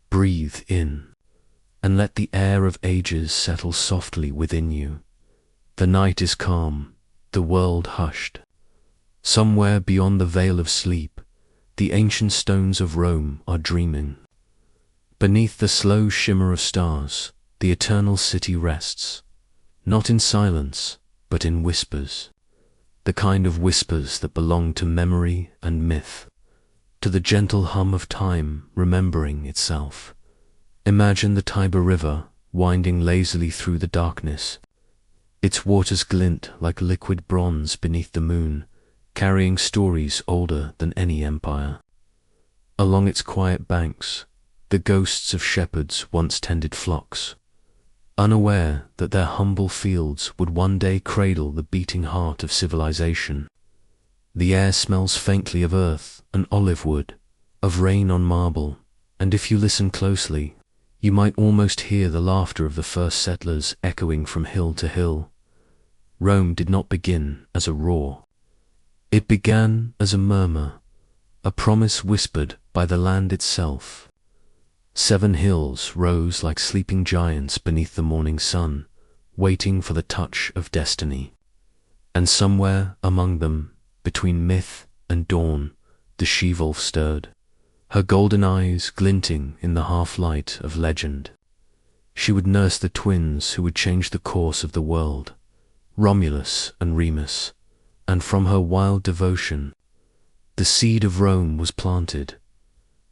Breathe in, and let the air of ages settle softly within you. The night is calm, the world hushed. Somewhere beyond the veil of sleep, the ancient stones of Rome are dreaming. Beneath the slow shimmer of stars, the eternal city rests, not in silence, but in whispers. The kind of whispers that belong to memory and myth, to the gentle hum of time remembering itself. Imagine the Tiber River winding lazily through the darkness. Its waters glint like liquid bronze beneath the moon, carrying stories older than any empire. Along its quiet banks, the ghosts of shepherds once tended flocks, unaware that their humble fields would one day cradle the beating heart of civilization. The air smells faintly of earth and olive wood, of rain on marble, and if you listen closely, you might almost hear the laughter of the first settlers echoing from hill to hill. Rome did not begin as a roar. It began as a murmur, a promise whispered by the land itself. 7 hills rose like sleeping giants beneath the morning sun, waiting for the touch of destiny. And somewhere among them, between myth and dawn, the she-wolf stirred, her golden eyes glinting in the half-light of legend. She would nurse the twins who would change the course of the world, Romulus and Remus, and from her wild devotion, the seed of Rome was planted.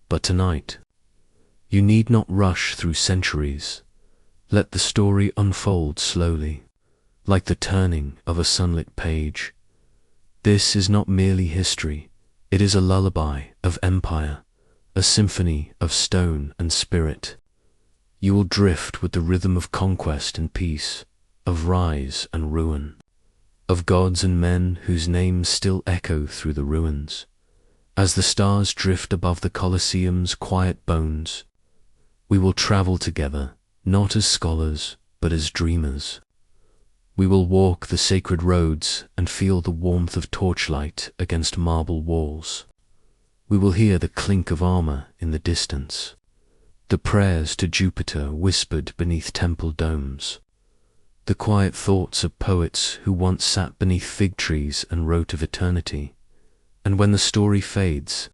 But tonight, you need not rush through centuries. Let the story unfold slowly, like the turning of a sunlit page. This is not merely history, it is a lullaby of empire, a symphony of stone and spirit. You will drift with the rhythm of conquest and peace, of rise and ruin, of gods and men whose names still echo through the ruins. As the stars drift above the Colosseum's quiet bones, we will travel together, not as scholars, but as dreamers. We will walk the sacred roads and feel the warmth of torchlight against marble walls. We will hear the clink of armor in the distance, the prayers to Jupiter whispered beneath temple domes, the quiet thoughts of poets who once sat beneath fig trees and wrote of eternity. And when the story fades,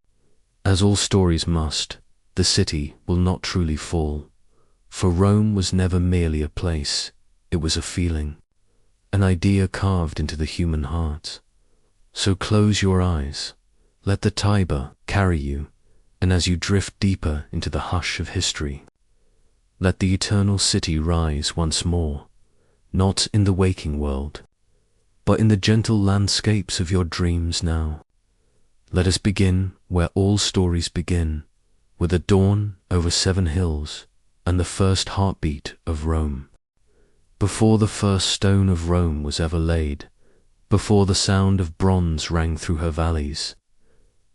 as all stories must, the city will not truly fall. For Rome was never merely a place, it was a feeling, an idea carved into the human heart. So close your eyes, let the Tiber carry you, and as you drift deeper into the hush of history, let the eternal city rise once more, not in the waking world, but in the gentle landscapes of your dreams now. Let us begin where all stories begin, with a dawn over 7 hills and the first heartbeat of Rome. Before the first stone of Rome was ever laid, before the sound of bronze rang through her valleys,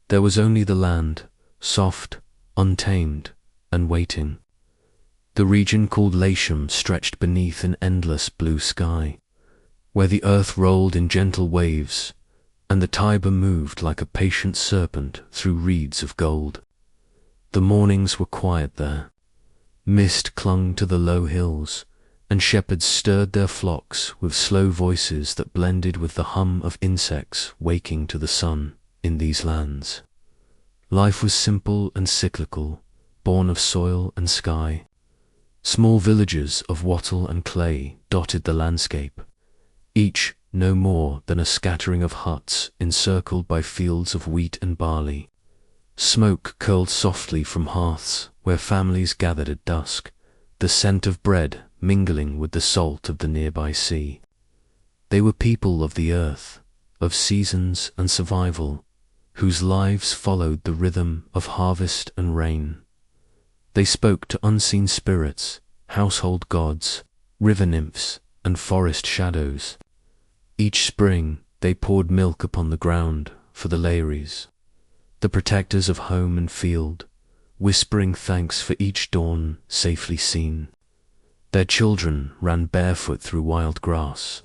there was only the land, soft, untamed, and waiting. The region called Latium stretched beneath an endless blue sky, where the earth rolled in gentle waves, and the Tiber moved like a patient serpent through reeds of gold. The mornings were quiet there. Mist clung to the low hills, and shepherds stirred their flocks with slow voices that blended with the hum of insects waking to the sun in these lands. Life was simple and cyclical, born of soil and sky. Small villages of wattle and clay dotted the landscape, each no more than a scattering of huts encircled by fields of wheat and barley. Smoke curled softly from hearths where families gathered at dusk, the scent of bread mingling with the salt of the nearby sea. They were people of the earth, of seasons and survival, whose lives followed the rhythm of harvest and rain. They spoke to unseen spirits, household gods, river nymphs, and forest shadows. Each spring they poured milk upon the ground for the Lares, the protectors of home and field, whispering thanks for each dawn safely seen. Their children ran barefoot through wild grass.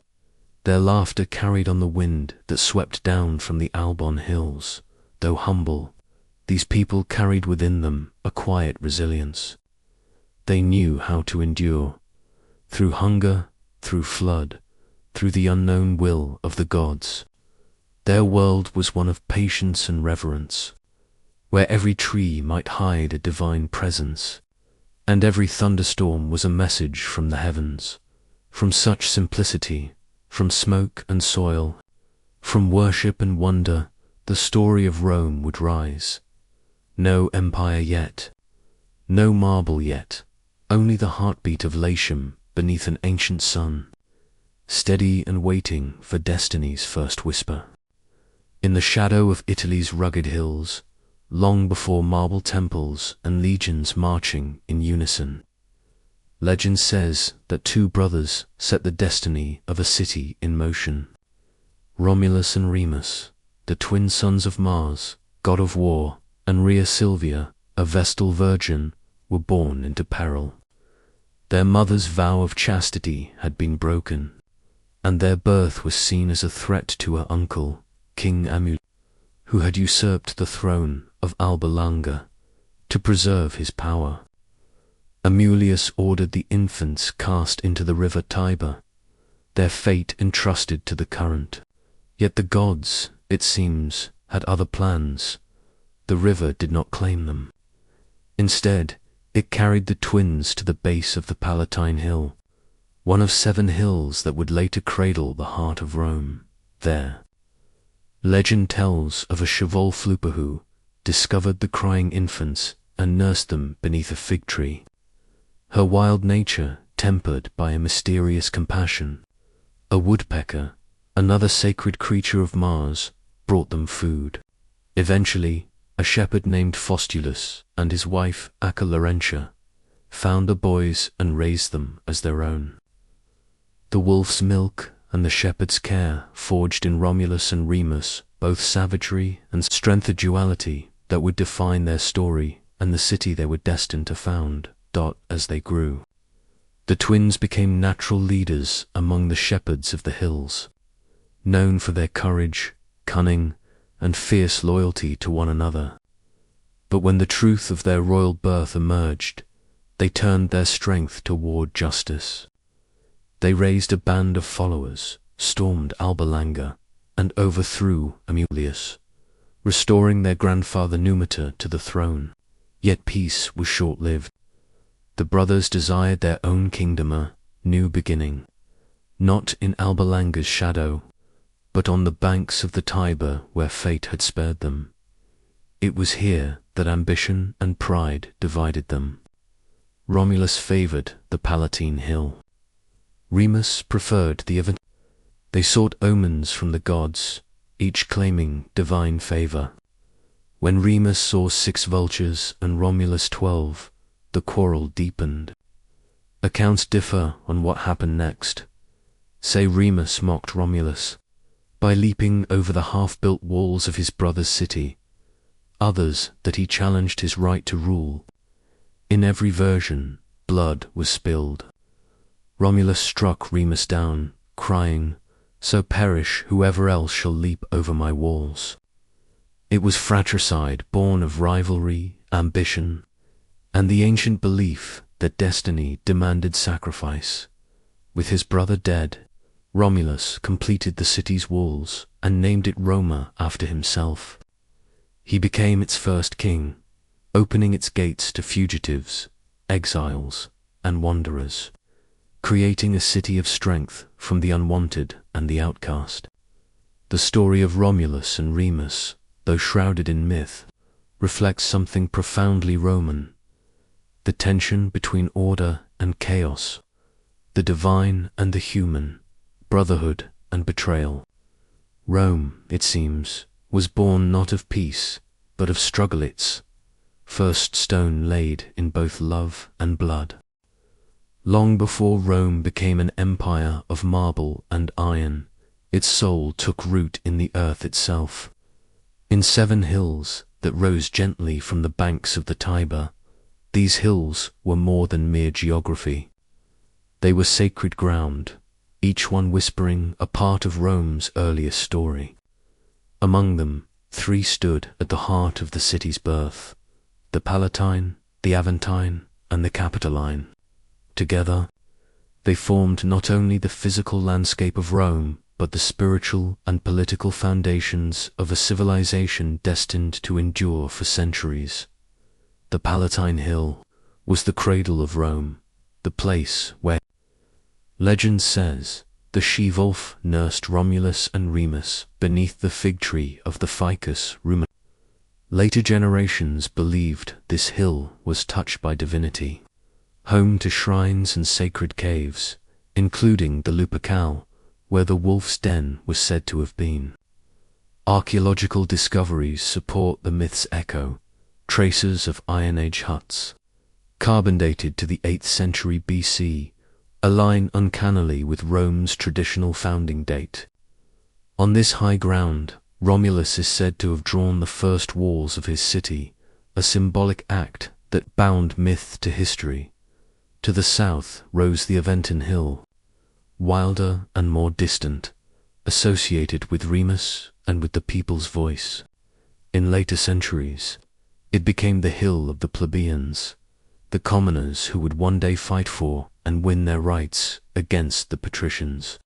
Their laughter carried on the wind that swept down from the Albon hills. Though humble, these people carried within them a quiet resilience. they knew how to endure. Through hunger, through flood, through the unknown will of the gods. Their world was one of patience and reverence, where every tree might hide a divine presence, and every thunderstorm was a message from the heavens. From such simplicity, from smoke and soil, from worship and wonder, the story of Rome would rise. No empire yet, no marble yet, only the heartbeat of Latium beneath an ancient sun, steady and waiting for destiny's first whisper. In the shadow of Italy's rugged hills, long before marble temples and legions marching in unison, legend says that two brothers set the destiny of a city in motion. Romulus and Remus, the twin sons of Mars, god of war, and Rhea Silvia, a Vestal virgin, were born into peril. Their mother's vow of chastity had been broken, and their birth was seen as a threat to her uncle, King Romulus, who had usurped the throne of Alba Longa to preserve his power. Romulus ordered the infants cast into the river Tiber, their fate entrusted to the current. Yet the gods, it seems, had other plans. The river did not claim them. Instead, it carried the twins to the base of the Palatine Hill, one of 7 hills that would later cradle the heart of Rome. There, legend tells of a cheval flipper who discovered the crying infants and nursed them beneath a fig tree. Her wild nature tempered by a mysterious compassion. A woodpecker, another sacred creature of Mars, brought them food. Eventually, a shepherd named Faustulus and his wife Acca Laurentia found the boys and raised them as their own. The wolf's milk and the shepherd's care forged in Romulus and Remus both savagery and strength, a duality that would define their story and the city they were destined to found. As they grew, the twins became natural leaders among the shepherds of the hills, known for their courage, cunning, and fierce loyalty to one another. But when the truth of their royal birth emerged, they turned their strength toward justice. They raised a band of followers, stormed Alba Longa, and overthrew Romulus, restoring their grandfather Numitor to the throne. Yet peace was short-lived. The brothers desired their own kingdom, a new beginning, not in Alba Longa's shadow, but on the banks of the Tiber where fate had spared them. It was here that ambition and pride divided them. Romulus favored the Palatine Hill. Remus preferred the event. They sought omens from the gods, each claiming divine favor. When Remus saw 6 vultures and Romulus 12, the quarrel deepened. Accounts differ on what happened next. Say Remus mocked Romulus by leaping over the half-built walls of his brother's city. Others that he challenged his right to rule. In every version, blood was spilled. Romulus struck Remus down, crying, "So perish whoever else shall leap over my walls." It was fratricide born of rivalry, ambition, and the ancient belief that destiny demanded sacrifice. With his brother dead, Romulus completed the city's walls and named it Roma after himself. He became its first king, opening its gates to fugitives, exiles, and wanderers, creating a city of strength from the unwanted and the outcast. The story of Romulus and Remus, though shrouded in myth, reflects something profoundly Roman. The tension between order and chaos, the divine and the human, brotherhood and betrayal. Rome, it seems, was born not of peace, but of struggle, its first stone laid in both love and blood. Long before Rome became an empire of marble and iron, its soul took root in the earth itself. In 7 hills that rose gently from the banks of the Tiber, these hills were more than mere geography. They were sacred ground, each one whispering a part of Rome's earliest story. Among them, 3 stood at the heart of the city's birth: the Palatine, the Aventine, and the Capitoline. Together, they formed not only the physical landscape of Rome, but the spiritual and political foundations of a civilization destined to endure for centuries. The Palatine Hill was the cradle of Rome, the place where, legend says, the she-wolf nursed Romulus and Remus beneath the fig tree of the ficus Romulus. Later generations believed this hill was touched by divinity, home to shrines and sacred caves, including the Lupercal, where the wolf's den was said to have been. Archaeological discoveries support the myth's echo. Traces of Iron Age huts, carbon dated to the 8th century BC, align uncannily with Rome's traditional founding date. On this high ground, Romulus is said to have drawn the first walls of his city, a symbolic act that bound myth to history. To the south rose the Aventin Hill, wilder and more distant, associated with Remus and with the people's voice. In later centuries, it became the hill of the plebeians, the commoners who would one day fight for and win their rights against the patricians.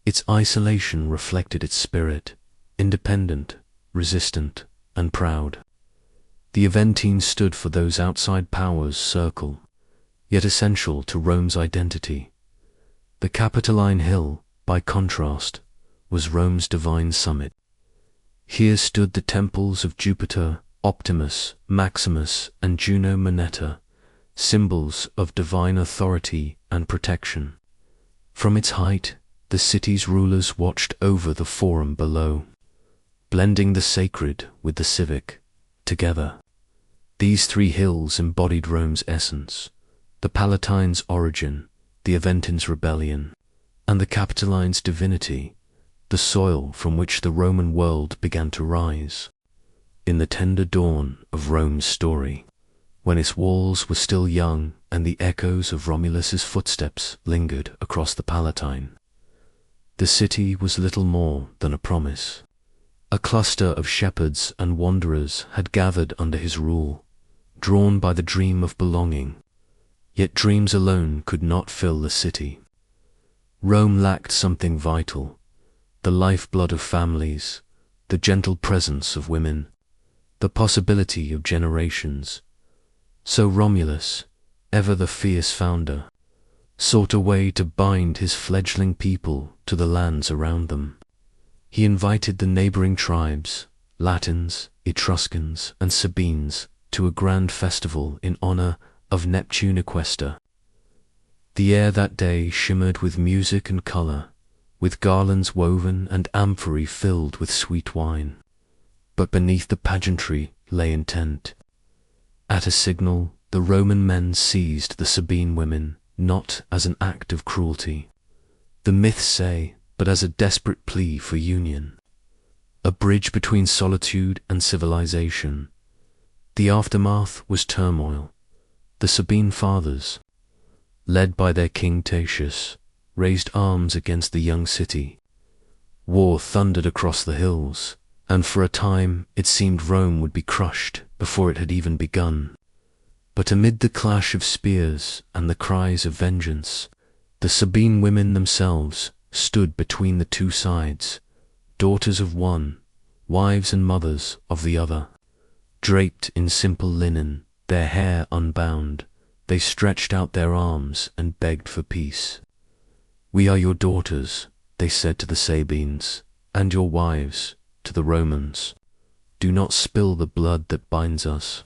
Its isolation reflected its spirit, independent, resistant, and proud. The Aventines stood for those outside powers' circle, yet essential to Rome's identity. The Capitoline Hill, by contrast, was Rome's divine summit. Here stood the temples of Jupiter, Optimus, Maximus, and Juno Moneta, symbols of divine authority and protection. From its height, the city's rulers watched over the forum below, blending the sacred with the civic. Together, these three hills embodied Rome's essence: the Palatine's origin, the Aventines' rebellion, and the Capitoline's divinity, the soil from which the Roman world began to rise. In the tender dawn of Rome's story, when its walls were still young and the echoes of Romulus's footsteps lingered across the Palatine, the city was little more than a promise. A cluster of shepherds and wanderers had gathered under his rule, drawn by the dream of belonging. Yet dreams alone could not fill the city. Rome lacked something vital: the lifeblood of families, the gentle presence of women, the possibility of generations. So Romulus, ever the fierce founder, sought a way to bind his fledgling people to the lands around them. He invited the neighboring tribes, Latins, Etruscans, and Sabines, to a grand festival in honor of Neptune Equesta. The air that day shimmered with music and color, with garlands woven and amphorae filled with sweet wine. But beneath the pageantry lay intent. At a signal, the Roman men seized the Sabine women, not as an act of cruelty, the myths say, but as a desperate plea for union, a bridge between solitude and civilization. The aftermath was turmoil. The Sabine fathers, led by their king Tatius, raised arms against the young city. War thundered across the hills, and for a time it seemed Rome would be crushed before it had even begun. But amid the clash of spears and the cries of vengeance, the Sabine women themselves stood between the two sides, daughters of one, wives and mothers of the other. Draped in simple linen, their hair unbound, they stretched out their arms and begged for peace. "We are your daughters," they said to the Sabines, "and your wives, to the Romans. Do not spill the blood that binds us."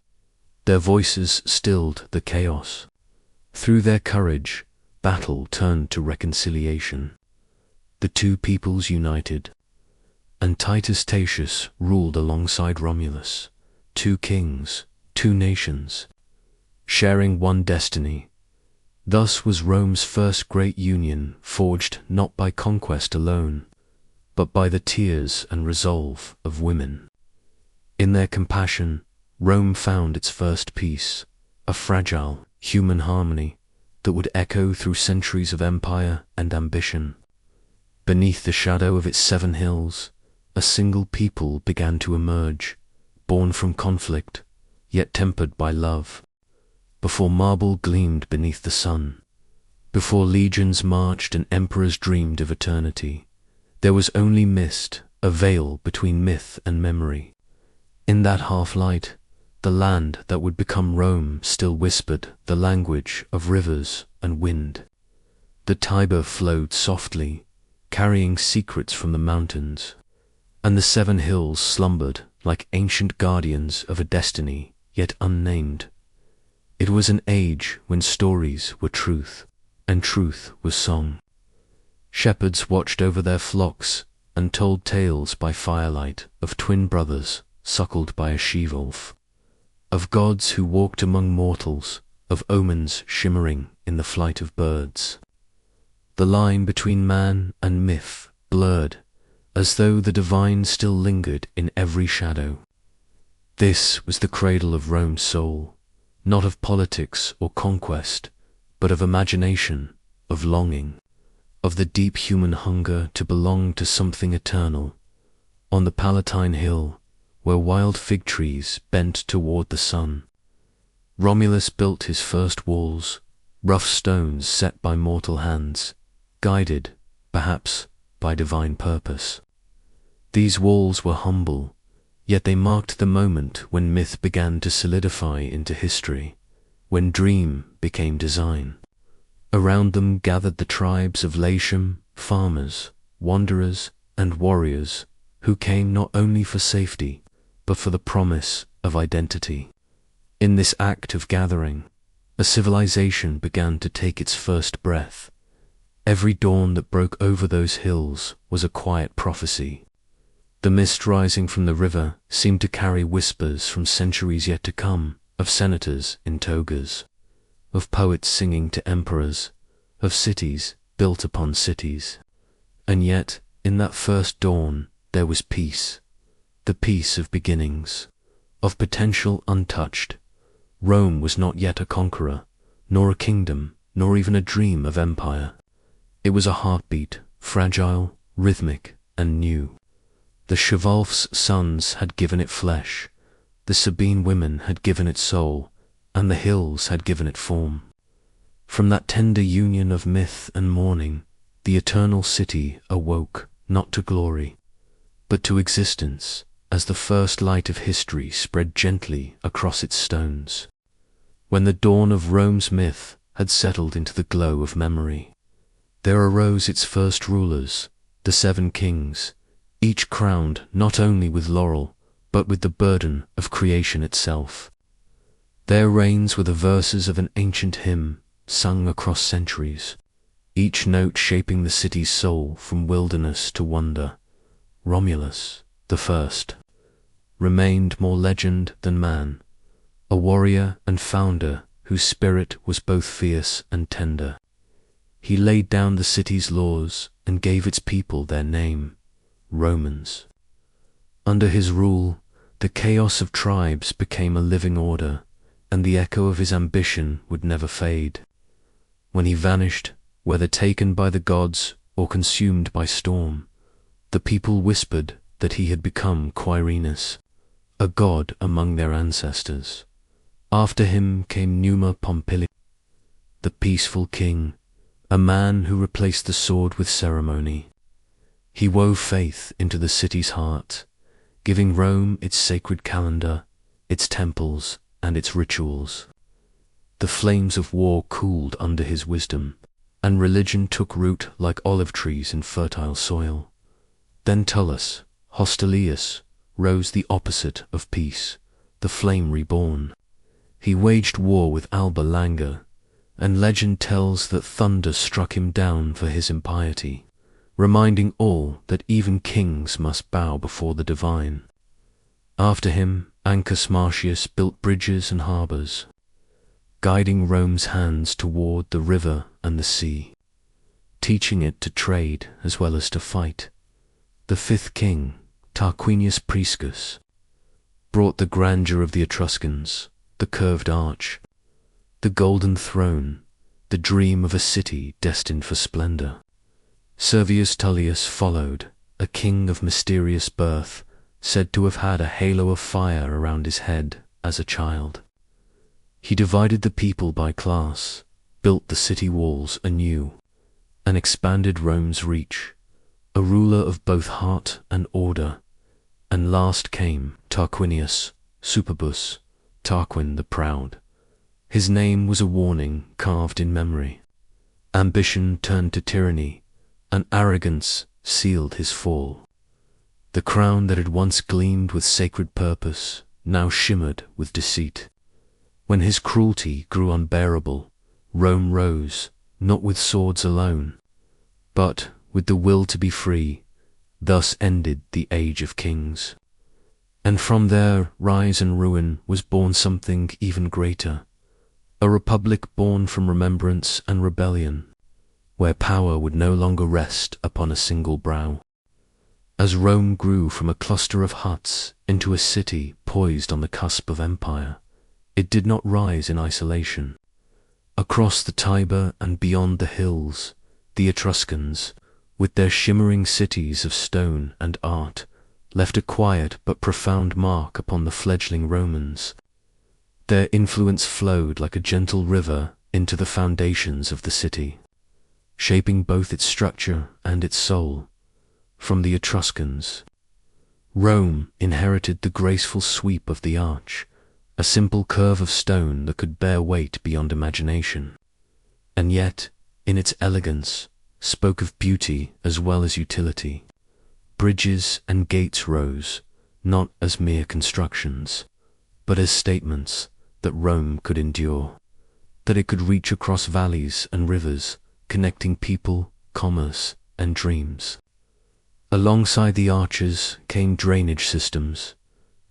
Their voices stilled the chaos. Through their courage, battle turned to reconciliation. The two peoples united, and Titus Tatius ruled alongside Romulus, two kings, two nations, sharing one destiny. Thus was Rome's first great union forged not by conquest alone, but by the tears and resolve of women. In their compassion, Rome found its first peace, a fragile, human harmony that would echo through centuries of empire and ambition. Beneath the shadow of its 7 hills, a single people began to emerge, born from conflict, yet tempered by love. before marble gleamed beneath the sun, before legions marched and emperors dreamed of eternity, there was only mist, a veil between myth and memory. In that half-light, the land that would become Rome still whispered the language of rivers and wind. The Tiber flowed softly, carrying secrets from the mountains, and the 7 hills slumbered like ancient guardians of a destiny yet unnamed. It was an age when stories were truth, and truth was song. Shepherds watched over their flocks and told tales by firelight of twin brothers suckled by a she-wolf, of gods who walked among mortals, of omens shimmering in the flight of birds. The line between man and myth blurred, as though the divine still lingered in every shadow. This was the cradle of Rome's soul, not of politics or conquest, but of imagination, of longing, of the deep human hunger to belong to something eternal. On the Palatine Hill, where wild fig trees bent toward the sun, Romulus built his first walls, rough stones set by mortal hands, guided, perhaps, by divine purpose. These walls were humble, yet they marked the moment when myth began to solidify into history, when dream became design. Around them gathered the tribes of Latium, farmers, wanderers, and warriors, who came not only for safety, but for the promise of identity. In this act of gathering, a civilization began to take its first breath. Every dawn that broke over those hills was a quiet prophecy. The mist rising from the river seemed to carry whispers from centuries yet to come, of senators in togas, of poets singing to emperors, of cities built upon cities. And yet, in that first dawn, there was peace, the peace of beginnings, of potential untouched. Rome was not yet a conqueror, nor a kingdom, nor even a dream of empire. It was a heartbeat, fragile, rhythmic, and new. The Chevalf's sons had given it flesh, the Sabine women had given it soul, and the hills had given it form. From that tender union of myth and mourning, the eternal city awoke, not to glory, but to existence, as the first light of history spread gently across its stones. When the dawn of Rome's myth had settled into the glow of memory, there arose its first rulers, the 7 kings, each crowned not only with laurel, but with the burden of creation itself. Their reigns were the verses of an ancient hymn, sung across centuries, each note shaping the city's soul from wilderness to wonder. Romulus, the first, remained more legend than man, a warrior and founder whose spirit was both fierce and tender. He laid down the city's laws and gave its people their name, Romans. Under his rule, the chaos of tribes became a living order, and the echo of his ambition would never fade. When he vanished, whether taken by the gods or consumed by storm, the people whispered that he had become Quirinus, a god among their ancestors. After him came Numa Pompilius, the peaceful king, a man who replaced the sword with ceremony. He wove faith into the city's heart, giving Rome its sacred calendar, its temples, and its rituals. The flames of war cooled under his wisdom, and religion took root like olive trees in fertile soil. Then Tullus, Hostilius, rose the opposite of peace, the flame reborn. He waged war with Alba Longa, and legend tells that thunder struck him down for his impiety, reminding all that even kings must bow before the divine. After him, Ancus Marcius built bridges and harbours, guiding Rome's hands toward the river and the sea, teaching it to trade as well as to fight. The 5th king, Tarquinius Priscus, brought the grandeur of the Etruscans, the curved arch, the golden throne, the dream of a city destined for splendor. Servius Tullius followed, a king of mysterious birth, said to have had a halo of fire around his head as a child. He divided the people by class, built the city walls anew, and expanded Rome's reach, a ruler of both heart and order. And last came Tarquinius Superbus, Tarquin the Proud. His name was a warning carved in memory. Ambition turned to tyranny, and arrogance sealed his fall. The crown that had once gleamed with sacred purpose now shimmered with deceit. When his cruelty grew unbearable, Rome rose, not with swords alone, but with the will to be free. Thus ended the age of kings. And from their rise and ruin was born something even greater, a republic born from remembrance and rebellion, where power would no longer rest upon a single brow. As Rome grew from a cluster of huts into a city poised on the cusp of empire, it did not rise in isolation. Across the Tiber and beyond the hills, the Etruscans, with their shimmering cities of stone and art, left a quiet but profound mark upon the fledgling Romans. Their influence flowed like a gentle river into the foundations of the city, shaping both its structure and its soul. From the Etruscans, Rome inherited the graceful sweep of the arch, a simple curve of stone that could bear weight beyond imagination, and yet, in its elegance, spoke of beauty as well as utility. Bridges and gates rose, not as mere constructions, but as statements that Rome could endure, that it could reach across valleys and rivers, connecting people, commerce, and dreams. Alongside the arches came drainage systems,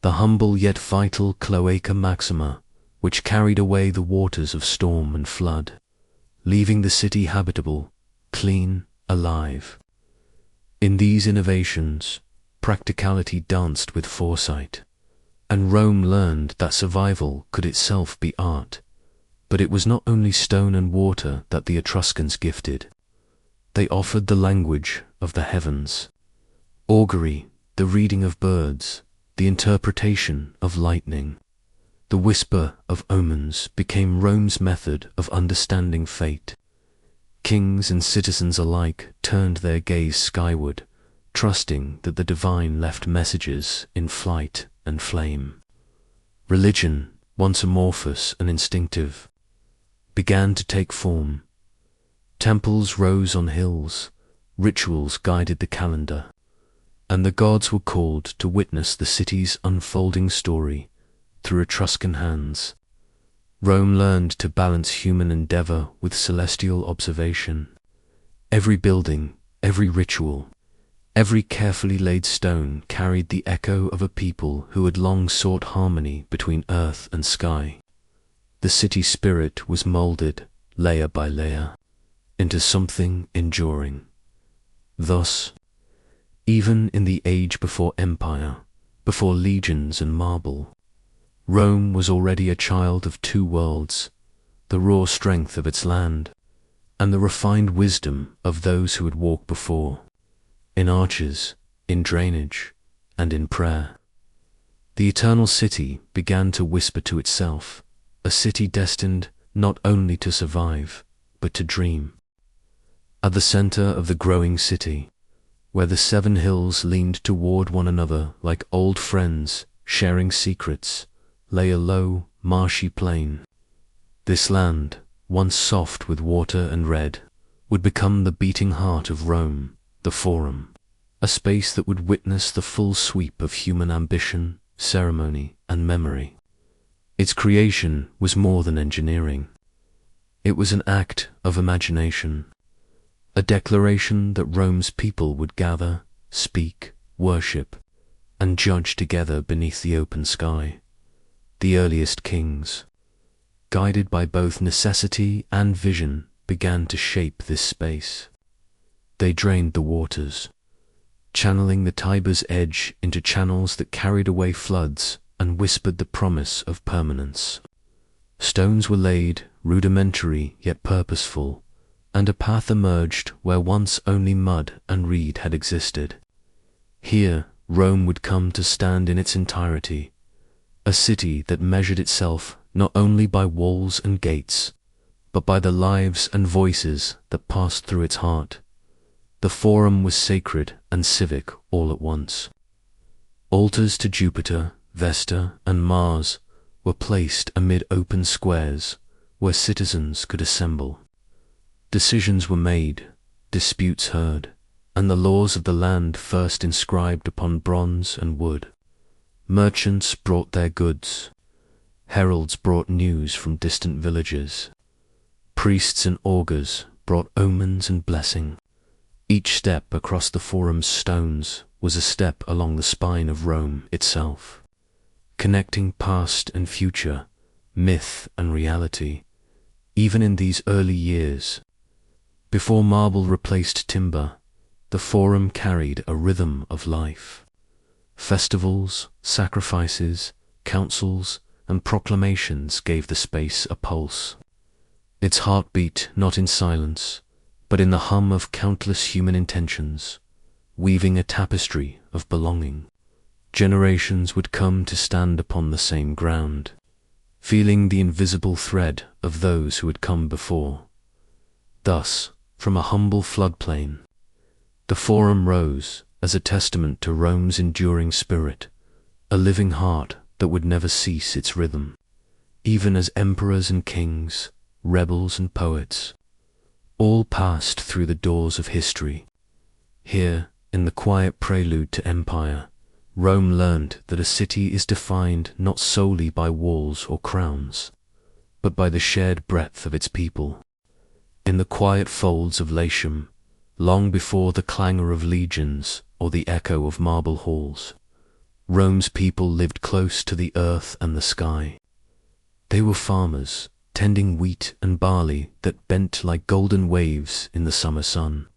the humble yet vital Cloaca Maxima, which carried away the waters of storm and flood, leaving the city habitable, clean, alive. In these innovations, practicality danced with foresight, and Rome learned that survival could itself be art. But it was not only stone and water that the Etruscans gifted. They offered the language of the heavens. Augury, the reading of birds, the interpretation of lightning, the whisper of omens became Rome's method of understanding fate. Kings and citizens alike turned their gaze skyward, trusting that the divine left messages in flight and flame. Religion, once amorphous and instinctive, began to take form. Temples rose on hills, rituals guided the calendar, and the gods were called to witness the city's unfolding story through Etruscan hands. Rome learned to balance human endeavor with celestial observation. Every building, every ritual, every carefully laid stone carried the echo of a people who had long sought harmony between earth and sky. The city spirit was molded, layer by layer, into something enduring. Thus, even in the age before empire, before legions and marble, Rome was already a child of two worlds, the raw strength of its land, and the refined wisdom of those who had walked before, in arches, in drainage, and in prayer. The eternal city began to whisper to itself, a city destined not only to survive, but to dream. At the center of the growing city, where the 7 hills leaned toward one another like old friends sharing secrets, lay a low, marshy plain. This land, once soft with water and red, would become the beating heart of Rome, the Forum, a space that would witness the full sweep of human ambition, ceremony, and memory. Its creation was more than engineering. It was an act of imagination, a declaration that Rome's people would gather, speak, worship, and judge together beneath the open sky. The earliest kings, guided by both necessity and vision, began to shape this space. They drained the waters, channeling the Tiber's edge into channels that carried away floods and whispered the promise of permanence. Stones were laid, rudimentary yet purposeful, and a path emerged where once only mud and reed had existed. Here Rome would come to stand in its entirety, a city that measured itself not only by walls and gates, but by the lives and voices that passed through its heart. The Forum was sacred and civic all at once. Altars to Jupiter, Vesta, and Mars were placed amid open squares where citizens could assemble. Decisions were made, disputes heard, and the laws of the land first inscribed upon bronze and wood. Merchants brought their goods. Heralds brought news from distant villages. Priests and augurs brought omens and blessing. Each step across the Forum's stones was a step along the spine of Rome itself, connecting past and future, myth and reality, even in these early years. Before marble replaced timber, the Forum carried a rhythm of life. Festivals, sacrifices, councils, and proclamations gave the space a pulse. Its heart beat not in silence, but in the hum of countless human intentions, weaving a tapestry of belonging. Generations would come to stand upon the same ground, feeling the invisible thread of those who had come before. Thus, from a humble floodplain, the Forum rose as a testament to Rome's enduring spirit, a living heart that would never cease its rhythm, even as emperors and kings, rebels and poets, all passed through the doors of history. Here, in the quiet prelude to empire, Rome learned that a city is defined not solely by walls or crowns, but by the shared breadth of its people. In the quiet folds of Latium, long before the clangor of legions or the echo of marble halls, Rome's people lived close to the earth and the sky. They were farmers, tending wheat and barley that bent like golden waves in the summer sun,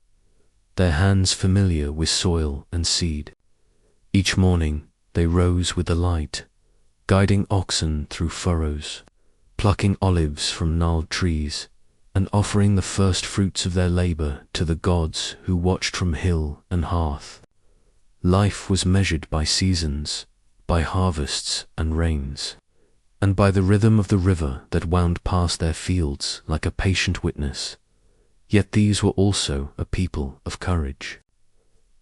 their hands familiar with soil and seed. Each morning they rose with the light, guiding oxen through furrows, plucking olives from gnarled trees, and offering the first fruits of their labor to the gods who watched from hill and hearth. Life was measured by seasons, by harvests and rains, and by the rhythm of the river that wound past their fields like a patient witness. Yet these were also a people of courage.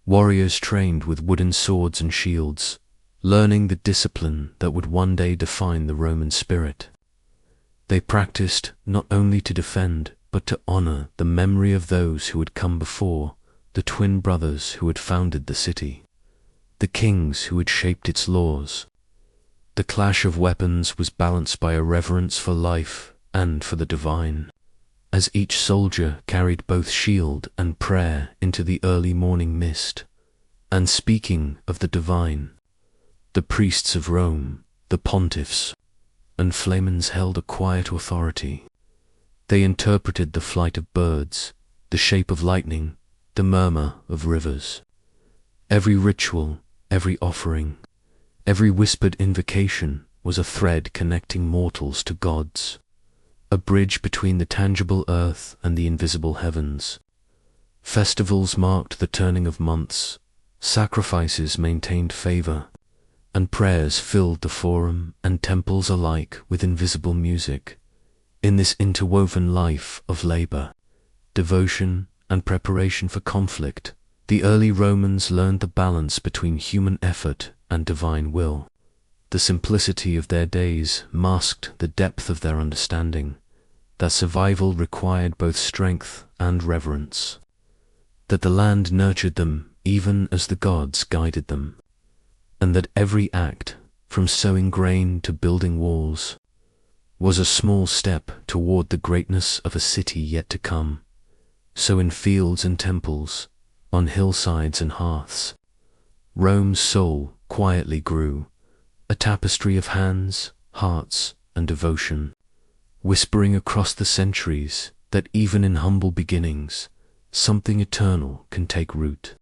Warriors trained with wooden swords and shields, learning the discipline that would one day define the Roman spirit. They practiced not only to defend, but to honor the memory of those who had come before, the twin brothers who had founded the city, the kings who had shaped its laws. The clash of weapons was balanced by a reverence for life and for the divine, as each soldier carried both shield and prayer into the early morning mist. And speaking of the divine, the priests of Rome, the pontiffs, and flamens held a quiet authority. They interpreted the flight of birds, the shape of lightning, the murmur of rivers. Every ritual, every offering, every whispered invocation was a thread connecting mortals to gods, a bridge between the tangible earth and the invisible heavens. Festivals marked the turning of months, sacrifices maintained favor, and prayers filled the Forum and temples alike with invisible music. In this interwoven life of labor, devotion, and preparation for conflict, the early Romans learned the balance between human effort and divine will. The simplicity of their days masked the depth of their understanding, that survival required both strength and reverence, that the land nurtured them even as the gods guided them, and that every act, from sowing grain to building walls, was a small step toward the greatness of a city yet to come. So in fields and temples, on hillsides and hearths, Rome's soul quietly grew, a tapestry of hands, hearts, and devotion, whispering across the centuries that even in humble beginnings, something eternal can take root.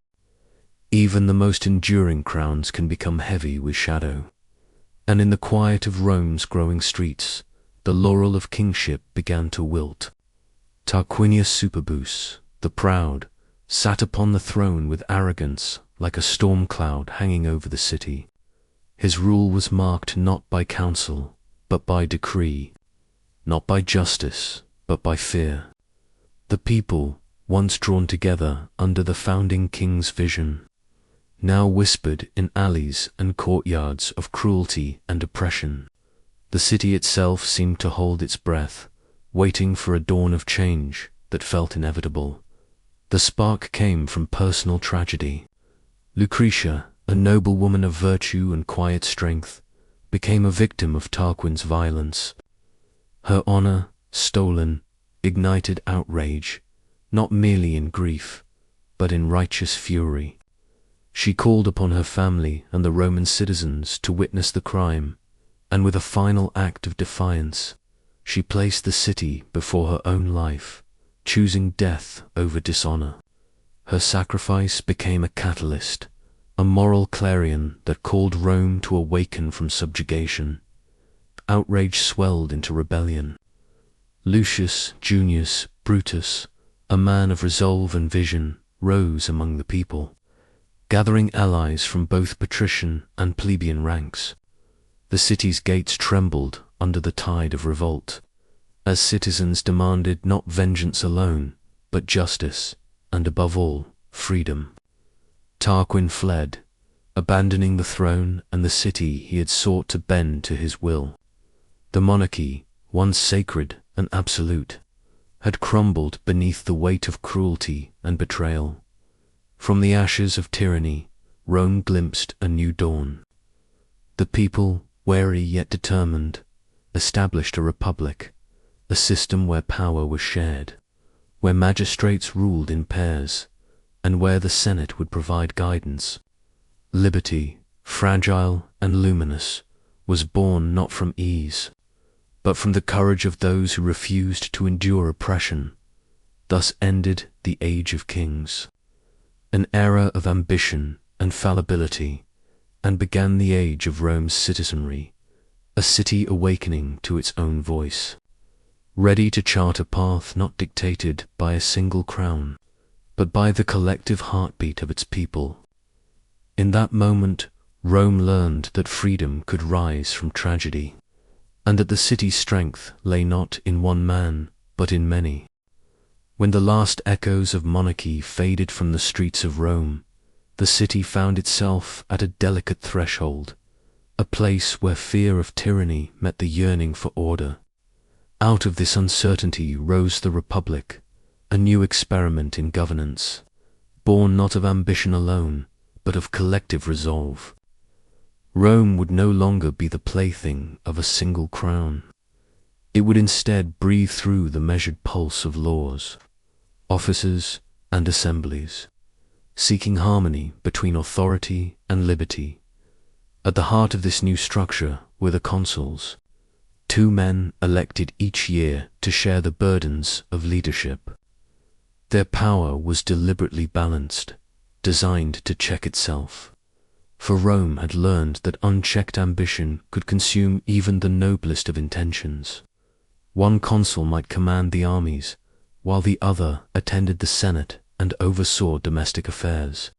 Even the most enduring crowns can become heavy with shadow, and in the quiet of Rome's growing streets, the laurel of kingship began to wilt. Tarquinius Superbus, the proud, sat upon the throne with arrogance like a storm cloud hanging over the city. His rule was marked not by counsel, but by decree, not by justice, but by fear. The people, once drawn together under the founding king's vision, now whispered in alleys and courtyards of cruelty and oppression. The city itself seemed to hold its breath, waiting for a dawn of change that felt inevitable. The spark came from personal tragedy. Lucretia, a noble woman of virtue and quiet strength, became a victim of Tarquin's violence. Her honor, stolen, ignited outrage, not merely in grief, but in righteous fury. She called upon her family and the Roman citizens to witness the crime, and with a final act of defiance, she placed the city before her own life, choosing death over dishonor. Her sacrifice became a catalyst, a moral clarion that called Rome to awaken from subjugation. Outrage swelled into rebellion. Lucius Junius Brutus, a man of resolve and vision, rose among the people, gathering allies from both patrician and plebeian ranks. The city's gates trembled under the tide of revolt, as citizens demanded not vengeance alone, but justice, and above all, freedom. Tarquin fled, abandoning the throne and the city he had sought to bend to his will. The monarchy, once sacred and absolute, had crumbled beneath the weight of cruelty and betrayal. From the ashes of tyranny, Rome glimpsed a new dawn. The people, wary yet determined, established a republic, a system where power was shared, where magistrates ruled in pairs, and where the Senate would provide guidance. Liberty, fragile and luminous, was born not from ease, but from the courage of those who refused to endure oppression. Thus ended the Age of Kings, an era of ambition and fallibility, and began the age of Rome's citizenry, a city awakening to its own voice, ready to chart a path not dictated by a single crown, but by the collective heartbeat of its people. In that moment, Rome learned that freedom could rise from tragedy, and that the city's strength lay not in one man, but in many. When the last echoes of monarchy faded from the streets of Rome, the city found itself at a delicate threshold, a place where fear of tyranny met the yearning for order. Out of this uncertainty rose the Republic, a new experiment in governance, born not of ambition alone, but of collective resolve. Rome would no longer be the plaything of a single crown. It would instead breathe through the measured pulse of laws, officers, and assemblies, seeking harmony between authority and liberty. At the heart of this new structure were the consuls, 2 men elected each year to share the burdens of leadership. Their power was deliberately balanced, designed to check itself, for Rome had learned that unchecked ambition could consume even the noblest of intentions. One consul might command the armies, while the other attended the Senate and oversaw domestic affairs.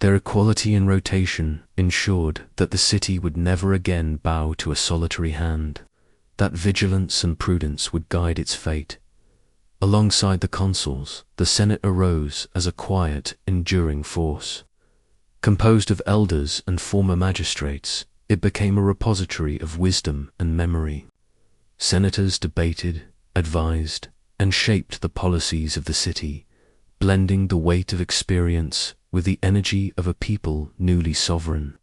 Their equality in rotation ensured that the city would never again bow to a solitary hand, that vigilance and prudence would guide its fate. Alongside the consuls, the Senate arose as a quiet, enduring force. Composed of elders and former magistrates, it became a repository of wisdom and memory. Senators debated, advised, and shaped the policies of the city, blending the weight of experience with the energy of a people newly sovereign.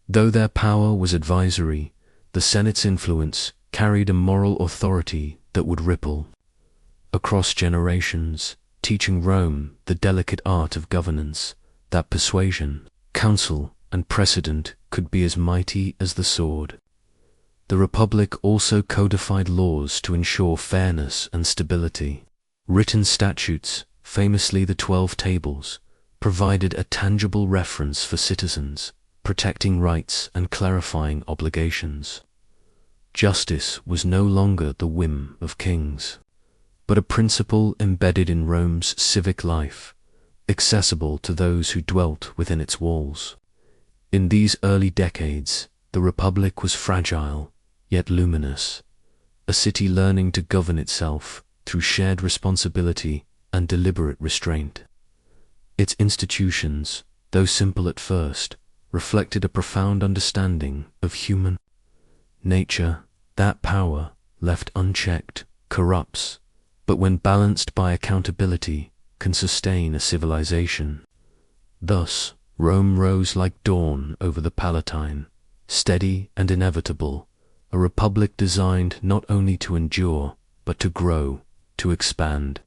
Though their power was advisory, the Senate's influence carried a moral authority that would ripple across generations, teaching Rome the delicate art of governance, that persuasion, counsel, and precedent could be as mighty as the sword. The Republic also codified laws to ensure fairness and stability. Written statutes, famously the 12 Tables, provided a tangible reference for citizens, protecting rights and clarifying obligations. Justice was no longer the whim of kings, but a principle embedded in Rome's civic life, accessible to those who dwelt within its walls. In these early decades, the Republic was fragile, yet luminous, a city learning to govern itself through shared responsibility and deliberate restraint. Its institutions, though simple at first, reflected a profound understanding of human nature. That power, left unchecked, corrupts, but when balanced by accountability, can sustain a civilization. Thus, Rome rose like dawn over the Palatine, steady and inevitable, a republic designed not only to endure, but to grow, to expand,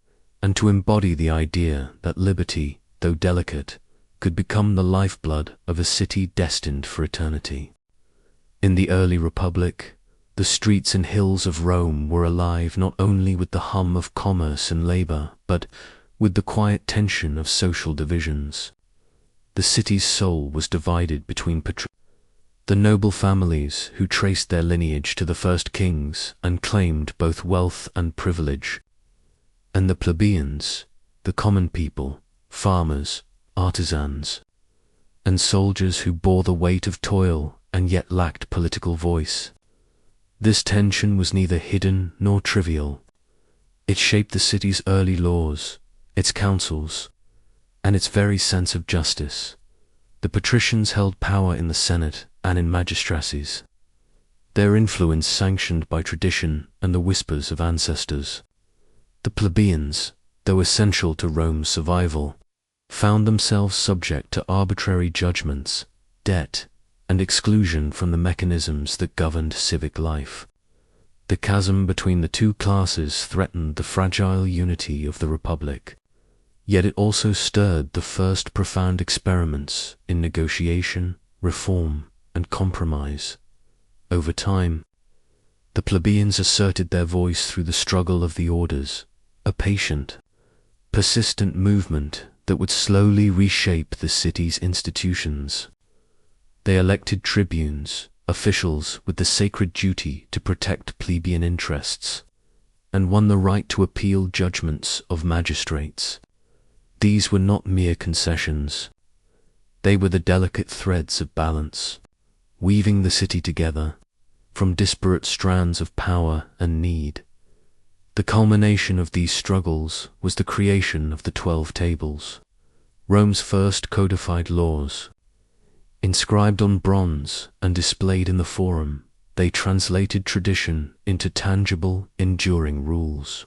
and to embody the idea that liberty, though delicate, could become the lifeblood of a city destined for eternity. In the early republic, the streets and hills of Rome were alive not only with the hum of commerce and labor, but with the quiet tension of social divisions. The city's soul was divided between the noble families who traced their lineage to the first kings and claimed both wealth and privilege, and the plebeians, the common people, farmers, artisans, and soldiers who bore the weight of toil and yet lacked political voice. This tension was neither hidden nor trivial. It shaped the city's early laws, its councils, and its very sense of justice. The patricians held power in the Senate and in magistracies, their influence sanctioned by tradition and the whispers of ancestors. The plebeians, though essential to Rome's survival, found themselves subject to arbitrary judgments, debt, and exclusion from the mechanisms that governed civic life. The chasm between the two classes threatened the fragile unity of the Republic, yet it also stirred the first profound experiments in negotiation, reform, and compromise. Over time, the plebeians asserted their voice through the struggle of the orders, a patient, persistent movement that would slowly reshape the city's institutions. They elected tribunes, officials with the sacred duty to protect plebeian interests, and won the right to appeal judgments of magistrates. These were not mere concessions. They were the delicate threads of balance, weaving the city together from disparate strands of power and need. The culmination of these struggles was the creation of the 12 Tables, Rome's first codified laws. Inscribed on bronze and displayed in the Forum, they translated tradition into tangible, enduring rules.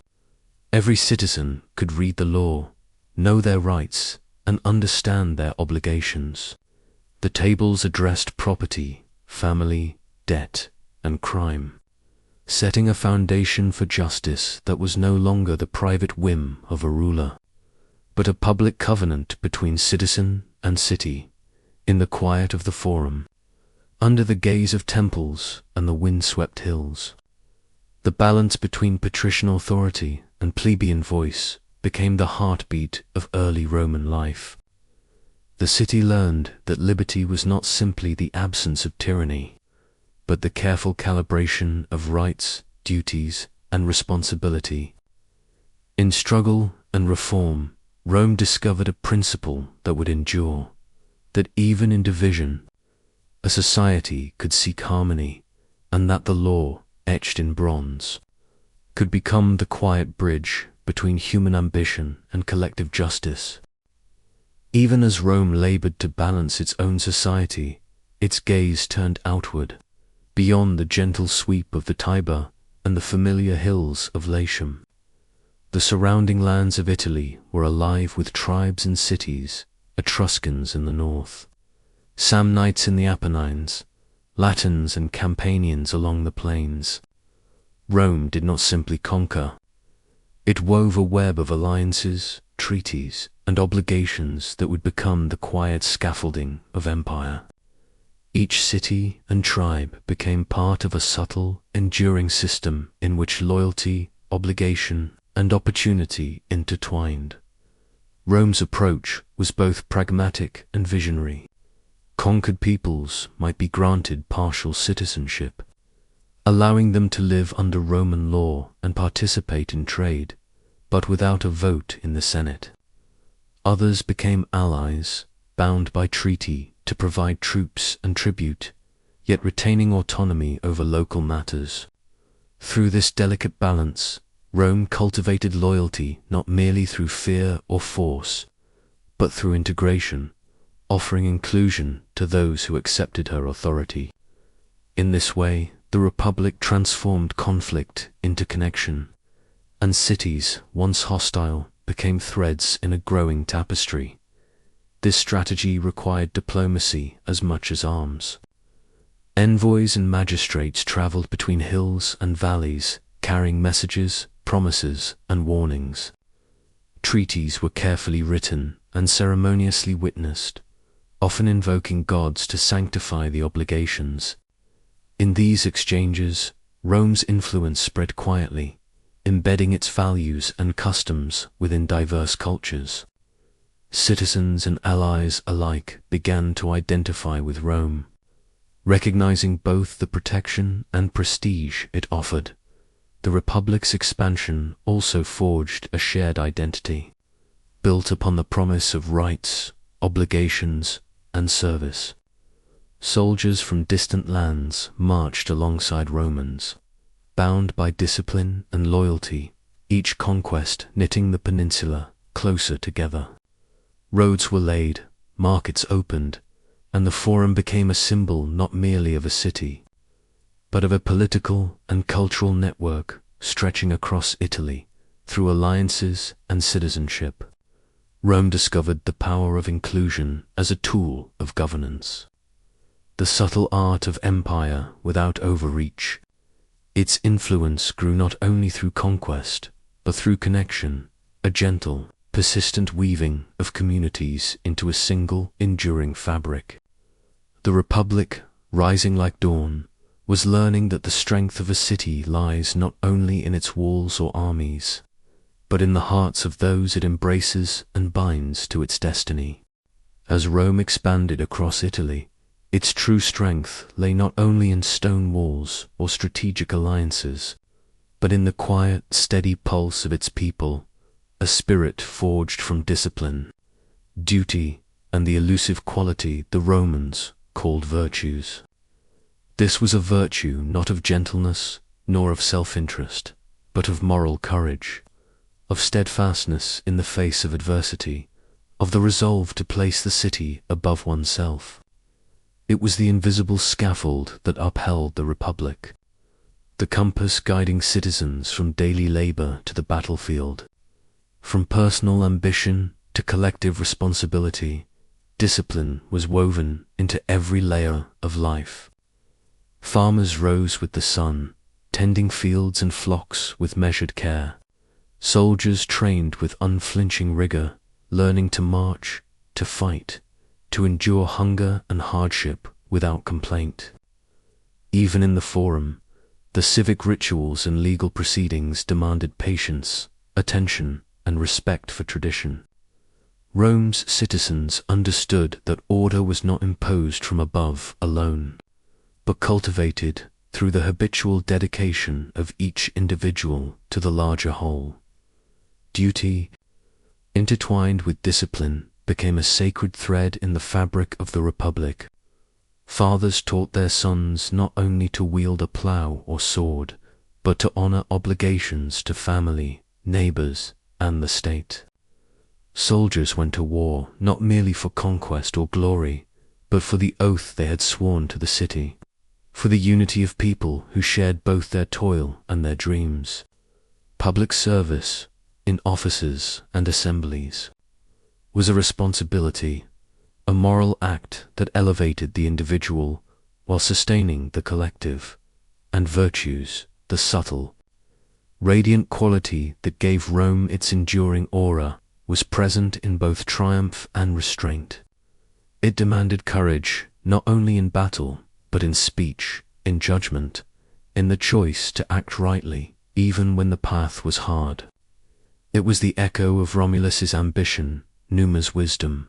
Every citizen could read the law, know their rights, and understand their obligations. The tables addressed property, family, debt, and crime, setting a foundation for justice that was no longer the private whim of a ruler, but a public covenant between citizen and city, in the quiet of the Forum, under the gaze of temples and the wind-swept hills. The balance between patrician authority and plebeian voice became the heartbeat of early Roman life. The city learned that liberty was not simply the absence of tyranny, but the careful calibration of rights, duties, and responsibility. In struggle and reform, Rome discovered a principle that would endure, that even in division, a society could seek harmony, and that the law, etched in bronze, could become the quiet bridge between human ambition and collective justice. Even as Rome labored to balance its own society, its gaze turned outward, beyond the gentle sweep of the Tiber and the familiar hills of Latium. The surrounding lands of Italy were alive with tribes and cities, Etruscans in the north, Samnites in the Apennines, Latins and Campanians along the plains. Rome did not simply conquer. It wove a web of alliances, treaties, and obligations that would become the quiet scaffolding of empire. Each city and tribe became part of a subtle, enduring system in which loyalty, obligation, and opportunity intertwined. Rome's approach was both pragmatic and visionary. Conquered peoples might be granted partial citizenship, allowing them to live under Roman law and participate in trade, but without a vote in the Senate. Others became allies, bound by treaty to provide troops and tribute, yet retaining autonomy over local matters. Through this delicate balance, Rome cultivated loyalty not merely through fear or force, but through integration, offering inclusion to those who accepted her authority. In this way, the Republic transformed conflict into connection, and cities, once hostile, became threads in a growing tapestry. This strategy required diplomacy as much as arms. Envoys and magistrates traveled between hills and valleys, carrying messages, promises, and warnings. Treaties were carefully written and ceremoniously witnessed, often invoking gods to sanctify the obligations. In these exchanges, Rome's influence spread quietly, embedding its values and customs within diverse cultures. Citizens and allies alike began to identify with Rome, recognizing both the protection and prestige it offered. The Republic's expansion also forged a shared identity, built upon the promise of rights, obligations, and service. Soldiers from distant lands marched alongside Romans, bound by discipline and loyalty, each conquest knitting the peninsula closer together. Roads were laid, markets opened, and the Forum became a symbol not merely of a city, but of a political and cultural network stretching across Italy through alliances and citizenship. Rome discovered the power of inclusion as a tool of governance, the subtle art of empire without overreach. Its influence grew not only through conquest, but through connection, a gentle, persistent weaving of communities into a single, enduring fabric. The Republic, rising like dawn, was learning that the strength of a city lies not only in its walls or armies, but in the hearts of those it embraces and binds to its destiny. As Rome expanded across Italy, its true strength lay not only in stone walls or strategic alliances, but in the quiet, steady pulse of its people, a spirit forged from discipline, duty, and the elusive quality the Romans called virtues. This was a virtue not of gentleness nor of self-interest, but of moral courage, of steadfastness in the face of adversity, of the resolve to place the city above oneself. It was the invisible scaffold that upheld the Republic, the compass guiding citizens from daily labor to the battlefield. From personal ambition to collective responsibility, discipline was woven into every layer of life. Farmers rose with the sun, tending fields and flocks with measured care. Soldiers trained with unflinching rigor, learning to march, to fight, to endure hunger and hardship without complaint. Even in the Forum, the civic rituals and legal proceedings demanded patience, attention, and respect for tradition. Rome's citizens understood that order was not imposed from above alone, but cultivated through the habitual dedication of each individual to the larger whole. Duty, intertwined with discipline, became a sacred thread in the fabric of the Republic. Fathers taught their sons not only to wield a plough or sword, but to honor obligations to family, neighbors, and the state. Soldiers went to war not merely for conquest or glory, but for the oath they had sworn to the city, for the unity of people who shared both their toil and their dreams. Public service, in offices and assemblies, was a responsibility, a moral act that elevated the individual while sustaining the collective, and virtues, the subtle, radiant quality that gave Rome its enduring aura, was present in both triumph and restraint. It demanded courage not only in battle, but in speech, in judgment, in the choice to act rightly, even when the path was hard. It was the echo of Romulus's ambition, Numa's wisdom,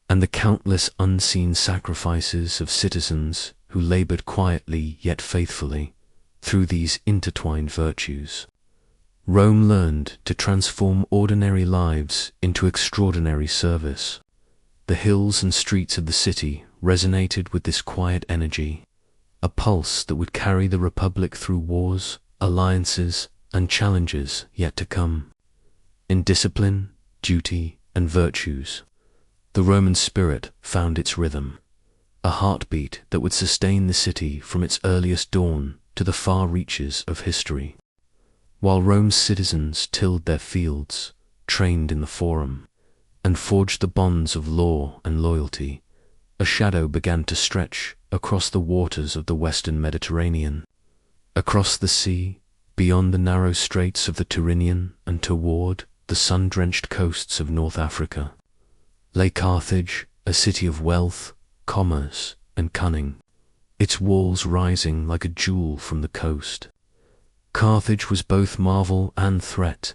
and the countless unseen sacrifices of citizens who labored quietly yet faithfully through these intertwined virtues. Rome learned to transform ordinary lives into extraordinary service. The hills and streets of the city resonated with this quiet energy, a pulse that would carry the Republic through wars, alliances, and challenges yet to come. In discipline, duty, and virtues, the Roman spirit found its rhythm, a heartbeat that would sustain the city from its earliest dawn to the far reaches of history. While Rome's citizens tilled their fields, trained in the forum, and forged the bonds of law and loyalty, a shadow began to stretch across the waters of the western Mediterranean. Across the sea, beyond the narrow straits of the Tyrrhenian and toward the sun-drenched coasts of North Africa, lay Carthage, a city of wealth, commerce, and cunning, its walls rising like a jewel from the coast. Carthage was both marvel and threat.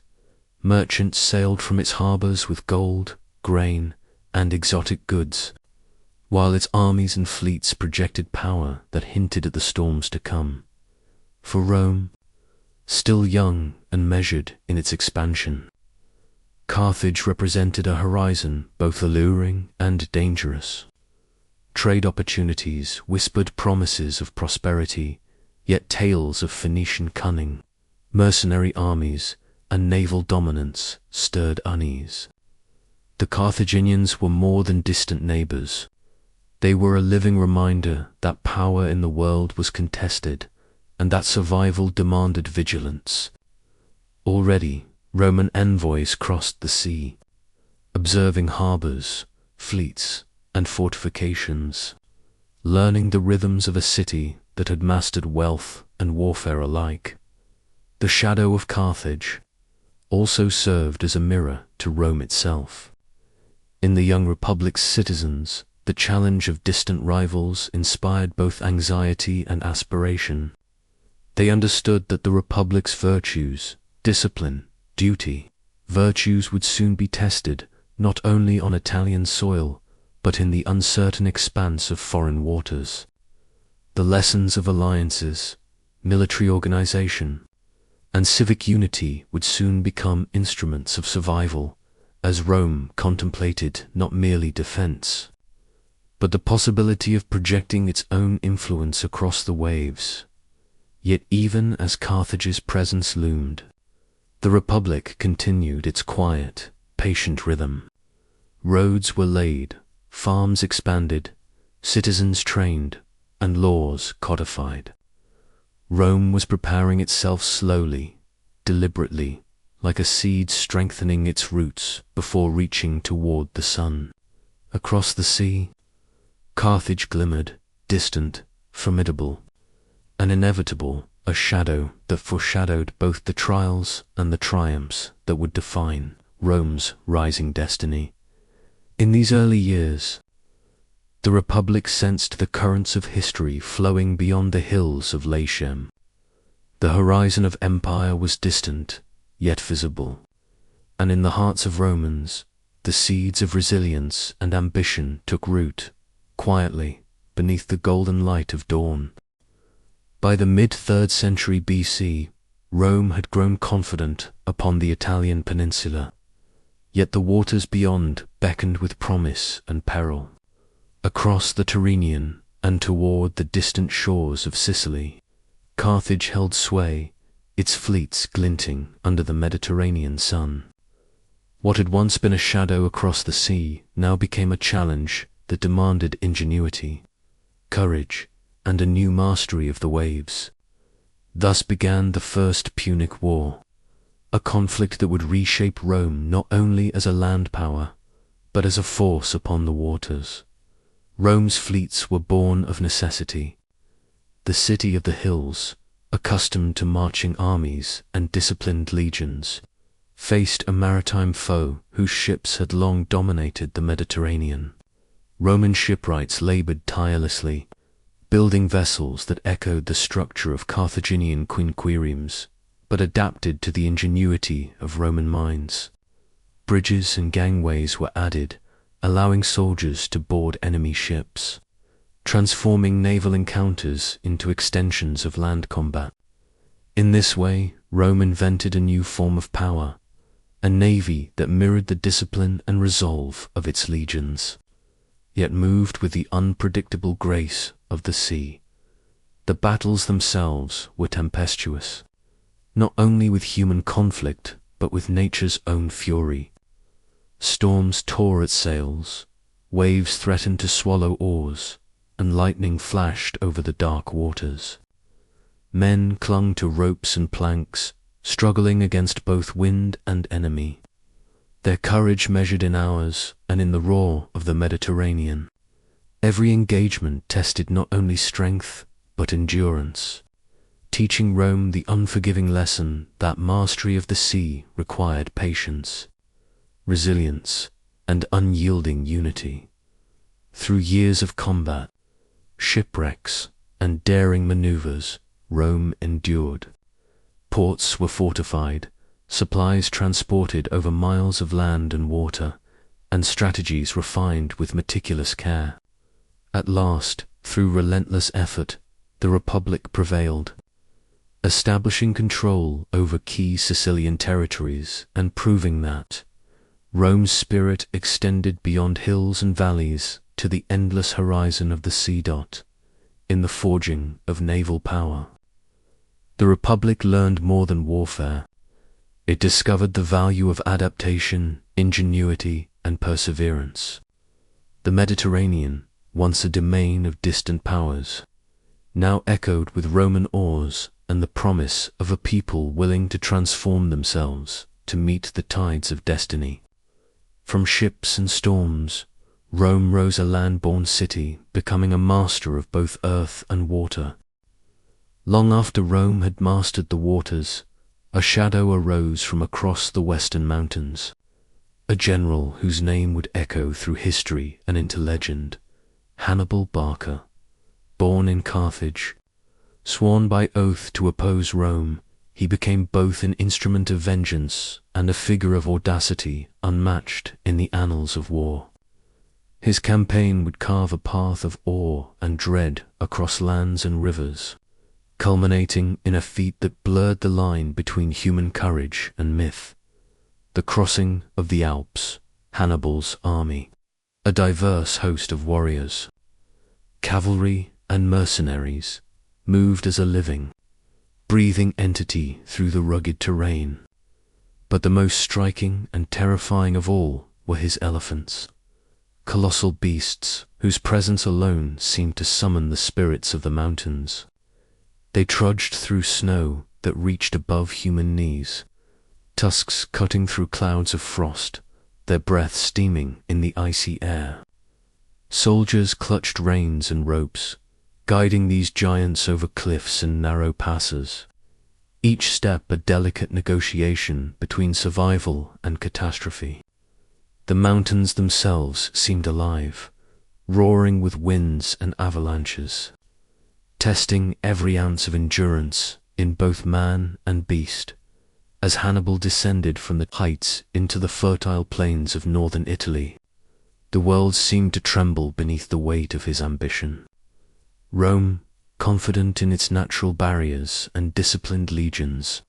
Merchants sailed from its harbors with gold, grain, and exotic goods, while its armies and fleets projected power that hinted at the storms to come. For Rome, still young and measured in its expansion, Carthage represented a horizon both alluring and dangerous. Trade opportunities whispered promises of prosperity, yet tales of Phoenician cunning, mercenary armies, and naval dominance stirred unease. The Carthaginians were more than distant neighbors. They were a living reminder that power in the world was contested and that survival demanded vigilance. Already, Roman envoys crossed the sea, observing harbors, fleets, and fortifications, learning the rhythms of a city that had mastered wealth and warfare alike. The shadow of Carthage also served as a mirror to Rome itself. In the young republic's citizens, the challenge of distant rivals inspired both anxiety and aspiration. They understood that the republic's virtues, discipline, duty, virtues would soon be tested not only on Italian soil, but in the uncertain expanse of foreign waters. The lessons of alliances, military organization, and civic unity would soon become instruments of survival, as Rome contemplated not merely defense, but the possibility of projecting its own influence across the waves. Yet even as Carthage's presence loomed, the Republic continued its quiet, patient rhythm. Roads were laid, farms expanded, citizens trained, and laws codified. Rome was preparing itself slowly, deliberately, like a seed strengthening its roots before reaching toward the sun. Across the sea, Carthage glimmered, distant, formidable, and inevitable, a shadow that foreshadowed both the trials and the triumphs that would define Rome's rising destiny. In these early years, the Republic sensed the currents of history flowing beyond the hills of Latium. The horizon of empire was distant, yet visible, and in the hearts of Romans, the seeds of resilience and ambition took root, quietly, beneath the golden light of dawn. By the mid-3rd century BC, Rome had grown confident upon the Italian peninsula, yet the waters beyond beckoned with promise and peril. Across the Tyrrhenian and toward the distant shores of Sicily, Carthage held sway, its fleets glinting under the Mediterranean sun. What had once been a shadow across the sea now became a challenge that demanded ingenuity, courage, and a new mastery of the waves. Thus began the First Punic War, a conflict that would reshape Rome not only as a land power, but as a force upon the waters. Rome's fleets were born of necessity. The city of the hills, accustomed to marching armies and disciplined legions, faced a maritime foe whose ships had long dominated the Mediterranean. Roman shipwrights labored tirelessly, building vessels that echoed the structure of Carthaginian quinquiremes, but adapted to the ingenuity of Roman minds. Bridges and gangways were added, allowing soldiers to board enemy ships, transforming naval encounters into extensions of land combat. In this way, Rome invented a new form of power, a navy that mirrored the discipline and resolve of its legions, yet moved with the unpredictable grace of the sea. The battles themselves were tempestuous, not only with human conflict, but with nature's own fury. Storms tore at sails, waves threatened to swallow oars, and lightning flashed over the dark waters. Men clung to ropes and planks, struggling against both wind and enemy. Their courage measured in hours, and in the roar of the Mediterranean. Every engagement tested not only strength, but endurance, teaching Rome the unforgiving lesson that mastery of the sea required patience, resilience, and unyielding unity. Through years of combat, shipwrecks, and daring maneuvers, Rome endured. Ports were fortified, supplies transported over miles of land and water, and strategies refined with meticulous care. At last, through relentless effort, the Republic prevailed, establishing control over key Sicilian territories and proving that Rome's spirit extended beyond hills and valleys to the endless horizon of the sea. In the forging of naval power, the Republic learned more than warfare. It discovered the value of adaptation, ingenuity, and perseverance. The Mediterranean, once a domain of distant powers, now echoed with Roman oars and the promise of a people willing to transform themselves to meet the tides of destiny. From ships and storms, Rome rose a land-born city, becoming a master of both earth and water. Long after Rome had mastered the waters, a shadow arose from across the western mountains, a general whose name would echo through history and into legend, Hannibal Barca. Born in Carthage, sworn by oath to oppose Rome, he became both an instrument of vengeance and a figure of audacity unmatched in the annals of war. His campaign would carve a path of awe and dread across lands and rivers, culminating in a feat that blurred the line between human courage and myth. The crossing of the Alps, Hannibal's army, a diverse host of warriors, cavalry, and mercenaries, moved as a living, breathing entity through the rugged terrain. But the most striking and terrifying of all were his elephants, colossal beasts whose presence alone seemed to summon the spirits of the mountains. They trudged through snow that reached above human knees, tusks cutting through clouds of frost, their breath steaming in the icy air. Soldiers clutched reins and ropes, guiding these giants over cliffs and narrow passes, each step a delicate negotiation between survival and catastrophe. The mountains themselves seemed alive, roaring with winds and avalanches, testing every ounce of endurance in both man and beast. As Hannibal descended from the heights into the fertile plains of northern Italy, the world seemed to tremble beneath the weight of his ambition. Rome, confident in its natural barriers and disciplined legions,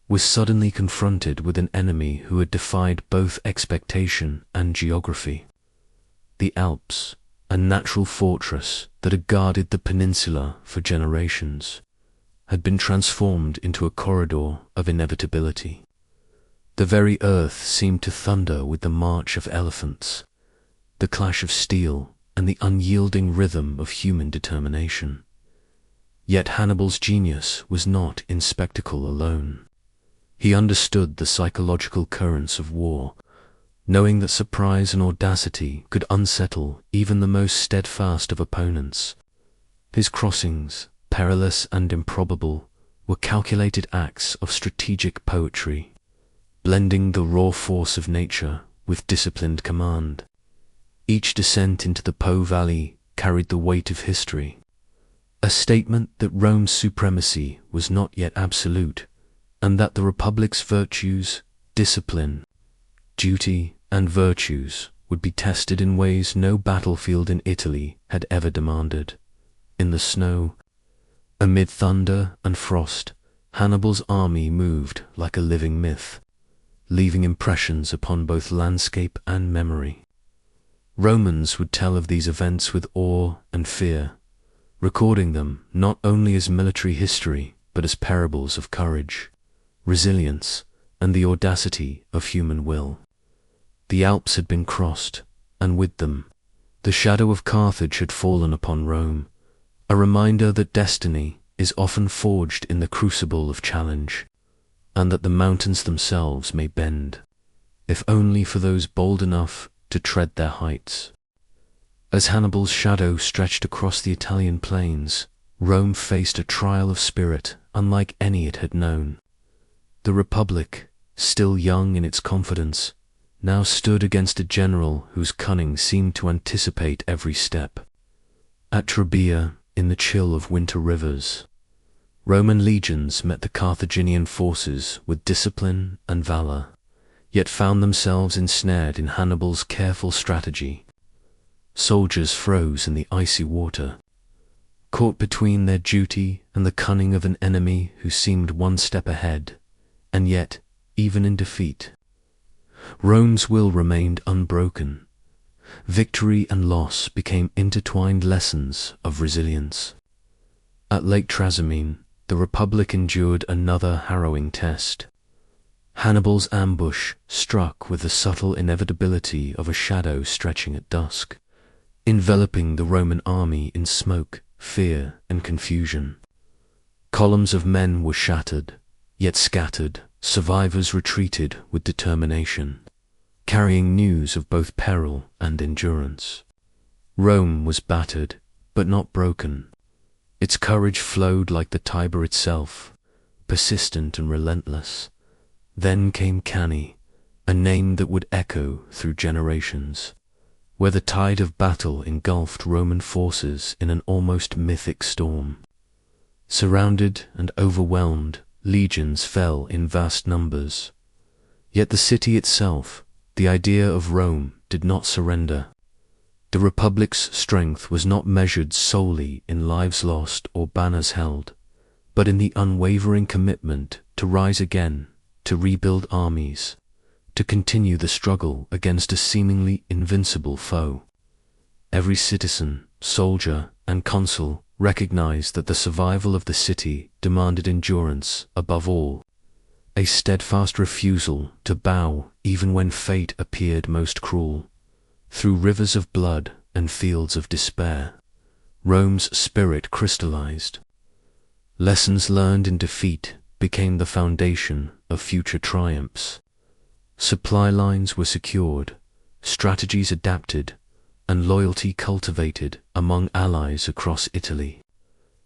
was suddenly confronted with an enemy who had defied both expectation and geography. The Alps, a natural fortress that had guarded the peninsula for generations, had been transformed into a corridor of inevitability. The very earth seemed to thunder with the march of elephants, the clash of steel, and the unyielding rhythm of human determination. Yet Hannibal's genius was not in spectacle alone. He understood the psychological currents of war, knowing that surprise and audacity could unsettle even the most steadfast of opponents. His crossings, perilous and improbable, were calculated acts of strategic poetry, blending the raw force of nature with disciplined command. Each descent into the Po Valley carried the weight of history, a statement that Rome's supremacy was not yet absolute, and that the Republic's virtues, discipline, duty, and virtues would be tested in ways no battlefield in Italy had ever demanded. In the snow, amid thunder and frost, Hannibal's army moved like a living myth, leaving impressions upon both landscape and memory. Romans would tell of these events with awe and fear, recording them not only as military history, but as parables of courage, resilience, and the audacity of human will. The Alps had been crossed, and with them, the shadow of Carthage had fallen upon Rome, a reminder that destiny is often forged in the crucible of challenge, and that the mountains themselves may bend, if only for those bold enough to tread their heights. As Hannibal's shadow stretched across the Italian plains, Rome faced a trial of spirit unlike any it had known. The Republic, still young in its confidence, now stood against a general whose cunning seemed to anticipate every step. At Trebia, in the chill of winter rivers, Roman legions met the Carthaginian forces with discipline and valor, yet found themselves ensnared in Hannibal's careful strategy. Soldiers froze in the icy water, caught between their duty and the cunning of an enemy who seemed one step ahead, and yet, even in defeat, Rome's will remained unbroken. Victory and loss became intertwined lessons of resilience. At Lake Trasimene, the Republic endured another harrowing test. Hannibal's ambush struck with the subtle inevitability of a shadow stretching at dusk, enveloping the Roman army in smoke, fear, and confusion. Columns of men were shattered, yet scattered, survivors retreated with determination, carrying news of both peril and endurance. Rome was battered, but not broken. Its courage flowed like the Tiber itself, persistent and relentless. Then came Cannae, a name that would echo through generations, where the tide of battle engulfed Roman forces in an almost mythic storm. Surrounded and overwhelmed, legions fell in vast numbers. Yet the city itself, the idea of Rome, did not surrender. The Republic's strength was not measured solely in lives lost or banners held, but in the unwavering commitment to rise again, to rebuild armies, to continue the struggle against a seemingly invincible foe. Every citizen, soldier, and consul recognized that the survival of the city demanded endurance above all, a steadfast refusal to bow even when fate appeared most cruel. Through rivers of blood and fields of despair, Rome's spirit crystallized. Lessons learned in defeat became the foundation of future triumphs. Supply lines were secured, strategies adapted, and loyalty cultivated among allies across Italy.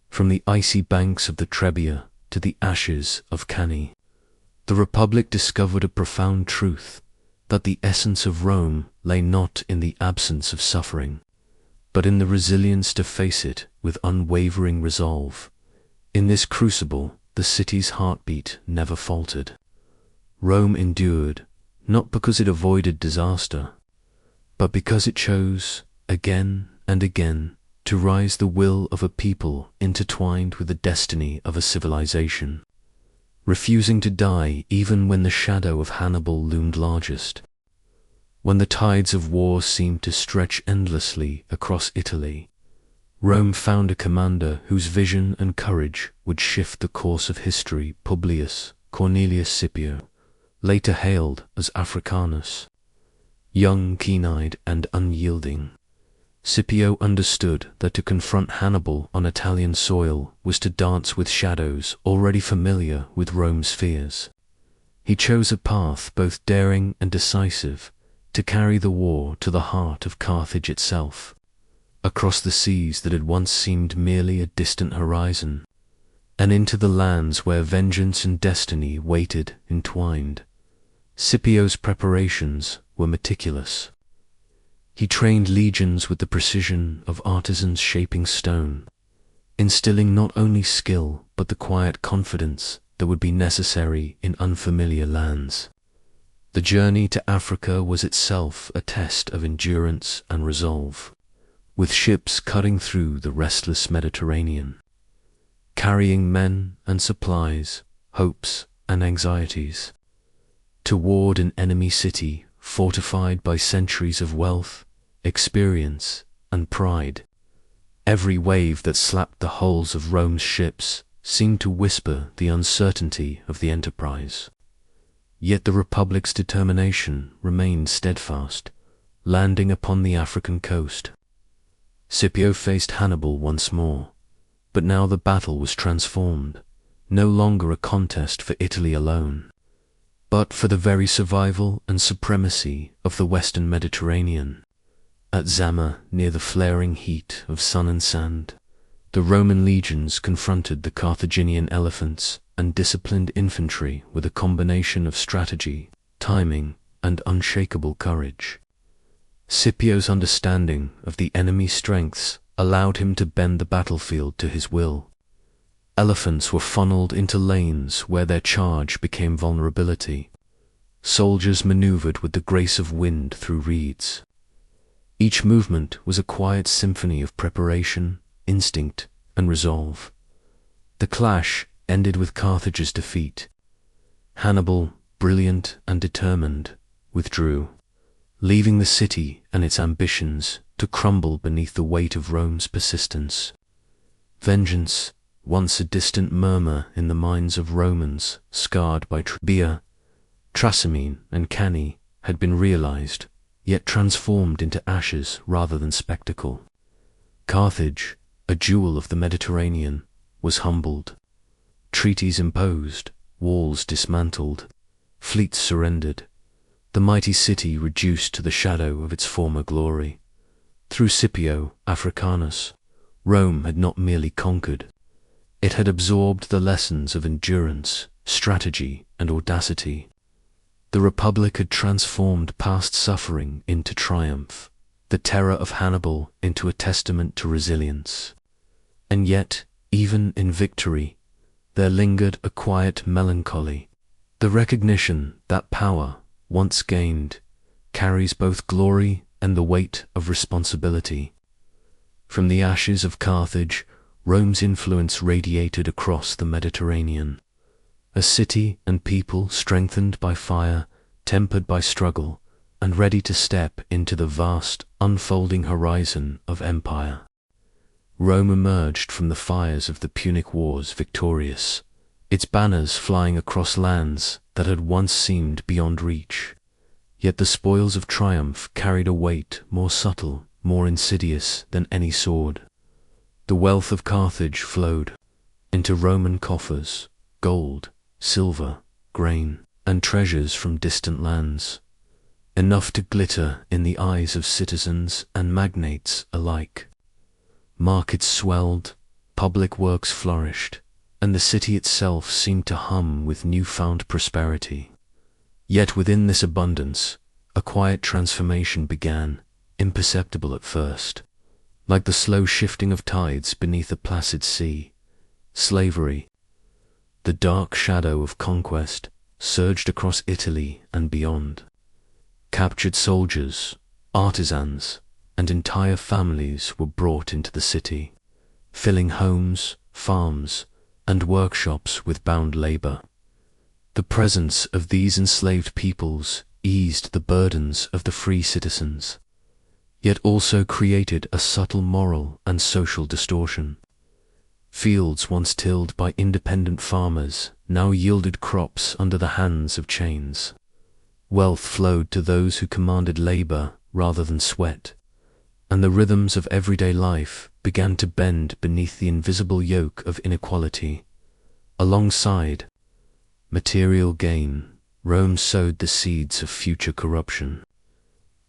From the icy banks of the Trebia to the ashes of Cannae, the Republic discovered a profound truth, that the essence of Rome lay not in the absence of suffering, but in the resilience to face it with unwavering resolve. In this crucible, the city's heartbeat never faltered. Rome endured, not because it avoided disaster, but because it chose, again and again, to rise the will of a people intertwined with the destiny of a civilization, refusing to die even when the shadow of Hannibal loomed largest. When the tides of war seemed to stretch endlessly across Italy, Rome found a commander whose vision and courage would shift the course of history. Publius Cornelius Scipio, later hailed as Africanus. Young, keen-eyed, and unyielding, Scipio understood that to confront Hannibal on Italian soil was to dance with shadows already familiar with Rome's fears. He chose a path both daring and decisive to carry the war to the heart of Carthage itself, across the seas that had once seemed merely a distant horizon, and into the lands where vengeance and destiny waited entwined. Scipio's preparations were meticulous. He trained legions with the precision of artisans shaping stone, instilling not only skill but the quiet confidence that would be necessary in unfamiliar lands. The journey to Africa was itself a test of endurance and resolve, with ships cutting through the restless Mediterranean, carrying men and supplies, hopes and anxieties, toward an enemy city fortified by centuries of wealth, experience, and pride. Every wave that slapped the hulls of Rome's ships seemed to whisper the uncertainty of the enterprise. Yet the Republic's determination remained steadfast, landing upon the African coast. Scipio faced Hannibal once more, but now the battle was transformed, no longer a contest for Italy alone, but for the very survival and supremacy of the Western Mediterranean. At Zama, near the flaring heat of sun and sand, the Roman legions confronted the Carthaginian elephants and disciplined infantry with a combination of strategy, timing, and unshakable courage. Scipio's understanding of the enemy's strengths allowed him to bend the battlefield to his will. Elephants were funneled into lanes where their charge became vulnerability. Soldiers maneuvered with the grace of wind through reeds. Each movement was a quiet symphony of preparation, instinct, and resolve. The clash ended with Carthage's defeat. Hannibal, brilliant and determined, withdrew, leaving the city and its ambitions to crumble beneath the weight of Rome's persistence. Vengeance, once a distant murmur in the minds of Romans scarred by Trebia, Trasimene, and Cannae, had been realized, yet transformed into ashes rather than spectacle. Carthage, a jewel of the Mediterranean, was humbled. Treaties imposed, walls dismantled, fleets surrendered, the mighty city reduced to the shadow of its former glory. Through Scipio Africanus, Rome had not merely conquered, it had absorbed the lessons of endurance, strategy, and audacity. The Republic had transformed past suffering into triumph, the terror of Hannibal into a testament to resilience. And yet, even in victory, there lingered a quiet melancholy, the recognition that power, once gained, carries both glory and the weight of responsibility. From the ashes of Carthage, Rome's influence radiated across the Mediterranean. A city and people strengthened by fire, tempered by struggle, and ready to step into the vast, unfolding horizon of empire. Rome emerged from the fires of the Punic Wars victorious, its banners flying across lands that had once seemed beyond reach. Yet the spoils of triumph carried a weight more subtle, more insidious than any sword. The wealth of Carthage flowed into Roman coffers, gold, silver, grain, and treasures from distant lands, enough to glitter in the eyes of citizens and magnates alike. Markets swelled, public works flourished, and the city itself seemed to hum with newfound prosperity. Yet within this abundance, a quiet transformation began, imperceptible at first, like the slow shifting of tides beneath a placid sea. Slavery, the dark shadow of conquest, surged across Italy and beyond. Captured soldiers, artisans, and entire families were brought into the city, filling homes, farms, and workshops with bound labor. The presence of these enslaved peoples eased the burdens of the free citizens, yet also created a subtle moral and social distortion. Fields once tilled by independent farmers now yielded crops under the hands of chains. Wealth flowed to those who commanded labor rather than sweat, and the rhythms of everyday life began to bend beneath the invisible yoke of inequality. Alongside material gain, Rome sowed the seeds of future corruption.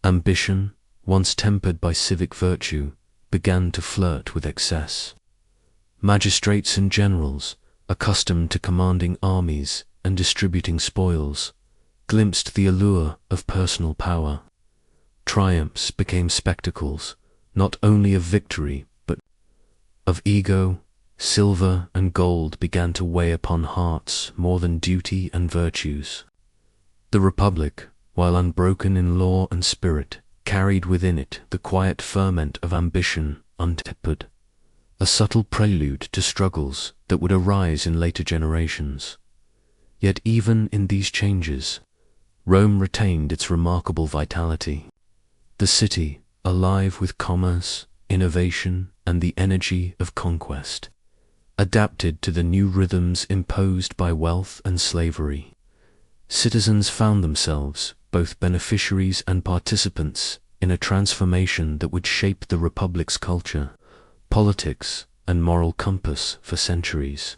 Ambition, once tempered by civic virtue, began to flirt with excess. Magistrates and generals, accustomed to commanding armies and distributing spoils, glimpsed the allure of personal power. Triumphs became spectacles, not only of victory, but of ego. Silver and gold began to weigh upon hearts more than duty and virtues. The Republic, while unbroken in law and spirit, carried within it the quiet ferment of ambition untempered, a subtle prelude to struggles that would arise in later generations. Yet even in these changes, Rome retained its remarkable vitality. The city, alive with commerce, innovation, and the energy of conquest, adapted to the new rhythms imposed by wealth and slavery. Citizens found themselves both beneficiaries and participants in a transformation that would shape the Republic's culture, politics, and moral compass for centuries.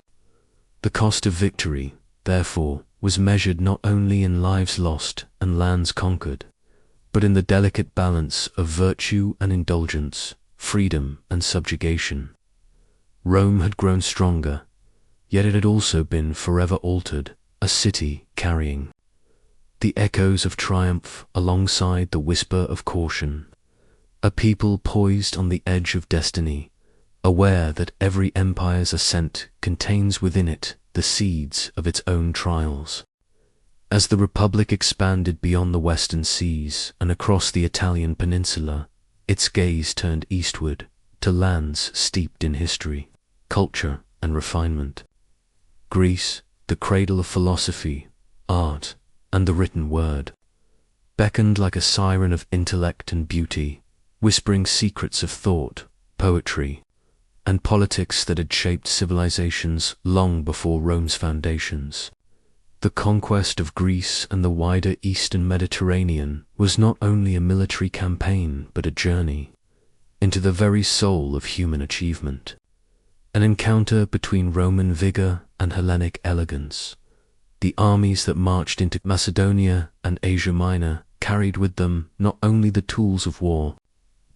The cost of victory, therefore, was measured not only in lives lost and lands conquered, but in the delicate balance of virtue and indulgence, freedom and subjugation. Rome had grown stronger, yet it had also been forever altered, a city carrying the echoes of triumph alongside the whisper of caution, a people poised on the edge of destiny, aware that every empire's ascent contains within it the seeds of its own trials. As the Republic expanded beyond the western seas and across the Italian peninsula, its gaze turned eastward to lands steeped in history, culture, and refinement. Greece, the cradle of philosophy, art, and the written word, beckoned like a siren of intellect and beauty, whispering secrets of thought, poetry, and politics that had shaped civilizations long before Rome's foundations. The conquest of Greece and the wider Eastern Mediterranean was not only a military campaign but a journey into the very soul of human achievement, an encounter between Roman vigor and Hellenic elegance. The armies that marched into Macedonia and Asia Minor carried with them not only the tools of war,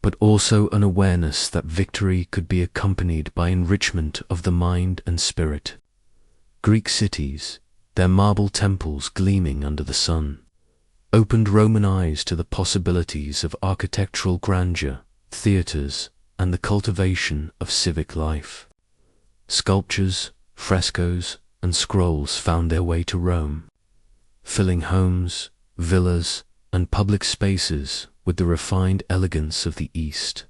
but also an awareness that victory could be accompanied by enrichment of the mind and spirit. Greek cities, their marble temples gleaming under the sun, opened Roman eyes to the possibilities of architectural grandeur, theatres, and the cultivation of civic life. Sculptures, frescoes, and scrolls found their way to Rome, filling homes, villas, and public spaces with the refined elegance of the East.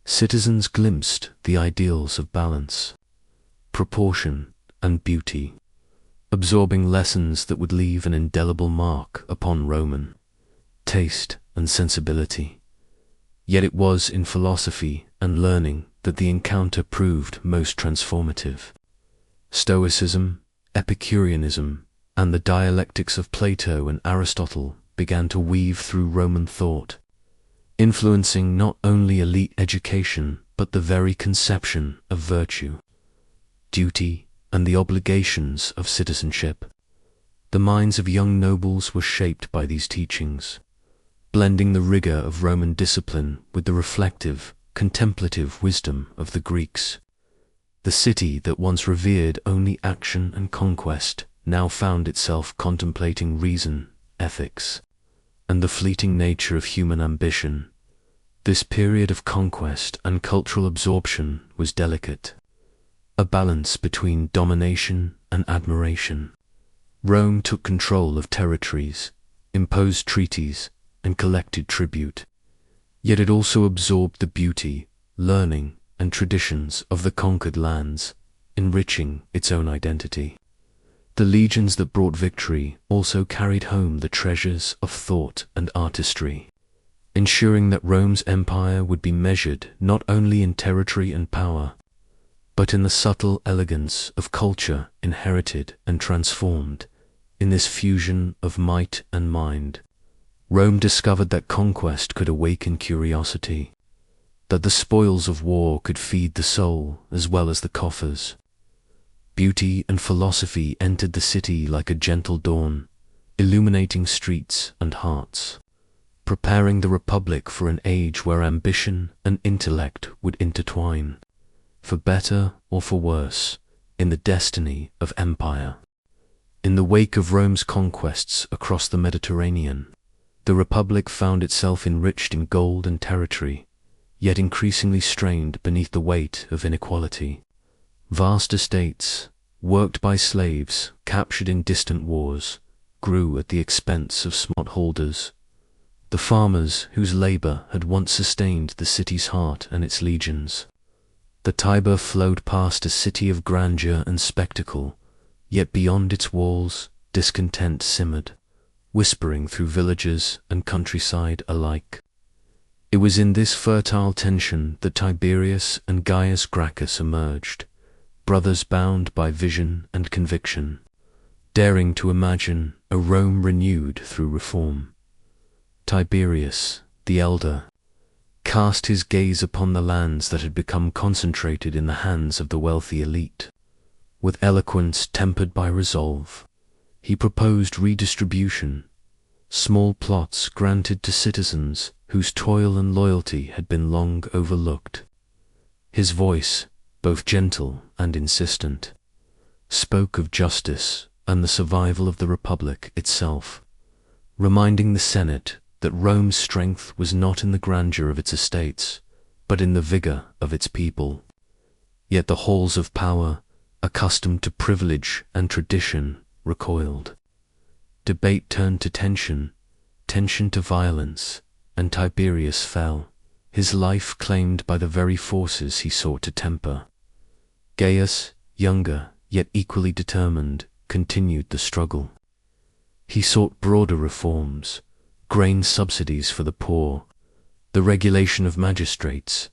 Citizens glimpsed the ideals of balance, proportion, and beauty, absorbing lessons that would leave an indelible mark upon Roman taste and sensibility. Yet it was in philosophy and learning that the encounter proved most transformative. Stoicism, Epicureanism, and the dialectics of Plato and Aristotle began to weave through Roman thought, influencing not only elite education but the very conception of virtue, duty, and the obligations of citizenship. The minds of young nobles were shaped by these teachings, blending the rigor of Roman discipline with the reflective, contemplative wisdom of the Greeks. The city that once revered only action and conquest now found itself contemplating reason, ethics, and the fleeting nature of human ambition. This period of conquest and cultural absorption was delicate, a balance between domination and admiration. Rome took control of territories, imposed treaties, and collected tribute. Yet it also absorbed the beauty, learning, and traditions of the conquered lands, enriching its own identity. The legions that brought victory also carried home the treasures of thought and artistry, ensuring that Rome's empire would be measured not only in territory and power, but in the subtle elegance of culture inherited and transformed. In this fusion of might and mind, Rome discovered that conquest could awaken curiosity, that the spoils of war could feed the soul as well as the coffers. Beauty and philosophy entered the city like a gentle dawn, illuminating streets and hearts, preparing the Republic for an age where ambition and intellect would intertwine, for better or for worse, in the destiny of empire. In the wake of Rome's conquests across the Mediterranean, the Republic found itself enriched in gold and territory, yet increasingly strained beneath the weight of inequality. Vast estates, worked by slaves captured in distant wars, grew at the expense of smallholders, the farmers whose labor had once sustained the city's heart and its legions. The Tiber flowed past a city of grandeur and spectacle, yet beyond its walls discontent simmered, whispering through villages and countryside alike. It was in this fertile tension that Tiberius and Gaius Gracchus emerged, brothers bound by vision and conviction, daring to imagine a Rome renewed through reform. Tiberius, the elder, cast his gaze upon the lands that had become concentrated in the hands of the wealthy elite. With eloquence tempered by resolve, he proposed redistribution, small plots granted to citizens whose toil and loyalty had been long overlooked. His voice, both gentle and insistent, spoke of justice and the survival of the Republic itself, reminding the Senate that Rome's strength was not in the grandeur of its estates, but in the vigor of its people. Yet the halls of power, accustomed to privilege and tradition, recoiled. Debate turned to tension, tension to violence, and Tiberius fell, his life claimed by the very forces he sought to temper. Gaius, younger, yet equally determined, continued the struggle. He sought broader reforms, grain subsidies for the poor, the regulation of magistrates,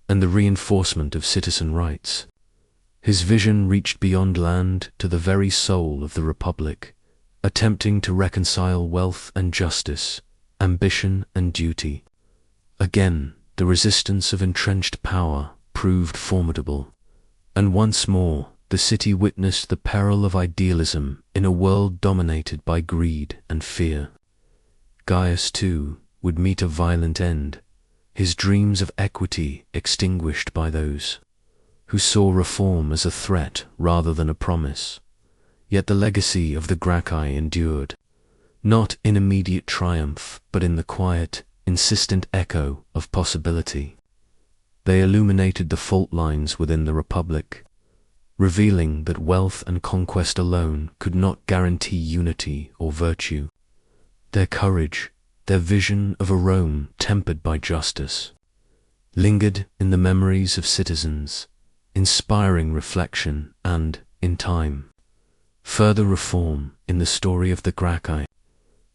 and the reinforcement of citizen rights. His vision reached beyond land to the very soul of the Republic, attempting to reconcile wealth and justice, ambition and duty. Again, the resistance of entrenched power proved formidable, and once more the city witnessed the peril of idealism in a world dominated by greed and fear. Gaius, too, would meet a violent end, his dreams of equity extinguished by those who saw reform as a threat rather than a promise. Yet the legacy of the Gracchi endured, not in immediate triumph, but in the quiet, insistent echo of possibility. They illuminated the fault lines within the Republic, revealing that wealth and conquest alone could not guarantee unity or virtue. Their courage, their vision of a Rome tempered by justice, lingered in the memories of citizens, inspiring reflection and, in time, further reform. In the story of the Gracchi,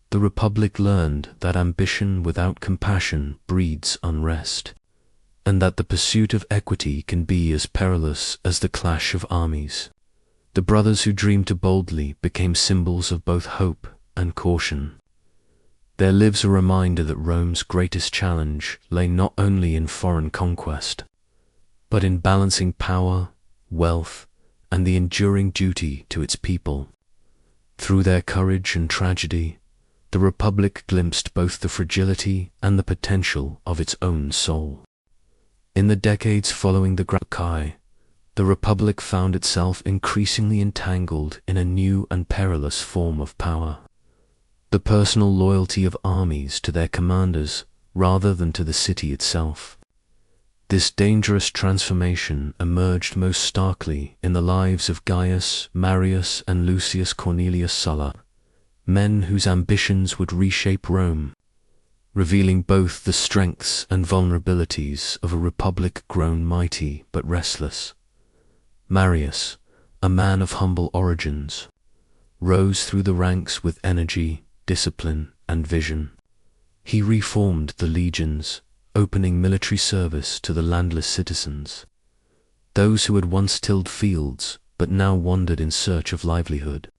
the Republic learned that ambition without compassion breeds unrest, and that the pursuit of equity can be as perilous as the clash of armies. The brothers who dreamed too boldly became symbols of both hope and caution. Their lives a reminder that Rome's greatest challenge lay not only in foreign conquest, but in balancing power, wealth, and the enduring duty to its people. Through their courage and tragedy, the Republic glimpsed both the fragility and the potential of its own soul. In the decades following the Gracchi, the Republic found itself increasingly entangled in a new and perilous form of power: the personal loyalty of armies to their commanders rather than to the city itself. This dangerous transformation emerged most starkly in the lives of Gaius, Marius, and Lucius Cornelius Sulla, men whose ambitions would reshape Rome, revealing both the strengths and vulnerabilities of a Republic grown mighty but restless. Marius, a man of humble origins, rose through the ranks with energy, discipline, and vision. He reformed the legions, opening military service to the landless citizens, those who had once tilled fields but now wandered in search of livelihood.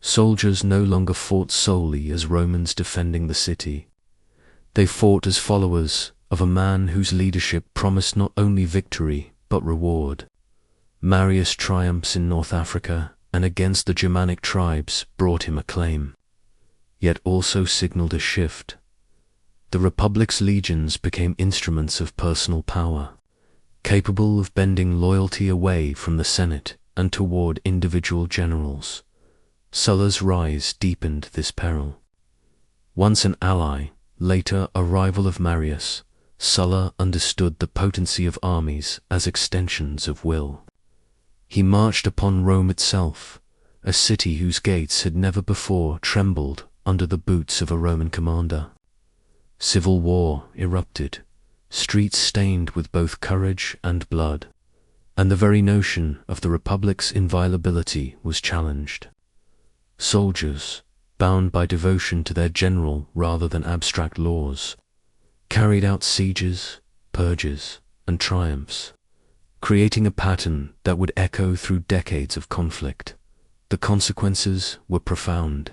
Soldiers no longer fought solely as Romans defending the city. They fought as followers of a man whose leadership promised not only victory but reward. Marius' triumphs in North Africa and against the Germanic tribes brought him acclaim, yet also signaled a shift. The Republic's legions became instruments of personal power, capable of bending loyalty away from the Senate and toward individual generals. Sulla's rise deepened this peril. Once an ally, later a rival of Marius, Sulla understood the potency of armies as extensions of will. He marched upon Rome itself, a city whose gates had never before trembled under the boots of a Roman commander. Civil war erupted, streets stained with both courage and blood, and the very notion of the Republic's inviolability was challenged. Soldiers, bound by devotion to their general rather than abstract laws, carried out sieges, purges, and triumphs, creating a pattern that would echo through decades of conflict. The consequences were profound.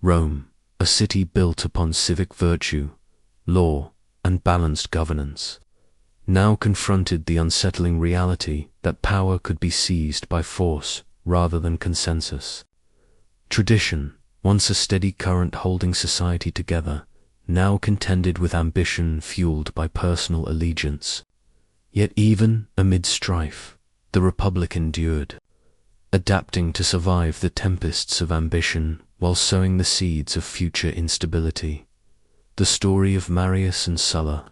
Rome, a city built upon civic virtue, law, and balanced governance, now confronted the unsettling reality that power could be seized by force rather than consensus. Tradition, once a steady current holding society together, now contended with ambition fueled by personal allegiance. Yet even amid strife, the Republic endured, adapting to survive the tempests of ambition while sowing the seeds of future instability. The story of Marius and Sulla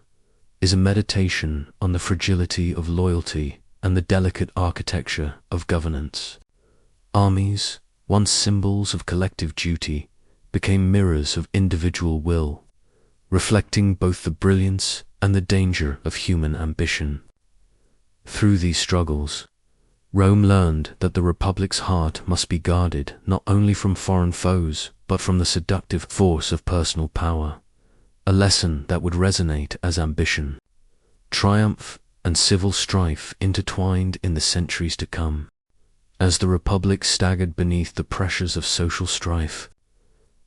is a meditation on the fragility of loyalty and the delicate architecture of governance. Armies, once symbols of collective duty, became mirrors of individual will, reflecting both the brilliance and the danger of human ambition. Through these struggles, Rome learned that the Republic's heart must be guarded not only from foreign foes, but from the seductive force of personal power, a lesson that would resonate as ambition, triumph, and civil strife intertwined in the centuries to come. As the Republic staggered beneath the pressures of social strife,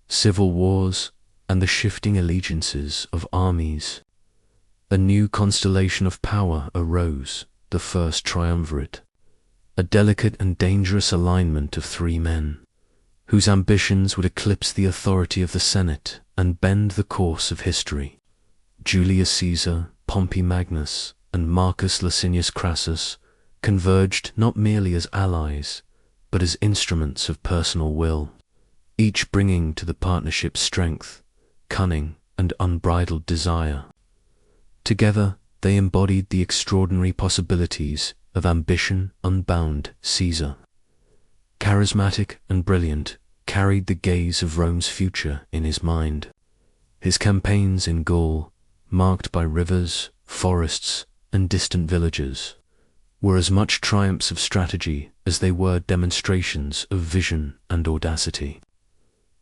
civil wars, and the shifting allegiances of armies, a new constellation of power arose, the first triumvirate, a delicate and dangerous alignment of three men, whose ambitions would eclipse the authority of the Senate and bend the course of history. Julius Caesar, Pompey Magnus, and Marcus Licinius Crassus converged not merely as allies, but as instruments of personal will, each bringing to the partnership strength, cunning, and unbridled desire. Together, they embodied the extraordinary possibilities of ambition unbound. Caesar, charismatic and brilliant, carried the gaze of Rome's future in his mind. His campaigns in Gaul, marked by rivers, forests, and distant villages, were as much triumphs of strategy as they were demonstrations of vision and audacity.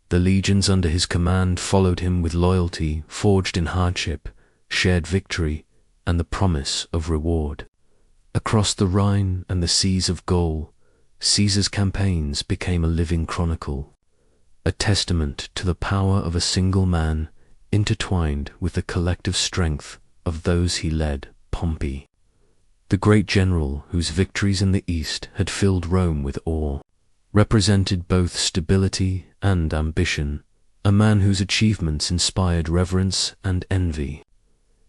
The legions under his command followed him with loyalty forged in hardship, shared victory, and the promise of reward. Across the Rhine and the seas of Gaul, Caesar's campaigns became a living chronicle, a testament to the power of a single man intertwined with the collective strength of those he led. Pompey, the great general whose victories in the East had filled Rome with awe, represented both stability and ambition, a man whose achievements inspired reverence and envy.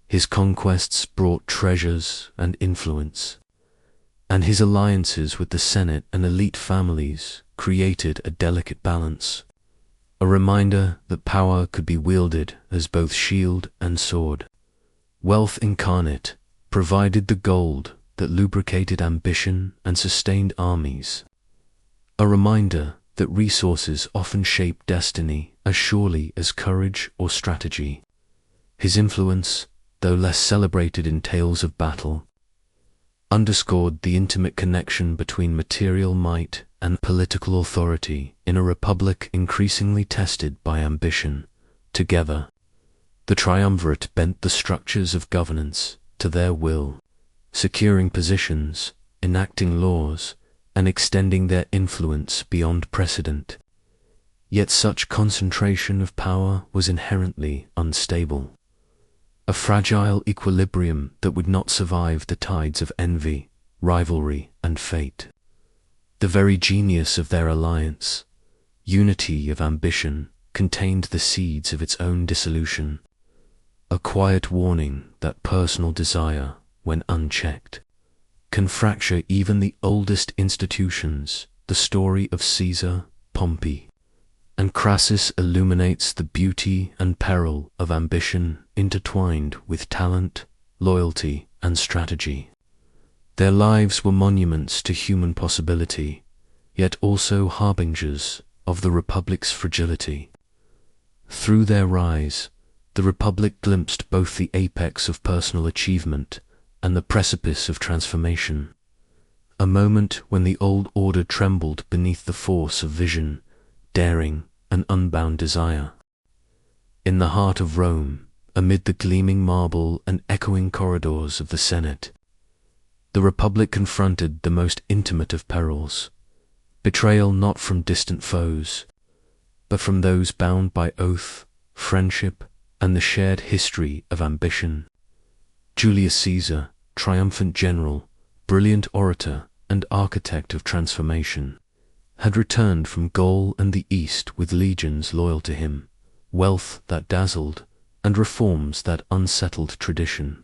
His conquests brought treasures and influence, and his alliances with the Senate and elite families created a delicate balance, a reminder that power could be wielded as both shield and sword. Wealth incarnate provided the gold that lubricated ambition and sustained armies, a reminder that resources often shape destiny as surely as courage or strategy. His influence, though less celebrated in tales of battle, underscored the intimate connection between material might and political authority in a republic increasingly tested by ambition. Together, the triumvirate bent the structures of governance to their will, securing positions, enacting laws, and extending their influence beyond precedent. Yet such concentration of power was inherently unstable, a fragile equilibrium that would not survive the tides of envy, rivalry, and fate. The very genius of their alliance, unity of ambition, contained the seeds of its own dissolution, a quiet warning that personal desire, when unchecked, can fracture even the oldest institutions. The story of Caesar, Pompey, and Crassus illuminates the beauty and peril of ambition intertwined with talent, loyalty, and strategy. Their lives were monuments to human possibility, yet also harbingers of the Republic's fragility. Through their rise, the Republic glimpsed both the apex of personal achievement and the precipice of transformation, a moment when the old order trembled beneath the force of vision, daring, and unbound desire. In the heart of Rome, amid the gleaming marble and echoing corridors of the Senate. The Republic confronted the most intimate of perils, betrayal not from distant foes, but from those bound by oath, friendship, and the shared history of ambition. Julius Caesar, triumphant general, brilliant orator, and architect of transformation, had returned from Gaul and the East with legions loyal to him, wealth that dazzled, and reforms that unsettled tradition.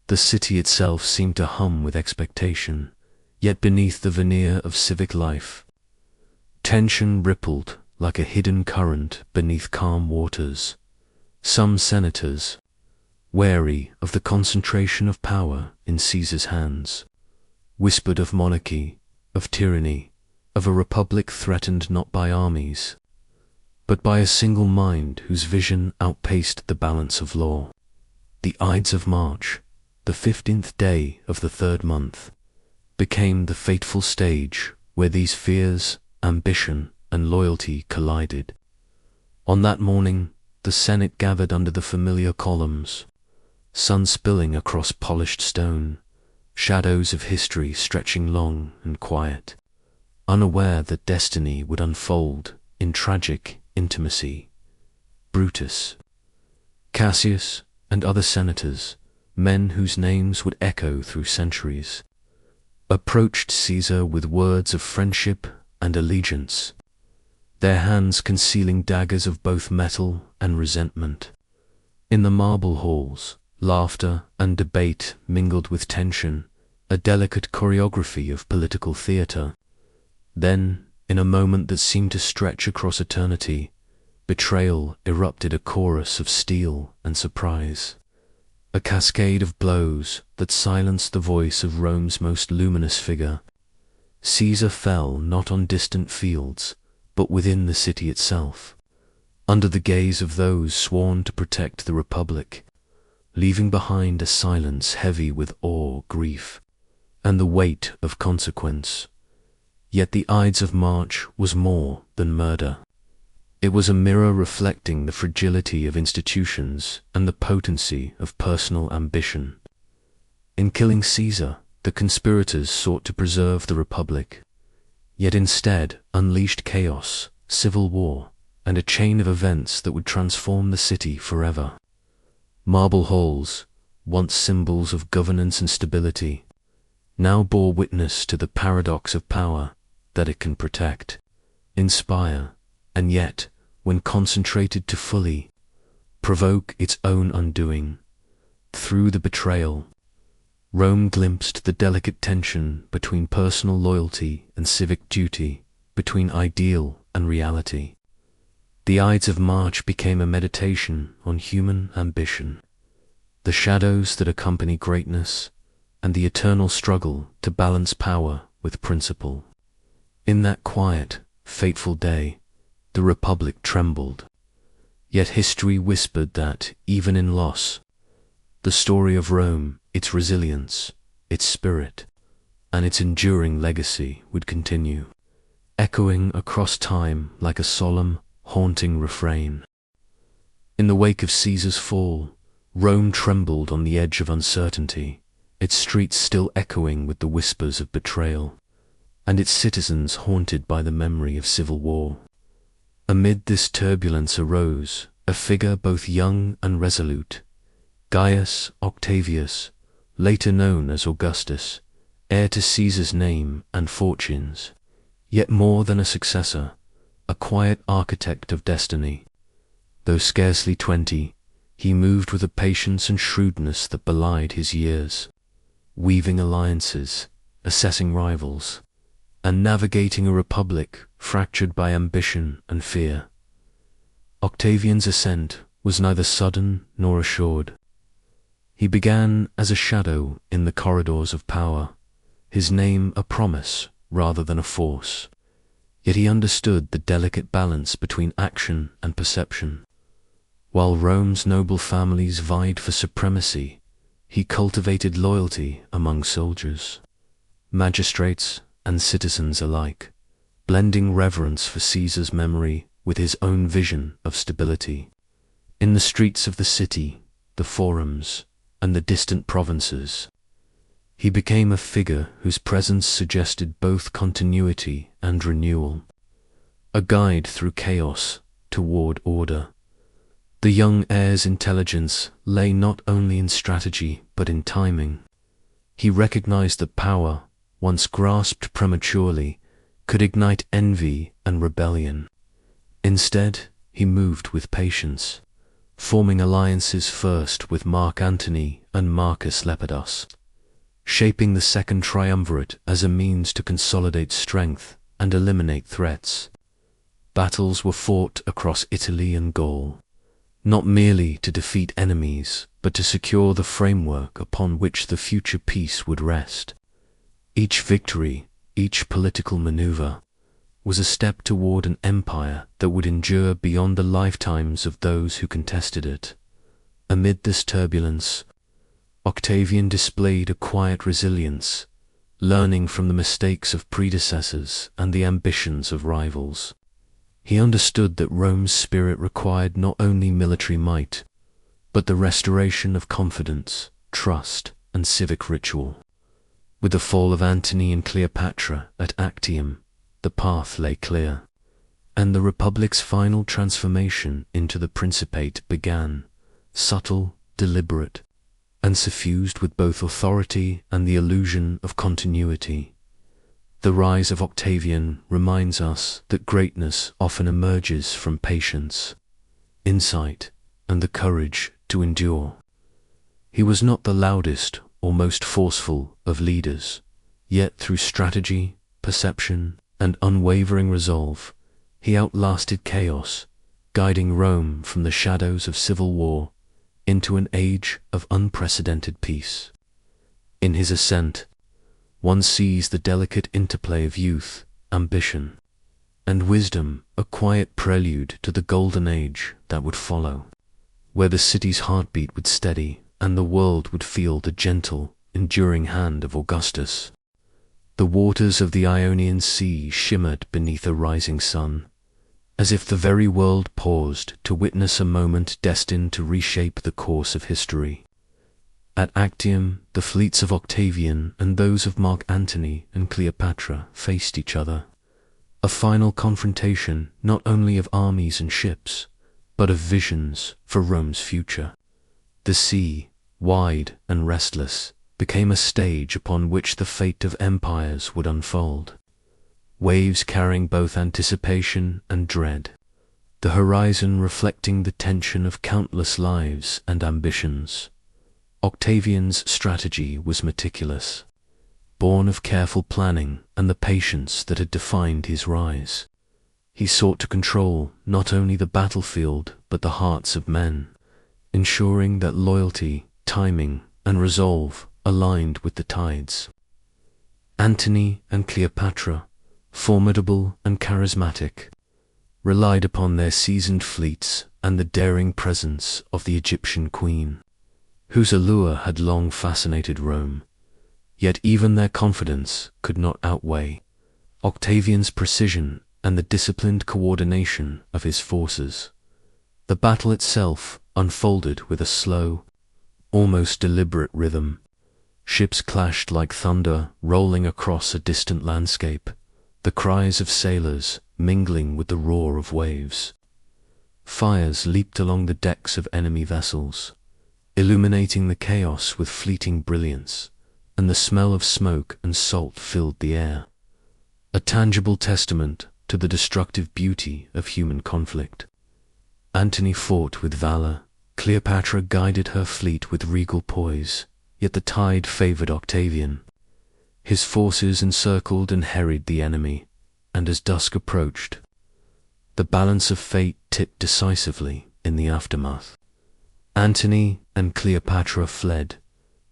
The city itself seemed to hum with expectation, yet beneath the veneer of civic life, tension rippled like a hidden current beneath calm waters. Some senators, wary of the concentration of power in Caesar's hands, whispered of monarchy, of tyranny, of a republic threatened not by armies, but by a single mind whose vision outpaced the balance of law. The Ides of March, the 15th day of the third month, became the fateful stage where these fears, ambition, and loyalty collided. On that morning, the Senate gathered under the familiar columns, sun spilling across polished stone, shadows of history stretching long and quiet, unaware that destiny would unfold in tragic intimacy. Brutus, Cassius, and other senators, men whose names would echo through centuries, approached Caesar with words of friendship and allegiance, their hands concealing daggers of both metal and resentment. In the marble halls, laughter and debate mingled with tension, a delicate choreography of political theater. Then, in a moment that seemed to stretch across eternity, betrayal erupted a chorus of steel and surprise, a cascade of blows that silenced the voice of Rome's most luminous figure. Caesar fell not on distant fields, but within the city itself, under the gaze of those sworn to protect the Republic, leaving behind a silence heavy with awe, grief, and the weight of consequence. Yet the Ides of March was more than murder. It was a mirror reflecting the fragility of institutions and the potency of personal ambition. In killing Caesar, the conspirators sought to preserve the Republic, yet instead unleashed chaos, civil war, and a chain of events that would transform the city forever. Marble halls, once symbols of governance and stability, now bore witness to the paradox of power, that it can protect, inspire, and yet, when concentrated to fully, provoke its own undoing. Through the betrayal, Rome glimpsed the delicate tension between personal loyalty and civic duty, between ideal and reality. The Ides of March became a meditation on human ambition, the shadows that accompany greatness, and the eternal struggle to balance power with principle. In that quiet, fateful day, the Republic trembled, yet history whispered that, even in loss, the story of Rome, its resilience, its spirit, and its enduring legacy would continue, echoing across time like a solemn, haunting refrain. In the wake of Caesar's fall, Rome trembled on the edge of uncertainty, its streets still echoing with the whispers of betrayal, and its citizens haunted by the memory of civil war. Amid this turbulence arose a figure both young and resolute, Gaius Octavius, later known as Augustus, heir to Caesar's name and fortunes, yet more than a successor, a quiet architect of destiny. Though scarcely 20, he moved with a patience and shrewdness that belied his years, weaving alliances, assessing rivals, and navigating a republic fractured by ambition and fear. Octavian's ascent was neither sudden nor assured. He began as a shadow in the corridors of power, his name a promise rather than a force. Yet he understood the delicate balance between action and perception. While Rome's noble families vied for supremacy, he cultivated loyalty among soldiers, magistrates, and citizens alike, blending reverence for Caesar's memory with his own vision of stability. In the streets of the city, the forums, and the distant provinces. He became a figure whose presence suggested both continuity and renewal, a guide through chaos toward order. The young heir's intelligence lay not only in strategy but in timing. He recognized that power, once grasped prematurely, could ignite envy and rebellion. Instead, he moved with patience, forming alliances first with Mark Antony and Marcus Lepidus, shaping the second triumvirate as a means to consolidate strength and eliminate threats. Battles were fought across Italy and Gaul, not merely to defeat enemies, but to secure the framework upon which the future peace would rest. Each victory, each political maneuver, was a step toward an empire that would endure beyond the lifetimes of those who contested it. Amid this turbulence, Octavian displayed a quiet resilience, learning from the mistakes of predecessors and the ambitions of rivals. He understood that Rome's spirit required not only military might, but the restoration of confidence, trust, and civic ritual. With the fall of Antony and Cleopatra at Actium, the path lay clear, and the Republic's final transformation into the Principate began, subtle, deliberate, and suffused with both authority and the illusion of continuity. The rise of Octavian reminds us that greatness often emerges from patience, insight, and the courage to endure. He was not the loudest or most forceful of leaders, yet through strategy, perception, and unwavering resolve, he outlasted chaos, guiding Rome from the shadows of civil war into an age of unprecedented peace. In his ascent, one sees the delicate interplay of youth, ambition, and wisdom, a quiet prelude to the golden age that would follow, where the city's heartbeat would steady and the world would feel the gentle, enduring hand of Augustus. The waters of the Ionian Sea shimmered beneath a rising sun, as if the very world paused to witness a moment destined to reshape the course of history. At Actium, the fleets of Octavian and those of Mark Antony and Cleopatra faced each other, a final confrontation not only of armies and ships, but of visions for Rome's future. The sea, wide and restless, became a stage upon which the fate of empires would unfold, waves carrying both anticipation and dread, the horizon reflecting the tension of countless lives and ambitions. Octavian's strategy was meticulous, born of careful planning and the patience that had defined his rise. He sought to control not only the battlefield but the hearts of men, ensuring that loyalty, timing, and resolve aligned with the tides. Antony and Cleopatra, formidable and charismatic, relied upon their seasoned fleets and the daring presence of the Egyptian queen, whose allure had long fascinated Rome. Yet even their confidence could not outweigh Octavian's precision and the disciplined coordination of his forces. The battle itself unfolded with a slow, almost deliberate rhythm. Ships clashed like thunder rolling across a distant landscape, the cries of sailors mingling with the roar of waves. Fires leaped along the decks of enemy vessels, illuminating the chaos with fleeting brilliance, and the smell of smoke and salt filled the air, a tangible testament to the destructive beauty of human conflict. Antony fought with valor, Cleopatra guided her fleet with regal poise, yet the tide favored Octavian. His forces encircled and harried the enemy, and as dusk approached, the balance of fate tipped decisively in the aftermath. Antony and Cleopatra fled,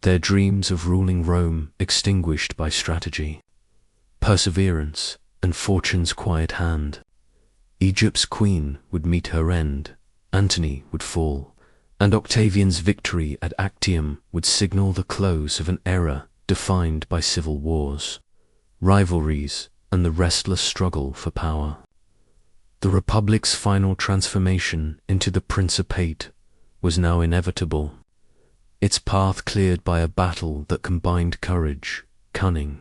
their dreams of ruling Rome extinguished by strategy, perseverance, and fortune's quiet hand. Egypt's queen would meet her end, Antony would fall, and Octavian's victory at Actium would signal the close of an era defined by civil wars, rivalries, and the restless struggle for power. The Republic's final transformation into the Principate was now inevitable. its path cleared by a battle that combined courage, cunning,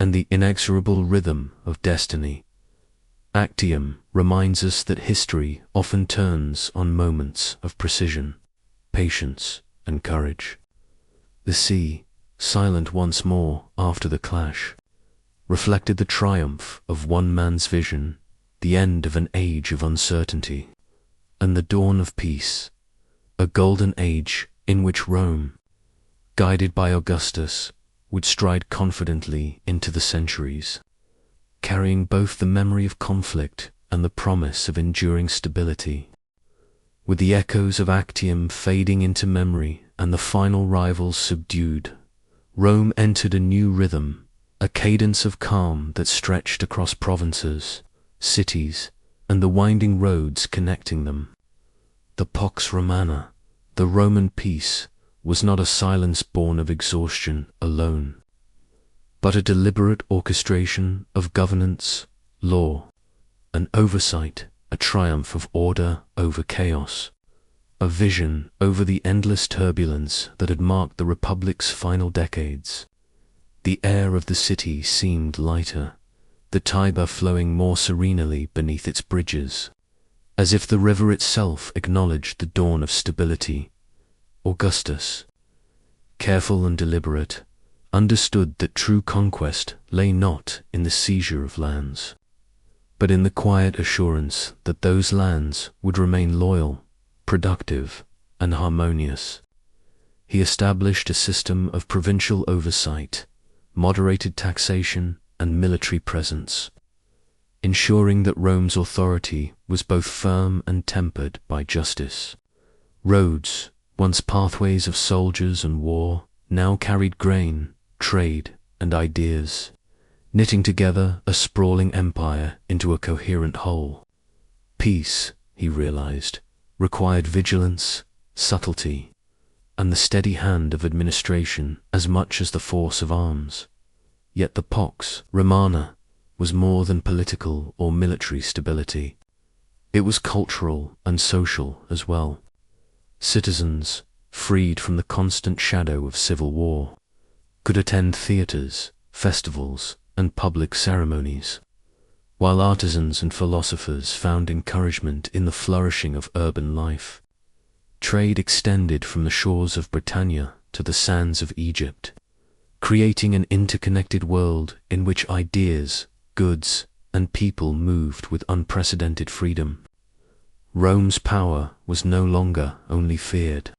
and the inexorable rhythm of destiny. Actium reminds us that history often turns on moments of precision, patience, and courage. The sea, silent once more after the clash, reflected the triumph of one man's vision, the end of an age of uncertainty, and the dawn of peace, a golden age in which Rome, guided by Augustus, would stride confidently into the centuries, carrying both the memory of conflict and the promise of enduring stability. With the echoes of Actium fading into memory and the final rivals subdued, Rome entered a new rhythm, a cadence of calm that stretched across provinces, cities, and the winding roads connecting them. The Pax Romana, the Roman peace, was not a silence born of exhaustion alone, but a deliberate orchestration of governance, law, and oversight, a triumph of order over chaos, a vision over the endless turbulence that had marked the Republic's final decades. The air of the city seemed lighter, the Tiber flowing more serenely beneath its bridges, as if the river itself acknowledged the dawn of stability. Augustus, careful and deliberate, understood that true conquest lay not in the seizure of lands, but in the quiet assurance that those lands would remain loyal, productive, and harmonious. He established a system of provincial oversight, moderated taxation, and military presence, ensuring that Rome's authority was both firm and tempered by justice. Roads, once pathways of soldiers and war, now carried grain, trade, and ideas, knitting together a sprawling empire into a coherent whole. Peace, he realized, required vigilance, subtlety, and the steady hand of administration as much as the force of arms. Yet the Pax Romana was more than political or military stability. It was cultural and social as well. Citizens, freed from the constant shadow of civil war, could attend theatres, festivals, and public ceremonies, while artisans and philosophers found encouragement in the flourishing of urban life. Trade extended from the shores of Britannia to the sands of Egypt, creating an interconnected world in which ideas, goods, and people moved with unprecedented freedom. Rome's power was no longer only feared.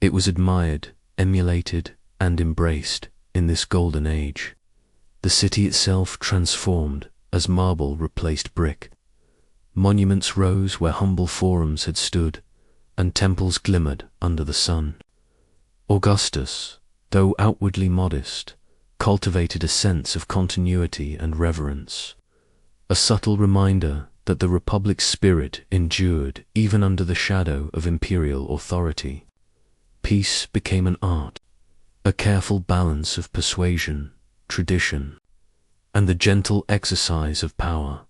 It was admired, emulated, and embraced in this golden age. The city itself transformed as marble replaced brick. Monuments rose where humble forums had stood, and temples glimmered under the sun. Augustus, though outwardly modest, cultivated a sense of continuity and reverence, a subtle reminder that the Republic's spirit endured even under the shadow of imperial authority. Peace became an art, a careful balance of persuasion, tradition, and the gentle exercise of power.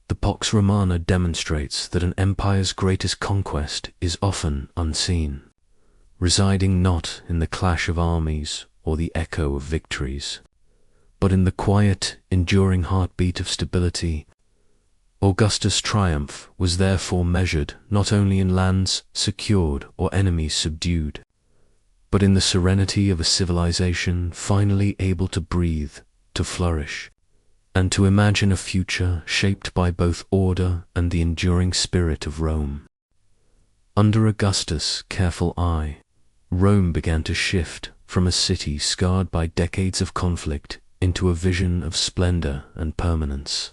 The Pax Romana demonstrates that an empire's greatest conquest is often unseen, residing not in the clash of armies or the echo of victories, but in the quiet, enduring heartbeat of stability. Augustus' triumph was therefore measured not only in lands secured or enemies subdued, but in the serenity of a civilization finally able to breathe, to flourish, and to imagine a future shaped by both order and the enduring spirit of Rome. Under Augustus' careful eye, Rome began to shift from a city scarred by decades of conflict into a vision of splendor and permanence.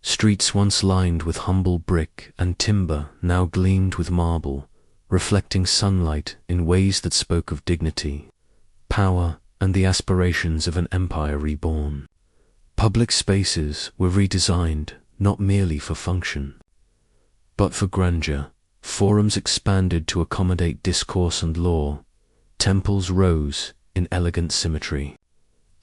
Streets once lined with humble brick and timber now gleamed with marble, reflecting sunlight in ways that spoke of dignity, power, and the aspirations of an empire reborn. Public spaces were redesigned not merely for function, but for grandeur. Forums expanded to accommodate discourse and law, temples rose in elegant symmetry,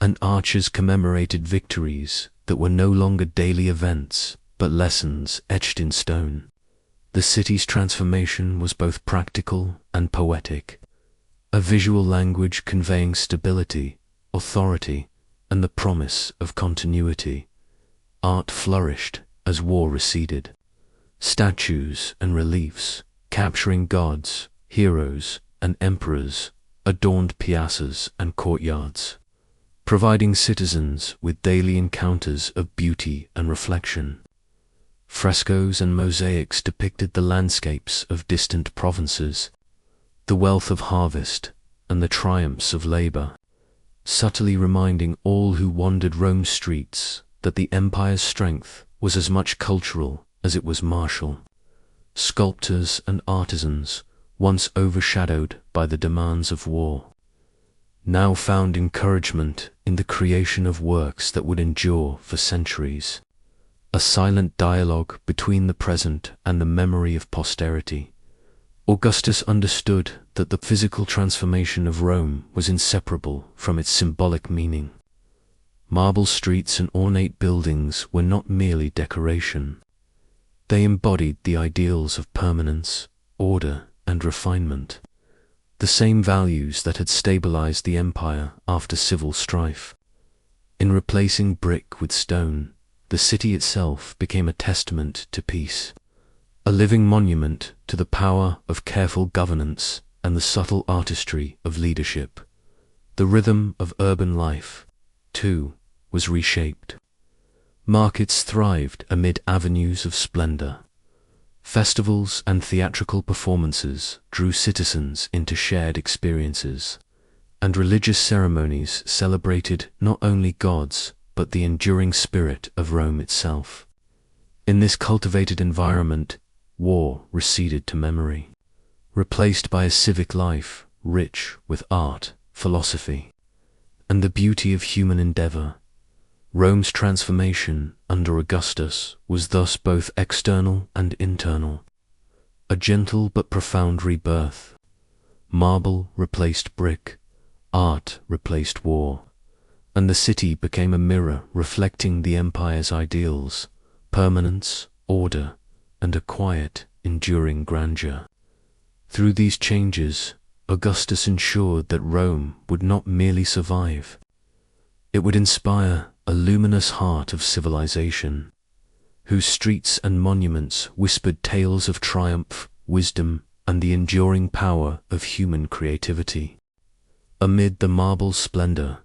and arches commemorated victories that were no longer daily events, but lessons etched in stone. The city's transformation was both practical and poetic, a visual language conveying stability, authority, and the promise of continuity. Art flourished as war receded. Statues and reliefs, capturing gods, heroes, and emperors, adorned piazzas and courtyards, providing citizens with daily encounters of beauty and reflection. Frescoes and mosaics depicted the landscapes of distant provinces, the wealth of harvest, and the triumphs of labor, subtly reminding all who wandered Rome's streets that the empire's strength was as much cultural as it was martial. Sculptors and artisans, once overshadowed by the demands of war, now found encouragement in the creation of works that would endure for centuries. A silent dialogue between the present and the memory of posterity. Augustus understood that the physical transformation of Rome was inseparable from its symbolic meaning. Marble streets and ornate buildings were not merely decoration. They embodied the ideals of permanence, order, and refinement, the same values that had stabilized the empire after civil strife. In replacing brick with stone, the city itself became a testament to peace, a living monument to the power of careful governance and the subtle artistry of leadership. The rhythm of urban life, too, was reshaped. Markets thrived amid avenues of splendor. Festivals and theatrical performances drew citizens into shared experiences, and religious ceremonies celebrated not only gods but the enduring spirit of Rome itself. In this cultivated environment, war receded to memory, replaced by a civic life rich with art, philosophy, and the beauty of human endeavor. Rome's transformation under Augustus was thus both external and internal, a gentle but profound rebirth. Marble replaced brick, art replaced war, and the city became a mirror reflecting the empire's ideals, permanence, order, and a quiet, enduring grandeur. Through these changes, Augustus ensured that Rome would not merely survive. It would inspire a luminous heart of civilization, whose streets and monuments whispered tales of triumph, wisdom, and the enduring power of human creativity. Amid the marble splendor,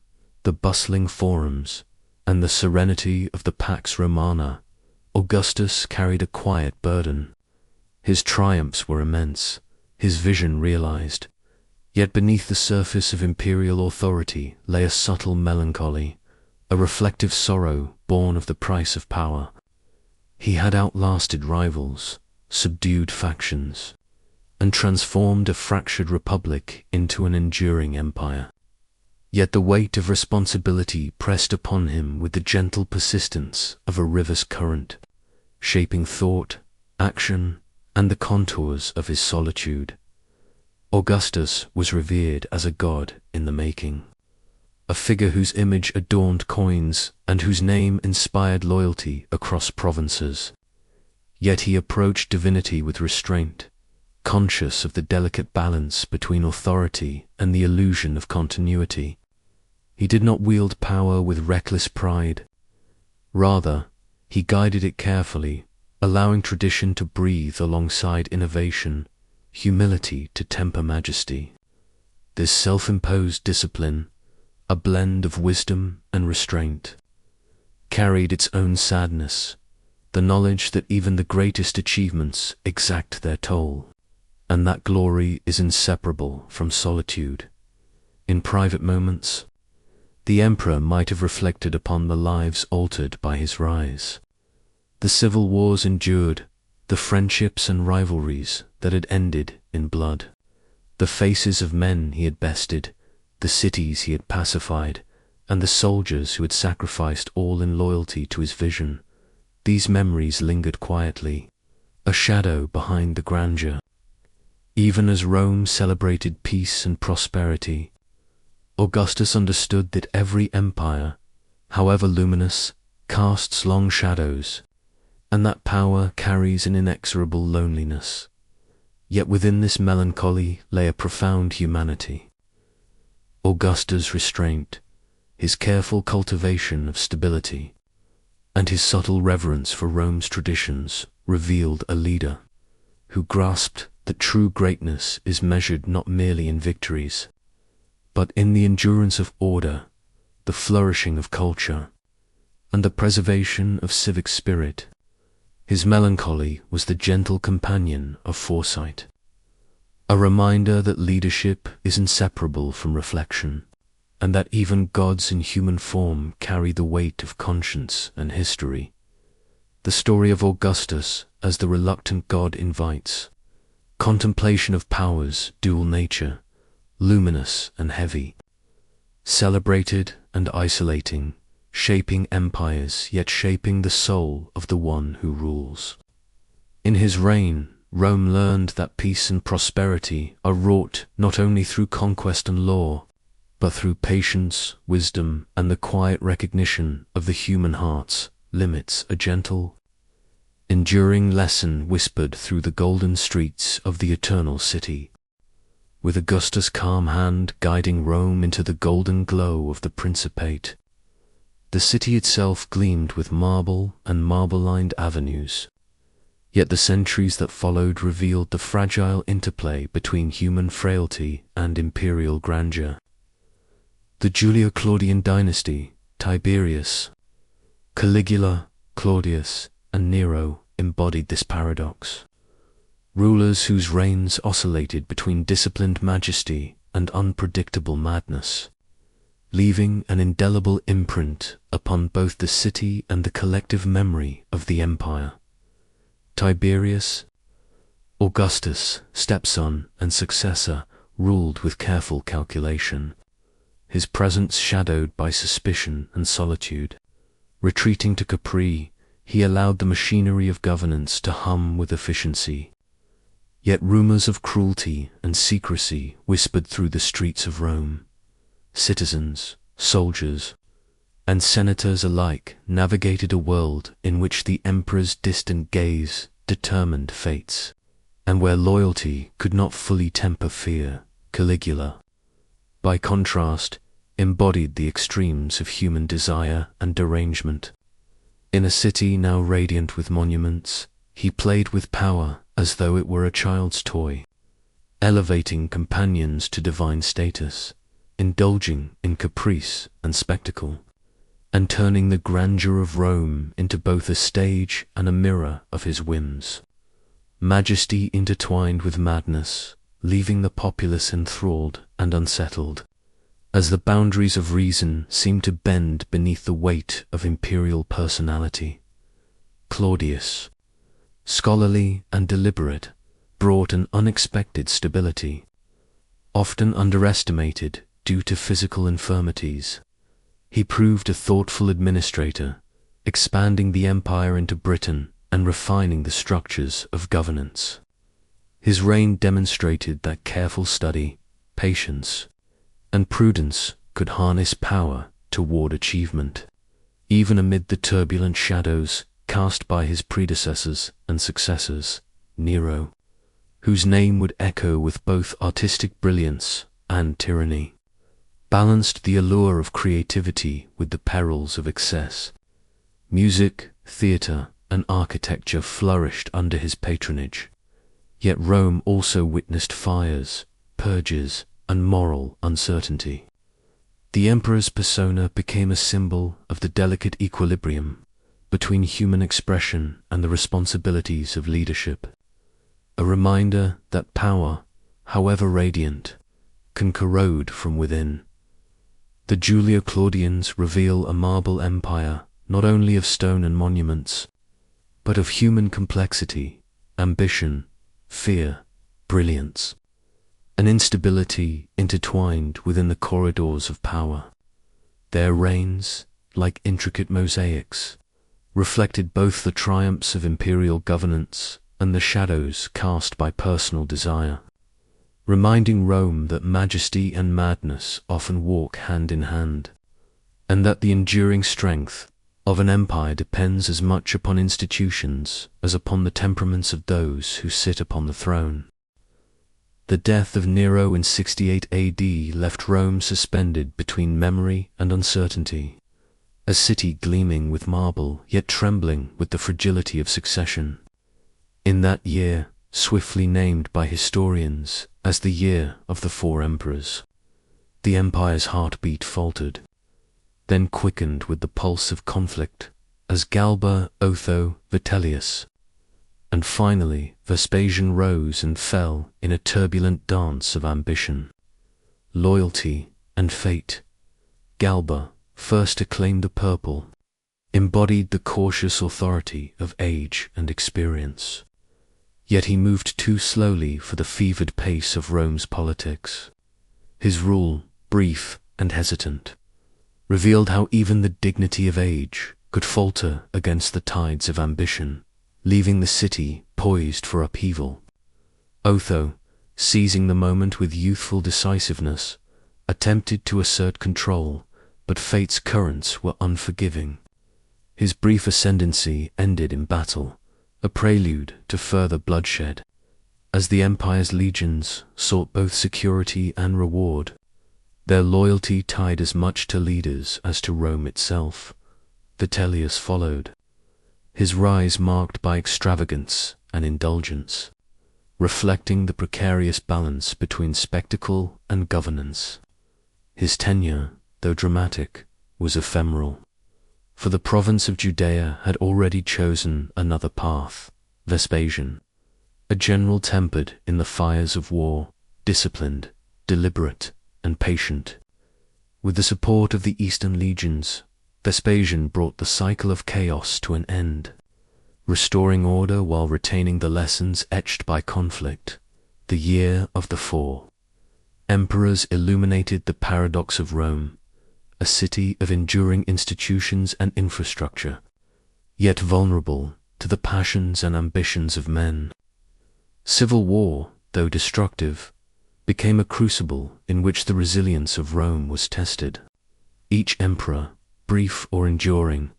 the bustling forums, and the serenity of the Pax Romana, Augustus carried a quiet burden. His triumphs were immense, his vision realized, yet beneath the surface of imperial authority lay a subtle melancholy, a reflective sorrow born of the price of power. He had outlasted rivals, subdued factions, and transformed a fractured republic into an enduring empire. Yet the weight of responsibility pressed upon him with the gentle persistence of a river's current, shaping thought, action, and the contours of his solitude. Augustus was revered as a god in the making, a figure whose image adorned coins and whose name inspired loyalty across provinces. Yet he approached divinity with restraint, conscious of the delicate balance between authority and the illusion of continuity. He did not wield power with reckless pride. Rather, he guided it carefully, allowing tradition to breathe alongside innovation, humility to temper majesty. This self-imposed discipline, a blend of wisdom and restraint, carried its own sadness, the knowledge that even the greatest achievements exact their toll, and that glory is inseparable from solitude. In private moments, the emperor might have reflected upon the lives altered by his rise, the civil wars endured, the friendships and rivalries that had ended in blood, the faces of men he had bested, the cities he had pacified, and the soldiers who had sacrificed all in loyalty to his vision. These memories lingered quietly, a shadow behind the grandeur. Even as Rome celebrated peace and prosperity, Augustus understood that every empire, however luminous, casts long shadows, and that power carries an inexorable loneliness. Yet within this melancholy lay a profound humanity. Augustus' restraint, his careful cultivation of stability, and his subtle reverence for Rome's traditions revealed a leader who grasped that true greatness is measured not merely in victories, but in the endurance of order, the flourishing of culture, and the preservation of civic spirit. His melancholy was the gentle companion of foresight, a reminder that leadership is inseparable from reflection, and that even gods in human form carry the weight of conscience and history. The story of Augustus as the reluctant god invites contemplation of power's dual nature, luminous and heavy, celebrated and isolating, shaping empires yet shaping the soul of the one who rules. In his reign, Rome learned that peace and prosperity are wrought not only through conquest and law, but through patience, wisdom, and the quiet recognition of the human heart's limits. A gentle, enduring lesson whispered through the golden streets of the eternal city, with Augustus' calm hand guiding Rome into the golden glow of the Principate. The city itself gleamed with marble and marble-lined avenues, yet the centuries that followed revealed the fragile interplay between human frailty and imperial grandeur. The Julio-Claudian dynasty, Tiberius, Caligula, Claudius, and Nero embodied this paradox. Rulers whose reigns oscillated between disciplined majesty and unpredictable madness, leaving an indelible imprint upon both the city and the collective memory of the empire. Tiberius, Augustus' stepson and successor, ruled with careful calculation, his presence shadowed by suspicion and solitude. Retreating to Capri, he allowed the machinery of governance to hum with efficiency. Yet rumors of cruelty and secrecy whispered through the streets of Rome. Citizens, soldiers, and senators alike navigated a world in which the emperor's distant gaze determined fates, and where loyalty could not fully temper fear. Caligula, by contrast, embodied the extremes of human desire and derangement. In a city now radiant with monuments, he played with power as though it were a child's toy, elevating companions to divine status, indulging in caprice and spectacle, and turning the grandeur of Rome into both a stage and a mirror of his whims. Majesty intertwined with madness, leaving the populace enthralled and unsettled, as the boundaries of reason seemed to bend beneath the weight of imperial personality. Claudius, scholarly and deliberate, brought an unexpected stability, often underestimated due to physical infirmities. He proved a thoughtful administrator, expanding the empire into Britain and refining the structures of governance. His reign demonstrated that careful study, patience, and prudence could harness power toward achievement, even amid the turbulent shadows cast by his predecessors and successors. Nero, whose name would echo with both artistic brilliance and tyranny, balanced the allure of creativity with the perils of excess. Music, theatre, and architecture flourished under his patronage, yet Rome also witnessed fires, purges, and moral uncertainty. The emperor's persona became a symbol of the delicate equilibrium between human expression and the responsibilities of leadership, a reminder that power, however radiant, can corrode from within. The Julio-Claudians reveal a marble empire not only of stone and monuments, but of human complexity, ambition, fear, brilliance, and instability intertwined within the corridors of power. Their reigns, like intricate mosaics, reflected both the triumphs of imperial governance and the shadows cast by personal desire, reminding Rome that majesty and madness often walk hand in hand, and that the enduring strength of an empire depends as much upon institutions as upon the temperaments of those who sit upon the throne. The death of Nero in 68 AD left Rome suspended between memory and uncertainty, a city gleaming with marble yet trembling with the fragility of succession. In that year, swiftly named by historians as the year of the four emperors, the empire's heartbeat faltered, then quickened with the pulse of conflict as Galba, Otho, Vitellius, and finally Vespasian rose and fell in a turbulent dance of ambition, loyalty, and fate. Galba, first to claim the purple, embodied the cautious authority of age and experience. Yet he moved too slowly for the fevered pace of Rome's politics. His rule, brief and hesitant, revealed how even the dignity of age could falter against the tides of ambition, leaving the city poised for upheaval. Otho, seizing the moment with youthful decisiveness, attempted to assert control, but fate's currents were unforgiving. His brief ascendancy ended in battle, a prelude to further bloodshed, as the empire's legions sought both security and reward, their loyalty tied as much to leaders as to Rome itself. Vitellius followed, his rise marked by extravagance and indulgence, reflecting the precarious balance between spectacle and governance. His tenure, though dramatic, was ephemeral, for the province of Judea had already chosen another path. Vespasian, a general tempered in the fires of war, disciplined, deliberate, and patient. With the support of the Eastern legions, Vespasian brought the cycle of chaos to an end, restoring order while retaining the lessons etched by conflict. The year of the four emperors illuminated the paradox of Rome, a city of enduring institutions and infrastructure, yet vulnerable to the passions and ambitions of men. Civil war, though destructive, became a crucible in which the resilience of Rome was tested. Each emperor, brief or enduring,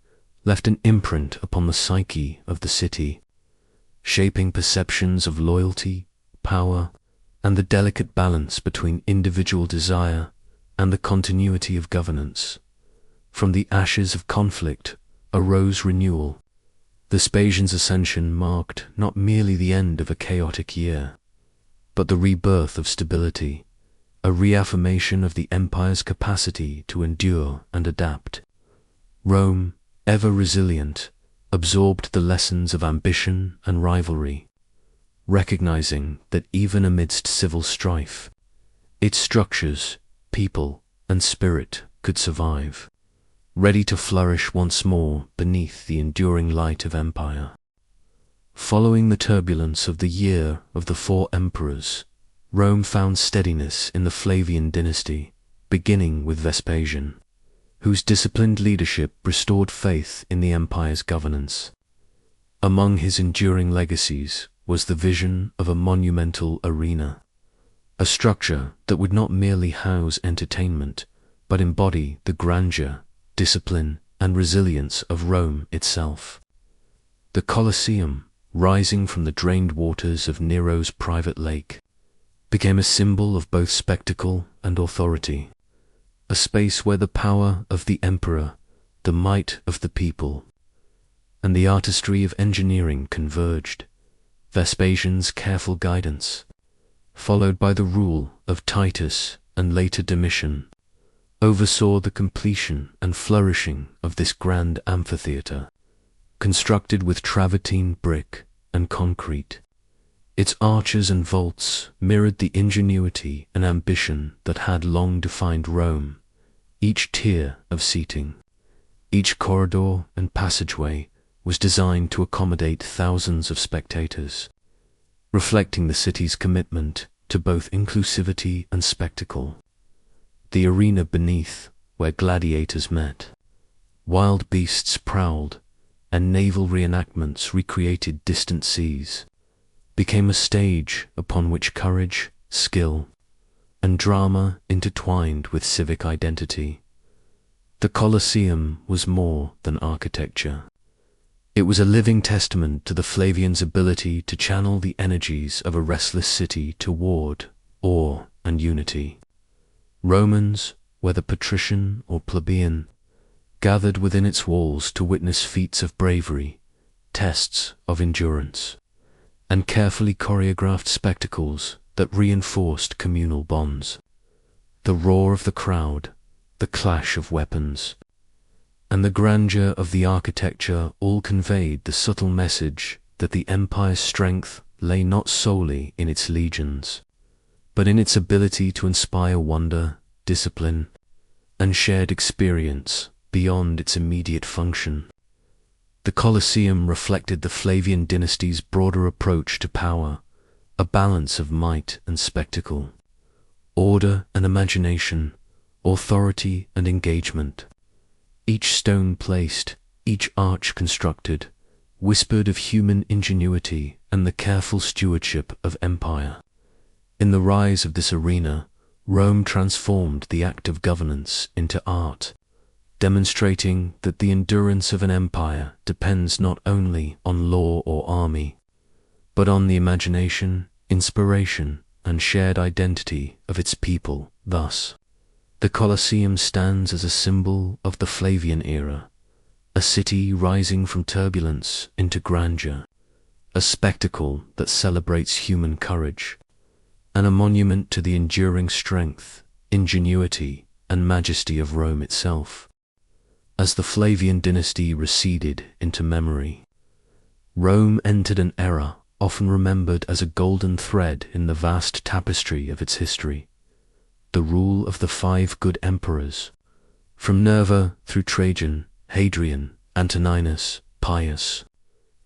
left an imprint upon the psyche of the city, shaping perceptions of loyalty, power, and the delicate balance between individual desire and the continuity of governance. From the ashes of conflict arose renewal. Vespasian's ascension marked not merely the end of a chaotic year, but the rebirth of stability, a reaffirmation of the empire's capacity to endure and adapt. Rome, ever resilient, absorbed the lessons of ambition and rivalry, recognizing that even amidst civil strife, its structures, people, and spirit could survive, ready to flourish once more beneath the enduring light of empire. Following the turbulence of the year of the four emperors, Rome found steadiness in the Flavian dynasty, beginning with Vespasian, whose disciplined leadership restored faith in the empire's governance. Among his enduring legacies was the vision of a monumental arena, a structure that would not merely house entertainment, but embody the grandeur, discipline, and resilience of Rome itself. The Colosseum, rising from the drained waters of Nero's private lake, became a symbol of both spectacle and authority, a space where the power of the emperor, the might of the people, and the artistry of engineering converged. Vespasian's careful guidance, followed by the rule of Titus and later Domitian, oversaw the completion and flourishing of this grand amphitheatre, constructed with travertine brick and concrete. Its arches and vaults mirrored the ingenuity and ambition that had long defined Rome. Each tier of seating, each corridor and passageway was designed to accommodate thousands of spectators, reflecting the city's commitment to both inclusivity and spectacle. The arena beneath, where gladiators met, wild beasts prowled, and naval reenactments recreated distant seas, became a stage upon which courage, skill, and drama intertwined with civic identity. The Colosseum was more than architecture. It was a living testament to the Flavians' ability to channel the energies of a restless city toward awe, and unity. Romans, whether patrician or plebeian, gathered within its walls to witness feats of bravery, tests of endurance, and carefully choreographed spectacles that reinforced communal bonds. The roar of the crowd, the clash of weapons, and the grandeur of the architecture all conveyed the subtle message that the empire's strength lay not solely in its legions, but in its ability to inspire wonder, discipline, and shared experience beyond its immediate function. The Colosseum reflected the Flavian dynasty's broader approach to power, a balance of might and spectacle, order and imagination, authority and engagement. Each stone placed, each arch constructed, whispered of human ingenuity and the careful stewardship of empire. In the rise of this arena, Rome transformed the act of governance into art, demonstrating that the endurance of an empire depends not only on law or army, but on the imagination, inspiration, and shared identity of its people. Thus, the Colosseum stands as a symbol of the Flavian era, a city rising from turbulence into grandeur, a spectacle that celebrates human courage, and a monument to the enduring strength, ingenuity, and majesty of Rome itself. As the Flavian dynasty receded into memory, Rome entered an era often remembered as a golden thread in the vast tapestry of its history, the rule of the 5 good emperors, from Nerva through Trajan, Hadrian, Antoninus, Pius,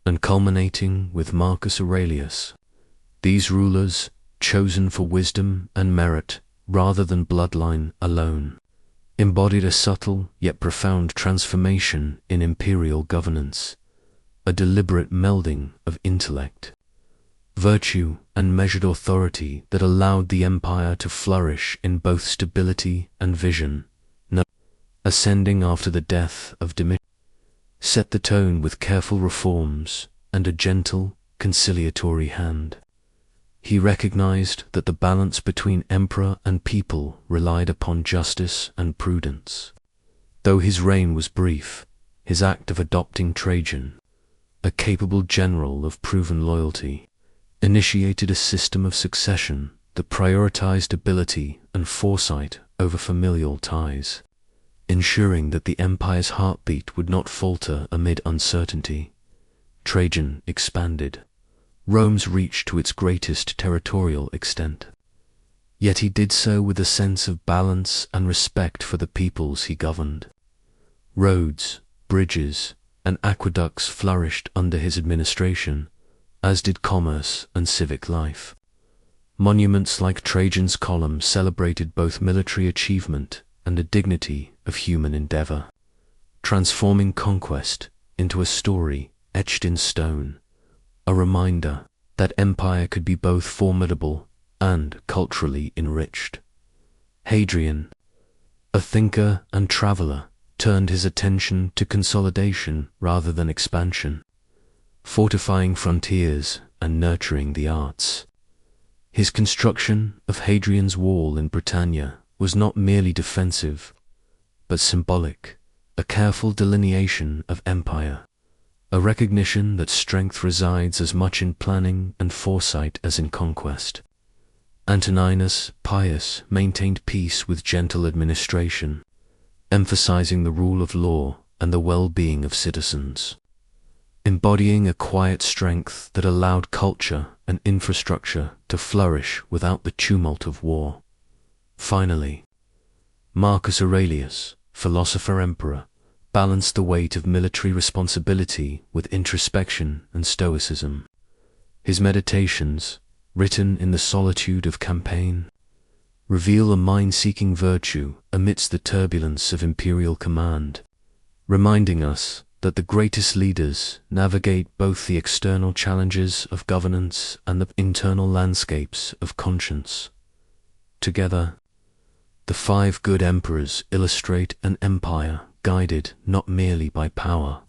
and culminating with Marcus Aurelius. These rulers, chosen for wisdom and merit rather than bloodline alone, embodied a subtle yet profound transformation in imperial governance, a deliberate melding of intellect, virtue, and measured authority that allowed the empire to flourish in both stability and vision. Ascending after the death of Domitian, set the tone with careful reforms and a gentle, conciliatory hand. He recognized that the balance between emperor and people relied upon justice and prudence. Though his reign was brief, his act of adopting Trajan, a capable general of proven loyalty, initiated a system of succession that prioritized ability and foresight over familial ties, ensuring that the empire's heartbeat would not falter amid uncertainty. Trajan expanded Rome's reach to its greatest territorial extent. Yet he did so with a sense of balance and respect for the peoples he governed. Roads, bridges, and aqueducts flourished under his administration, as did commerce and civic life. Monuments like Trajan's Column celebrated both military achievement and the dignity of human endeavor, transforming conquest into a story etched in stone, a reminder that empire could be both formidable and culturally enriched. Hadrian, a thinker and traveler, turned his attention to consolidation rather than expansion, fortifying frontiers and nurturing the arts. His construction of Hadrian's Wall in Britannia was not merely defensive, but symbolic, a careful delineation of empire, a recognition that strength resides as much in planning and foresight as in conquest. Antoninus Pius maintained peace with gentle administration, emphasizing the rule of law and the well-being of citizens, embodying a quiet strength that allowed culture and infrastructure to flourish without the tumult of war. Finally, Marcus Aurelius, philosopher-emperor, balanced the weight of military responsibility with introspection and stoicism. His meditations, written in the solitude of campaign, reveal a mind-seeking virtue amidst the turbulence of imperial command, reminding us that the greatest leaders navigate both the external challenges of governance and the internal landscapes of conscience. Together, the 5 good emperors illustrate an empire guided not merely by power,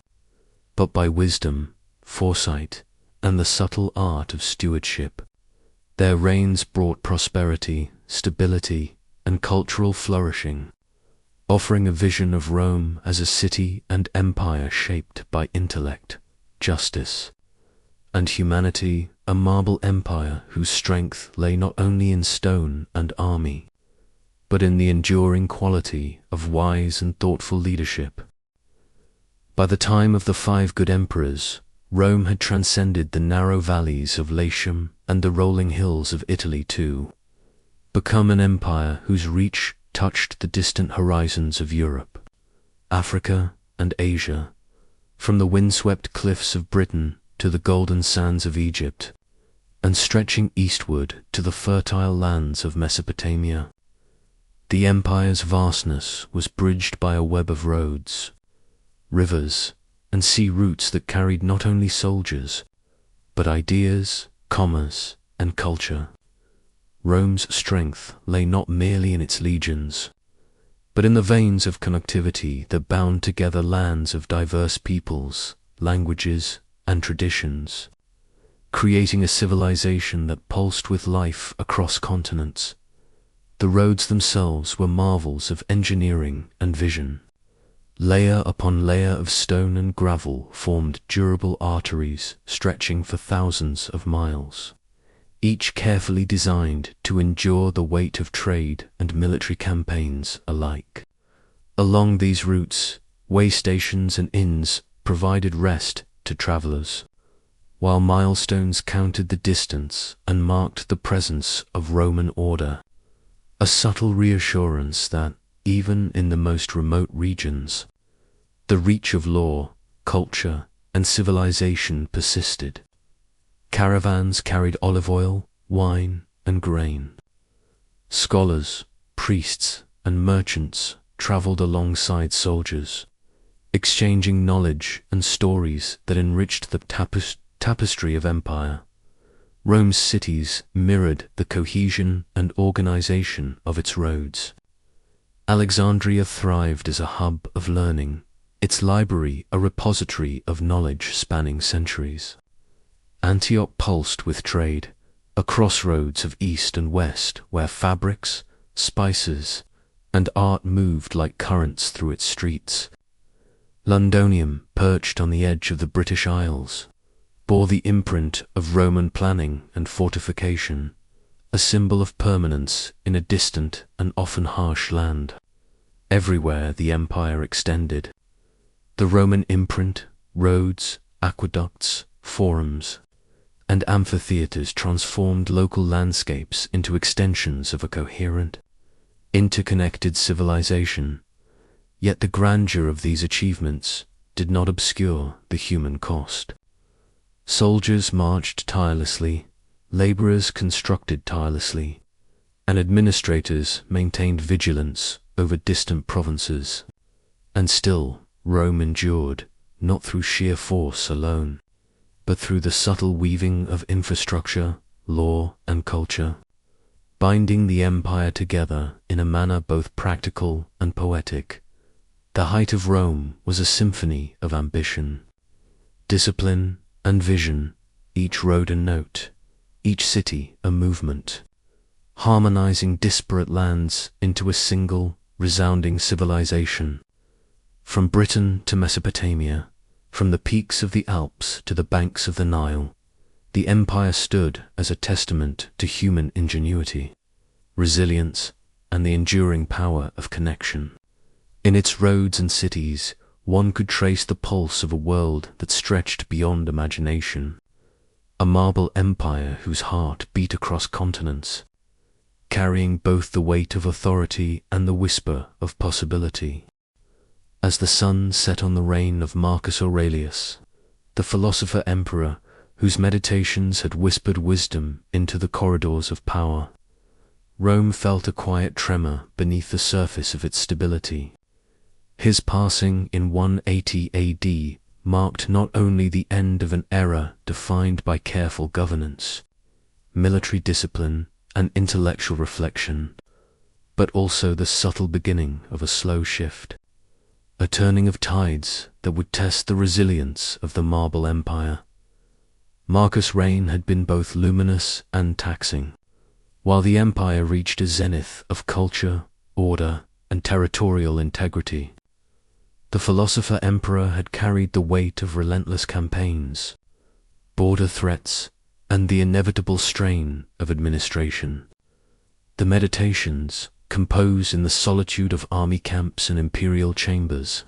but by wisdom, foresight, and the subtle art of stewardship, Their reigns brought prosperity, stability, and cultural flourishing, offering a vision of Rome as a city and empire shaped by intellect, justice, and humanity, a marble empire whose strength lay not only in stone and army, but in the enduring quality of wise and thoughtful leadership. By the time of the 5 good emperors, Rome had transcended the narrow valleys of Latium and the rolling hills of Italy to become an empire whose reach touched the distant horizons of Europe, Africa, and Asia, from the windswept cliffs of Britain to the golden sands of Egypt, and stretching eastward to the fertile lands of Mesopotamia. The empire's vastness was bridged by a web of roads, rivers, and sea routes that carried not only soldiers, but ideas, commerce, and culture. Rome's strength lay not merely in its legions, but in the veins of connectivity that bound together lands of diverse peoples, languages, and traditions, creating a civilization that pulsed with life across continents. The roads themselves were marvels of engineering and vision. Layer upon layer of stone and gravel formed durable arteries stretching for thousands of miles, each carefully designed to endure the weight of trade and military campaigns alike. Along these routes, way stations and inns provided rest to travelers, while milestones counted the distance and marked the presence of Roman order, a subtle reassurance that, even in the most remote regions, the reach of law, culture, and civilization persisted. Caravans carried olive oil, wine, and grain. Scholars, priests, and merchants traveled alongside soldiers, exchanging knowledge and stories that enriched the tapestry of empire. Rome's cities mirrored the cohesion and organization of its roads. Alexandria thrived as a hub of learning, its library a repository of knowledge spanning centuries. Antioch pulsed with trade, a crossroads of east and west where fabrics, spices, and art moved like currents through its streets. Londonium, perched on the edge of the British Isles, bore the imprint of Roman planning and fortification, a symbol of permanence in a distant and often harsh land. Everywhere the empire extended, the Roman imprint, roads, aqueducts, forums, and amphitheaters transformed local landscapes into extensions of a coherent, interconnected civilization. Yet the grandeur of these achievements did not obscure the human cost. Soldiers marched tirelessly, laborers constructed tirelessly, and administrators maintained vigilance over distant provinces. And still, Rome endured, not through sheer force alone, but through the subtle weaving of infrastructure, law, and culture, binding the empire together in a manner both practical and poetic. The height of Rome was a symphony of ambition, discipline, and vision, each road a note, each city a movement, harmonizing disparate lands into a single, resounding civilization. From Britain to Mesopotamia, from the peaks of the Alps to the banks of the Nile, the empire stood as a testament to human ingenuity, resilience, and the enduring power of connection. In its roads and cities, one could trace the pulse of a world that stretched beyond imagination, a marble empire whose heart beat across continents, carrying both the weight of authority and the whisper of possibility. As the sun set on the reign of Marcus Aurelius, the philosopher-emperor whose meditations had whispered wisdom into the corridors of power, Rome felt a quiet tremor beneath the surface of its stability. His passing in 180 AD marked not only the end of an era defined by careful governance, military discipline, and intellectual reflection, but also the subtle beginning of a slow shift, a turning of tides that would test the resilience of the marble empire. Marcus' reign had been both luminous and taxing. While the empire reached a zenith of culture, order, and territorial integrity, the philosopher-emperor had carried the weight of relentless campaigns, border threats, and the inevitable strain of administration. The Meditations, composed in the solitude of army camps and imperial chambers,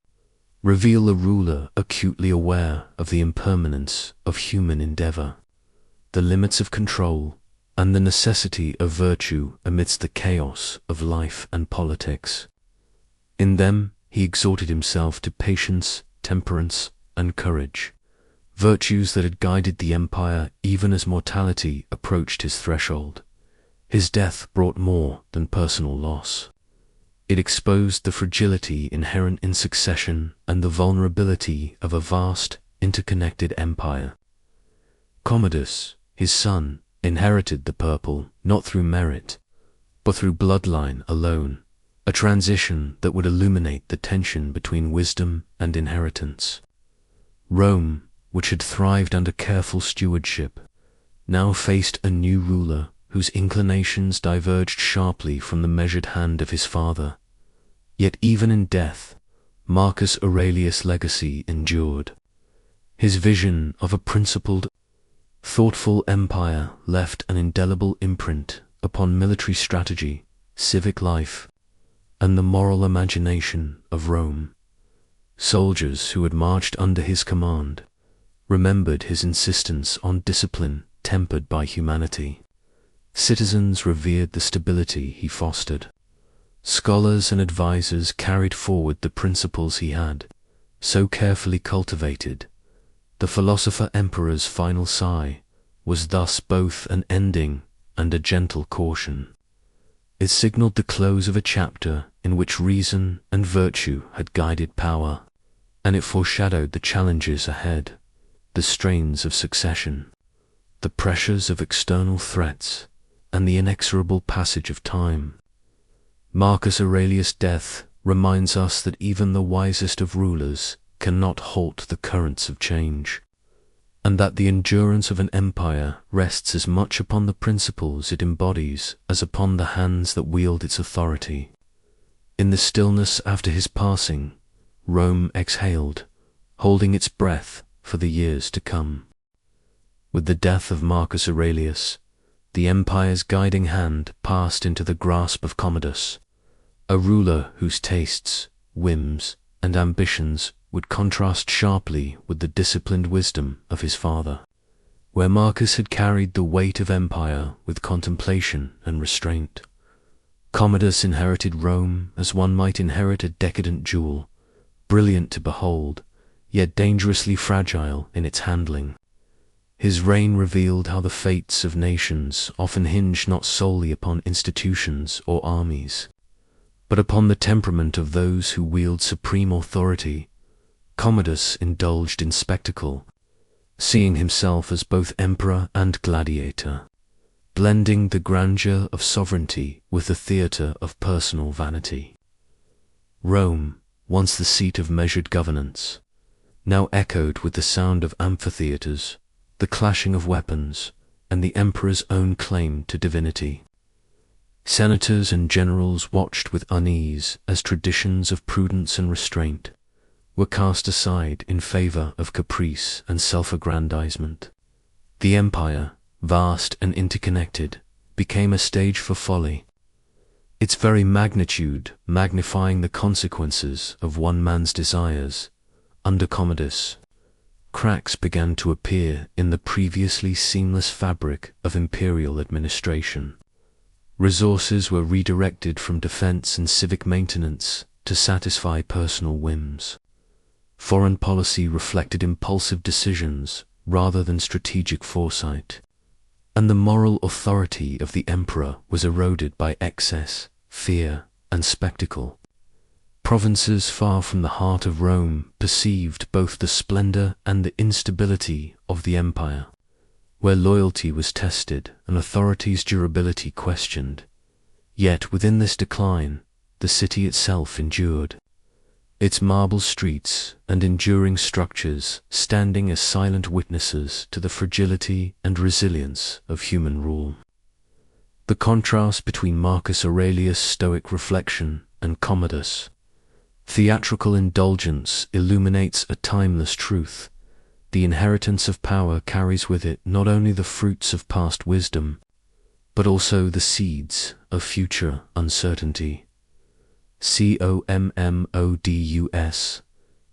reveal a ruler acutely aware of the impermanence of human endeavor, the limits of control, and the necessity of virtue amidst the chaos of life and politics. In them, he exhorted himself to patience, temperance, and courage, virtues that had guided the empire even as mortality approached his threshold. His death brought more than personal loss. It exposed the fragility inherent in succession and the vulnerability of a vast, interconnected empire. Commodus, his son, inherited the purple not through merit, but through bloodline alone, a transition that would illuminate the tension between wisdom and inheritance. Rome, which had thrived under careful stewardship, now faced a new ruler whose inclinations diverged sharply from the measured hand of his father. Yet even in death, Marcus Aurelius' legacy endured. His vision of a principled, thoughtful empire left an indelible imprint upon military strategy, civic life, and the moral imagination of Rome. Soldiers who had marched under his command remembered his insistence on discipline tempered by humanity. Citizens revered the stability he fostered. Scholars and advisers carried forward the principles he had so carefully cultivated. The philosopher-emperor's final sigh was thus both an ending and a gentle caution. It signaled the close of a chapter in which reason and virtue had guided power, and it foreshadowed the challenges ahead, the strains of succession, the pressures of external threats, and the inexorable passage of time. Marcus Aurelius' death reminds us that even the wisest of rulers cannot halt the currents of change, and that the endurance of an empire rests as much upon the principles it embodies as upon the hands that wield its authority. In the stillness after his passing, Rome exhaled, holding its breath for the years to come. With the death of Marcus Aurelius, the empire's guiding hand passed into the grasp of Commodus, a ruler whose tastes, whims, and ambitions would contrast sharply with the disciplined wisdom of his father. Where Marcus had carried the weight of empire with contemplation and restraint, Commodus inherited Rome as one might inherit a decadent jewel, brilliant to behold, yet dangerously fragile in its handling. His reign revealed how the fates of nations often hinge not solely upon institutions or armies, but upon the temperament of those who wield supreme authority. Commodus indulged in spectacle, seeing himself as both emperor and gladiator, blending the grandeur of sovereignty with the theatre of personal vanity. Rome, once the seat of measured governance, now echoed with the sound of amphitheatres, the clashing of weapons, and the emperor's own claim to divinity. Senators and generals watched with unease as traditions of prudence and restraint were cast aside in favor of caprice and self-aggrandizement. The empire, vast and interconnected, became a stage for folly, its very magnitude magnifying the consequences of one man's desires. Under Commodus, cracks began to appear in the previously seamless fabric of imperial administration. Resources were redirected from defense and civic maintenance to satisfy personal whims. Foreign policy reflected impulsive decisions rather than strategic foresight, and the moral authority of the emperor was eroded by excess, fear, and spectacle. Provinces far from the heart of Rome perceived both the splendor and the instability of the empire, where loyalty was tested and authority's durability questioned. Yet within this decline, the city itself endured. its marble streets and enduring structures standing as silent witnesses to the fragility and resilience of human rule. The contrast between Marcus Aurelius' stoic reflection and Commodus' theatrical indulgence illuminates a timeless truth. The inheritance of power carries with it not only the fruits of past wisdom, but also the seeds of future uncertainty. Commodus,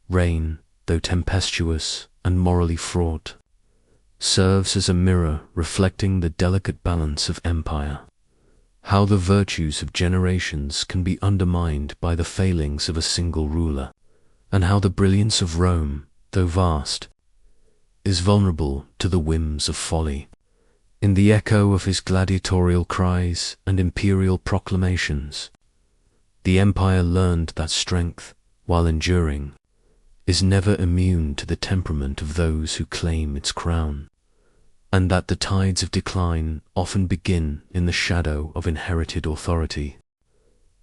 reign, though tempestuous and morally fraught, serves as a mirror reflecting the delicate balance of empire. How the virtues of generations can be undermined by the failings of a single ruler, and how the brilliance of Rome, though vast, is vulnerable to the whims of folly. In the echo of his gladiatorial cries and imperial proclamations, the empire learned that strength, while enduring, is never immune to the temperament of those who claim its crown, and that the tides of decline often begin in the shadow of inherited authority.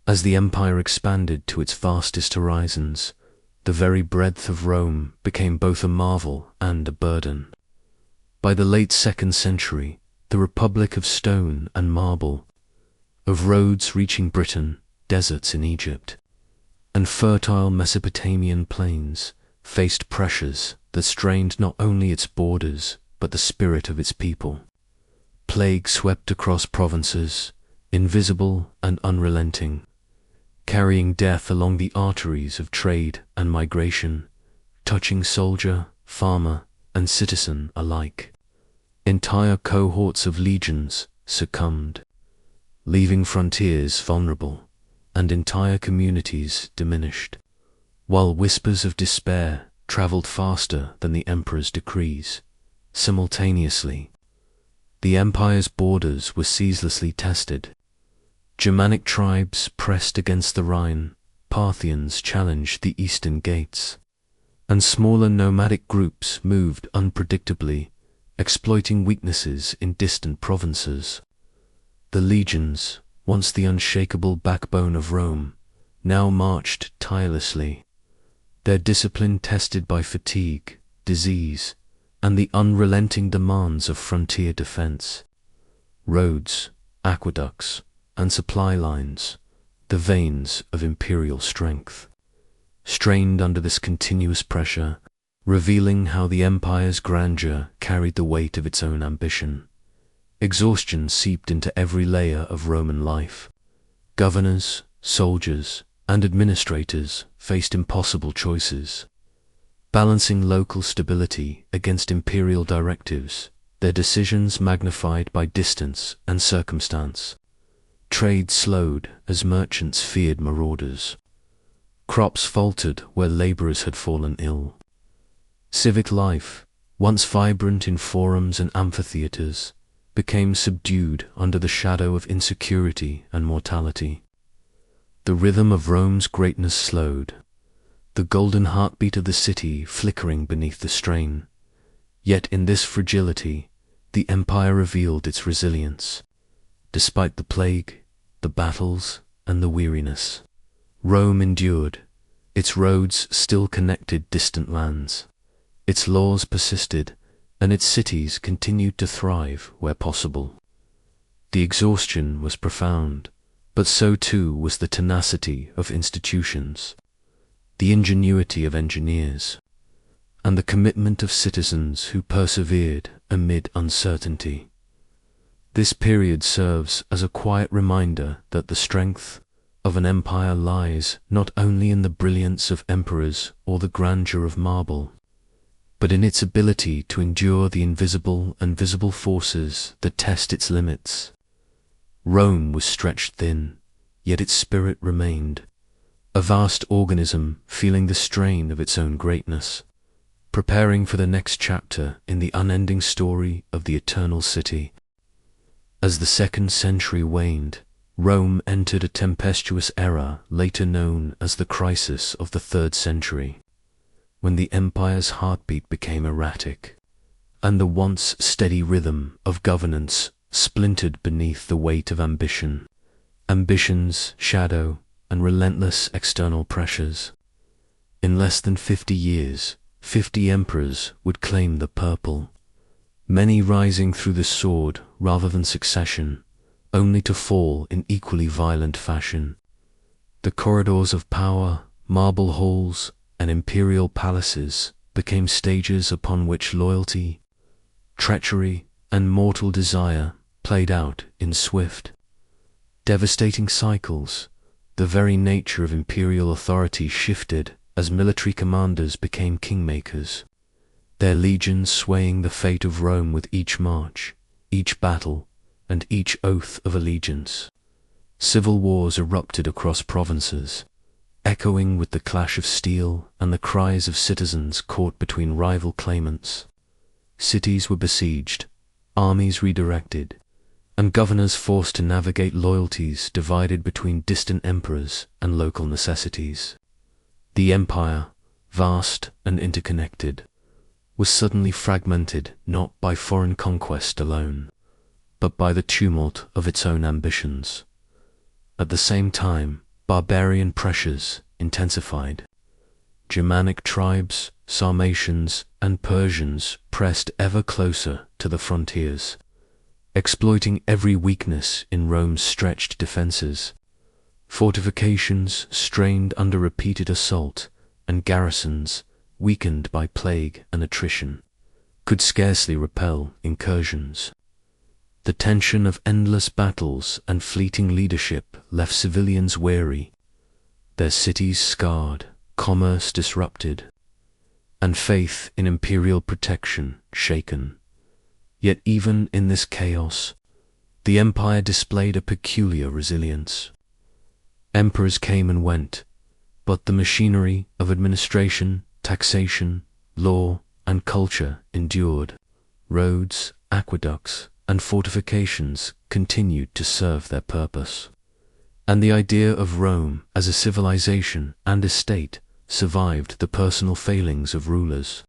As the empire expanded to its vastest horizons, the very breadth of Rome became both a marvel and a burden. By the late 2nd century, the republic of stone and marble, of roads reaching Britain, deserts in Egypt, and fertile Mesopotamian plains, faced pressures that strained not only its borders but the spirit of its people. Plague swept across provinces, invisible and unrelenting, carrying death along the arteries of trade and migration, touching soldier, farmer, and citizen alike. Entire cohorts of legions succumbed, leaving frontiers vulnerable and entire communities diminished, while whispers of despair traveled faster than the emperor's decrees. Simultaneously, the empire's borders were ceaselessly tested. Germanic tribes pressed against the Rhine, Parthians challenged the eastern gates, and smaller nomadic groups moved unpredictably, exploiting weaknesses in distant provinces. The legions, once the unshakable backbone of Rome, now marched tirelessly, their discipline tested by fatigue, disease, and the unrelenting demands of frontier defense. Roads, aqueducts, and supply lines, the veins of imperial strength, strained under this continuous pressure, revealing how the empire's grandeur carried the weight of its own ambition. Exhaustion seeped into every layer of Roman life. Governors, soldiers, and administrators faced impossible choices, balancing local stability against imperial directives, their decisions magnified by distance and circumstance. Trade slowed as merchants feared marauders. Crops faltered where laborers had fallen ill. Civic life, once vibrant in forums and amphitheaters, became subdued under the shadow of insecurity and mortality. The rhythm of Rome's greatness slowed, the golden heartbeat of the city flickering beneath the strain. Yet in this fragility, the empire revealed its resilience. Despite the plague, the battles, and the weariness, Rome endured. Its roads still connected distant lands. Its laws persisted, and its cities continued to thrive where possible. The exhaustion was profound, but so too was the tenacity of institutions, the ingenuity of engineers, and the commitment of citizens who persevered amid uncertainty. This period serves as a quiet reminder that the strength of an empire lies not only in the brilliance of emperors or the grandeur of marble, but in its ability to endure the invisible and visible forces that test its limits. Rome was stretched thin, yet its spirit remained, a vast organism feeling the strain of its own greatness, preparing for the next chapter in the unending story of the eternal city. As the 2nd century waned, Rome entered a tempestuous era later known as the crisis of the 3rd century, when the empire's heartbeat became erratic, and the once steady rhythm of governance splintered beneath the weight of ambition's shadow, and relentless external pressures. In less than 50 years, 50 emperors would claim the purple, many rising through the sword rather than succession, only to fall in equally violent fashion. The corridors of power, marble halls, and imperial palaces became stages upon which loyalty, treachery, and mortal desire played out in swift, devastating cycles. The very nature of imperial authority shifted as military commanders became kingmakers, their legions swaying the fate of Rome with each march, each battle, and each oath of allegiance. Civil wars erupted across provinces, echoing with the clash of steel and the cries of citizens caught between rival claimants. Cities were besieged, armies redirected, and governors forced to navigate loyalties divided between distant emperors and local necessities. The empire, vast and interconnected, was suddenly fragmented not by foreign conquest alone, but by the tumult of its own ambitions. At the same time, barbarian pressures intensified. Germanic tribes, Sarmatians, and Persians pressed ever closer to the frontiers, exploiting every weakness in Rome's stretched defenses. Fortifications strained under repeated assault, and garrisons, weakened by plague and attrition, could scarcely repel incursions. The tension of endless battles and fleeting leadership left civilians weary, their cities scarred, commerce disrupted, and faith in imperial protection shaken. Yet even in this chaos, the empire displayed a peculiar resilience. Emperors came and went, but the machinery of administration, taxation, law, and culture endured. Roads, aqueducts, and fortifications continued to serve their purpose. And the idea of Rome as a civilization and a state survived the personal failings of rulers.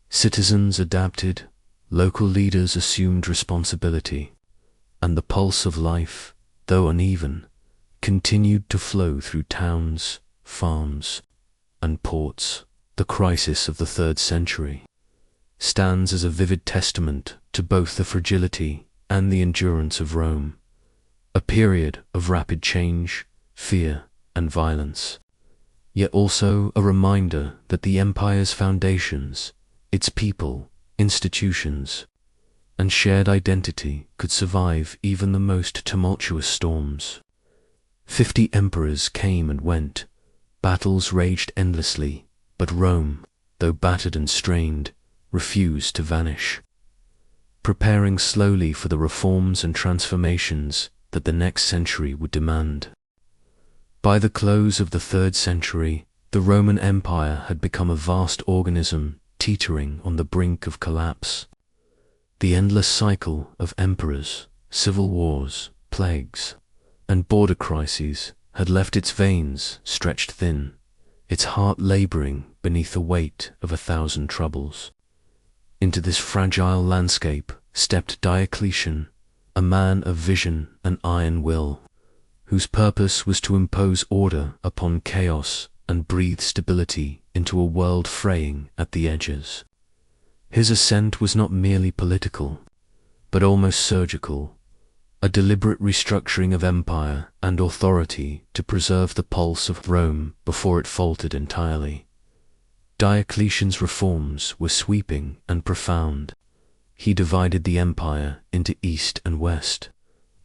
Citizens adapted, local leaders assumed responsibility, and the pulse of life, though uneven, continued to flow through towns, farms, and ports. The crisis of the 3rd century stands as a vivid testament to both the fragility and the endurance of Rome, a period of rapid change, fear, and violence, yet also a reminder that the empire's foundations, its people, institutions, and shared identity could survive even the most tumultuous storms. 50 emperors came and went, battles raged endlessly, but Rome, though battered and strained, refused to vanish, preparing slowly for the reforms and transformations that the next century would demand. By the close of the 3rd century, the Roman Empire had become a vast organism teetering on the brink of collapse. The endless cycle of emperors, civil wars, plagues, and border crises had left its veins stretched thin, its heart laboring beneath the weight of 1,000 troubles. Into this fragile landscape stepped Diocletian, a man of vision and iron will, whose purpose was to impose order upon chaos and breathe stability into a world fraying at the edges. His ascent was not merely political, but almost surgical, a deliberate restructuring of empire and authority to preserve the pulse of Rome before it faltered entirely. Diocletian's reforms were sweeping and profound. He divided the empire into East and West,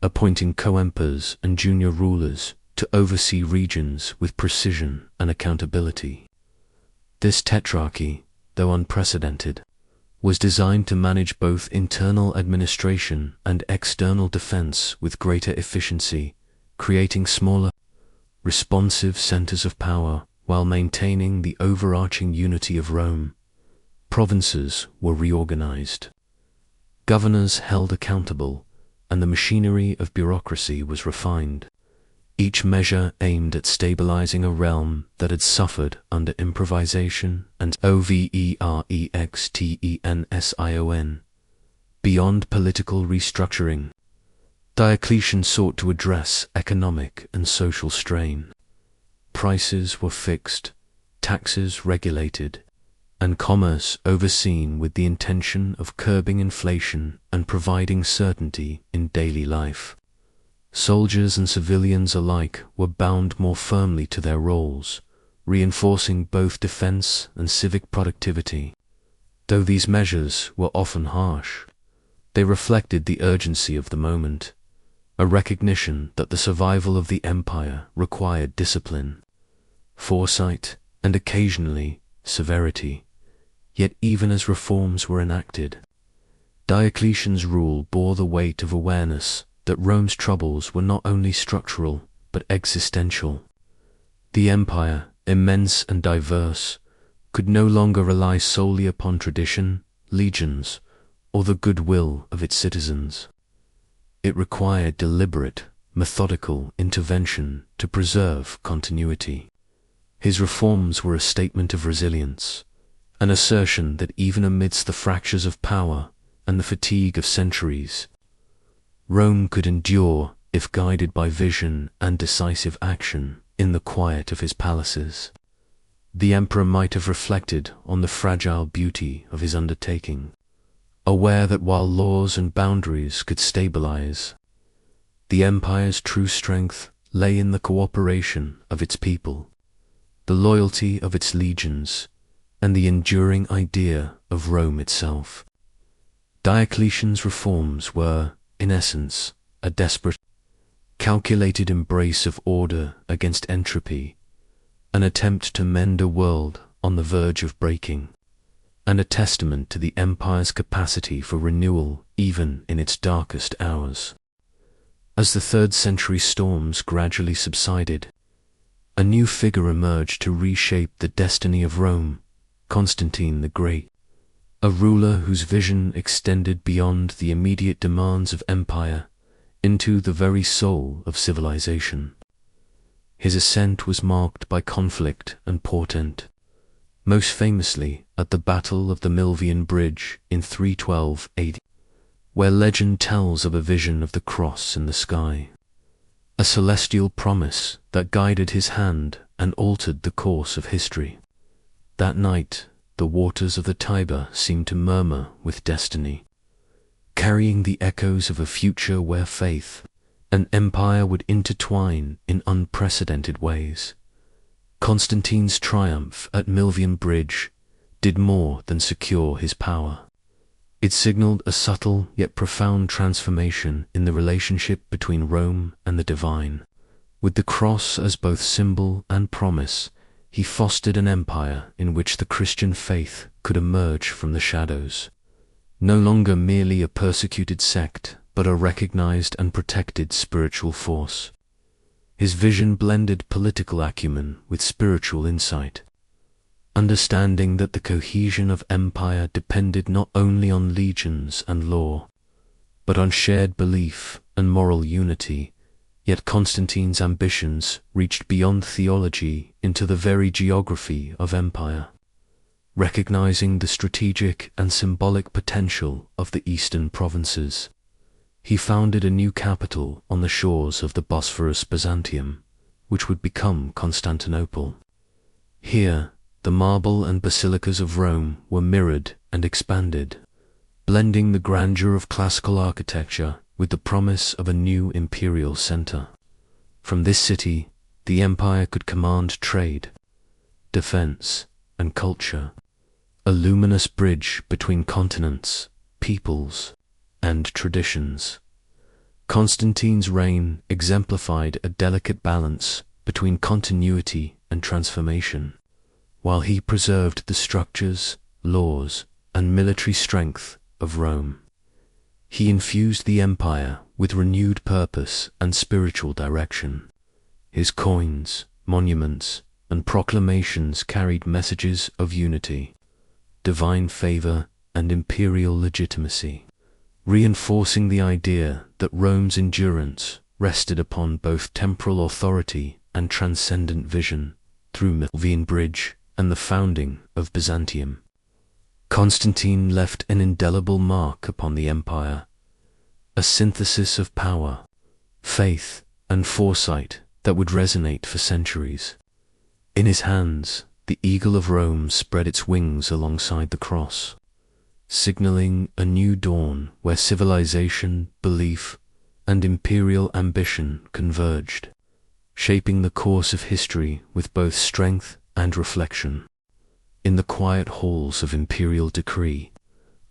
appointing co-emperors and junior rulers to oversee regions with precision and accountability. This tetrarchy, though unprecedented, was designed to manage both internal administration and external defense with greater efficiency, creating smaller, responsive centers of power while maintaining the overarching unity of Rome. Provinces were reorganized, governors held accountable, and the machinery of bureaucracy was refined, each measure aimed at stabilizing a realm that had suffered under improvisation and overextension. Beyond political restructuring, Diocletian sought to address economic and social strain. Prices were fixed, taxes regulated, and commerce overseen with the intention of curbing inflation and providing certainty in daily life. Soldiers and civilians alike were bound more firmly to their roles, reinforcing both defense and civic productivity. Though these measures were often harsh, they reflected the urgency of the moment, a recognition that the survival of the empire required discipline, foresight, and occasionally severity. Yet even as reforms were enacted, Diocletian's rule bore the weight of awareness that Rome's troubles were not only structural but existential. The empire, immense and diverse, could no longer rely solely upon tradition, legions, or the goodwill of its citizens. It required deliberate, methodical intervention to preserve continuity. His reforms were a statement of resilience, an assertion that even amidst the fractures of power and the fatigue of centuries, Rome could endure if guided by vision and decisive action in the quiet of his palaces. The emperor might have reflected on the fragile beauty of his undertaking, aware that while laws and boundaries could stabilize, the empire's true strength lay in the cooperation of its people, the loyalty of its legions, and the enduring idea of Rome itself. Diocletian's reforms were, in essence, a desperate, calculated embrace of order against entropy, an attempt to mend a world on the verge of breaking, and a testament to the empire's capacity for renewal even in its darkest hours. As the 3rd century storms gradually subsided, a new figure emerged to reshape the destiny of Rome, Constantine the Great, a ruler whose vision extended beyond the immediate demands of empire into the very soul of civilization. His ascent was marked by conflict and portent, most famously at the Battle of the Milvian Bridge in 312 AD, where legend tells of a vision of the cross in the sky, a celestial promise that guided his hand and altered the course of history. That night, the waters of the Tiber seemed to murmur with destiny, carrying the echoes of a future where faith and empire would intertwine in unprecedented ways. Constantine's triumph at Milvian Bridge did more than secure his power. It signaled a subtle yet profound transformation in the relationship between Rome and the divine. With the cross as both symbol and promise, he fostered an empire in which the Christian faith could emerge from the shadows, no longer merely a persecuted sect, but a recognized and protected spiritual force. His vision blended political acumen with spiritual insight, understanding that the cohesion of empire depended not only on legions and law, but on shared belief and moral unity. Yet Constantine's ambitions reached beyond theology into the very geography of empire. Recognizing the strategic and symbolic potential of the eastern provinces, he founded a new capital on the shores of the Bosphorus, Byzantium, which would become Constantinople. Here, the marble and basilicas of Rome were mirrored and expanded, blending the grandeur of classical architecture with the promise of a new imperial center. From this city, the empire could command trade, defense, and culture, a luminous bridge between continents, peoples, and traditions. Constantine's reign exemplified a delicate balance between continuity and transformation, while he preserved the structures, laws, and military strength of Rome. He infused the empire with renewed purpose and spiritual direction. His coins, monuments, and proclamations carried messages of unity, divine favor, and imperial legitimacy, reinforcing the idea that Rome's endurance rested upon both temporal authority and transcendent vision. Through Milvian Bridge and the founding of Byzantium, Constantine left an indelible mark upon the empire, a synthesis of power, faith, and foresight that would resonate for centuries. In his hands, the eagle of Rome spread its wings alongside the cross, signaling a new dawn where civilization, belief, and imperial ambition converged, shaping the course of history with both strength and reflection. In the quiet halls of imperial decree,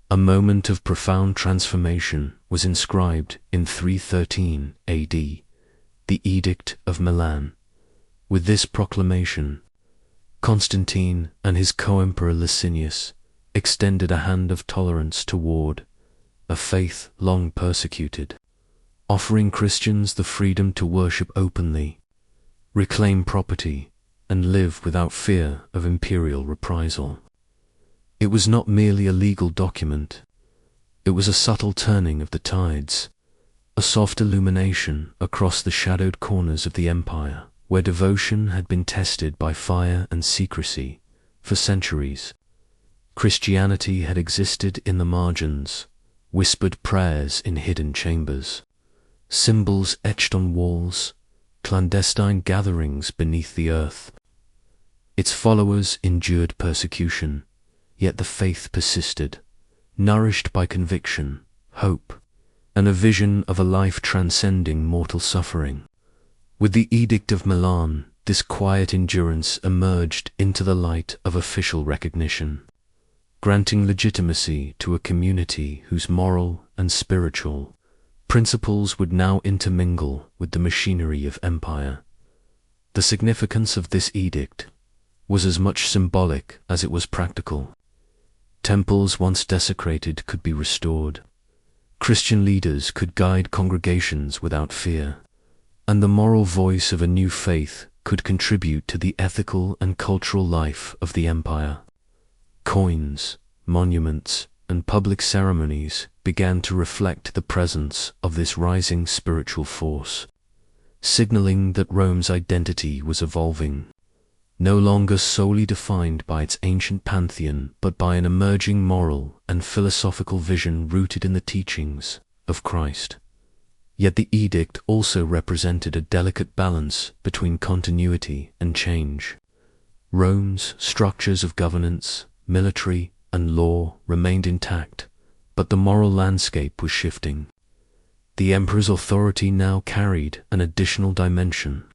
a moment of profound transformation was inscribed in 313 AD, the Edict of Milan. With this proclamation, Constantine and his co-emperor Licinius extended a hand of tolerance toward a faith long persecuted, offering Christians the freedom to worship openly, reclaim property, and live without fear of imperial reprisal. It was not merely a legal document, it was a subtle turning of the tides, a soft illumination across the shadowed corners of the empire, where devotion had been tested by fire and secrecy for centuries. Christianity had existed in the margins, whispered prayers in hidden chambers, symbols etched on walls, clandestine gatherings beneath the earth. Its followers endured persecution, yet the faith persisted, nourished by conviction, hope, and a vision of a life transcending mortal suffering. With the Edict of Milan, this quiet endurance emerged into the light of official recognition, granting legitimacy to a community whose moral and spiritual principles would now intermingle with the machinery of empire. The significance of this edict was as much symbolic as it was practical. Temples once desecrated could be restored, Christian leaders could guide congregations without fear, and the moral voice of a new faith could contribute to the ethical and cultural life of the empire. Coins, monuments, and public ceremonies began to reflect the presence of this rising spiritual force, signaling that Rome's identity was evolving, no longer solely defined by its ancient pantheon, but by an emerging moral and philosophical vision rooted in the teachings of Christ. Yet the edict also represented a delicate balance between continuity and change. Rome's structures of governance, military, and law remained intact, but the moral landscape was shifting. The emperor's authority now carried an additional dimension,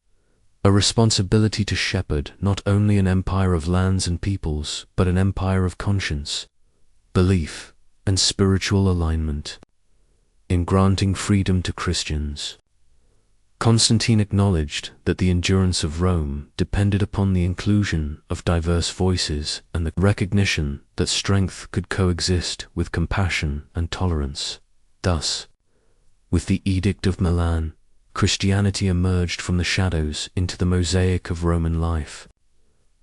a responsibility to shepherd not only an empire of lands and peoples, but an empire of conscience, belief, and spiritual alignment. In granting freedom to Christians, Constantine acknowledged that the endurance of Rome depended upon the inclusion of diverse voices and the recognition that strength could coexist with compassion and tolerance. Thus, with the Edict of Milan, Christianity emerged from the shadows into the mosaic of Roman life,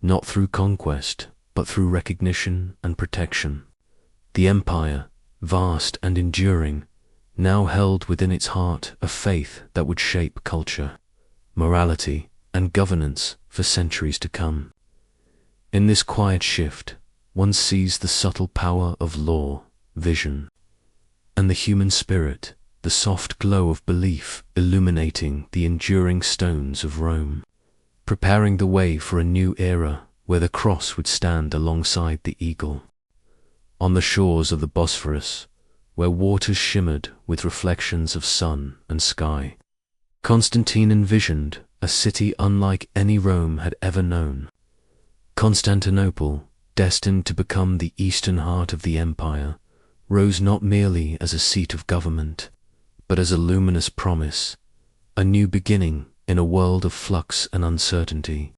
not through conquest, but through recognition and protection. The empire, vast and enduring, now held within its heart a faith that would shape culture, morality, and governance for centuries to come. In this quiet shift, one sees the subtle power of law, vision, and the human spirit, the soft glow of belief illuminating the enduring stones of Rome, preparing the way for a new era where the cross would stand alongside the eagle. On the shores of the Bosphorus, where waters shimmered with reflections of sun and sky, Constantine envisioned a city unlike any Rome had ever known. Constantinople, destined to become the eastern heart of the empire, rose not merely as a seat of government, but as a luminous promise, a new beginning in a world of flux and uncertainty.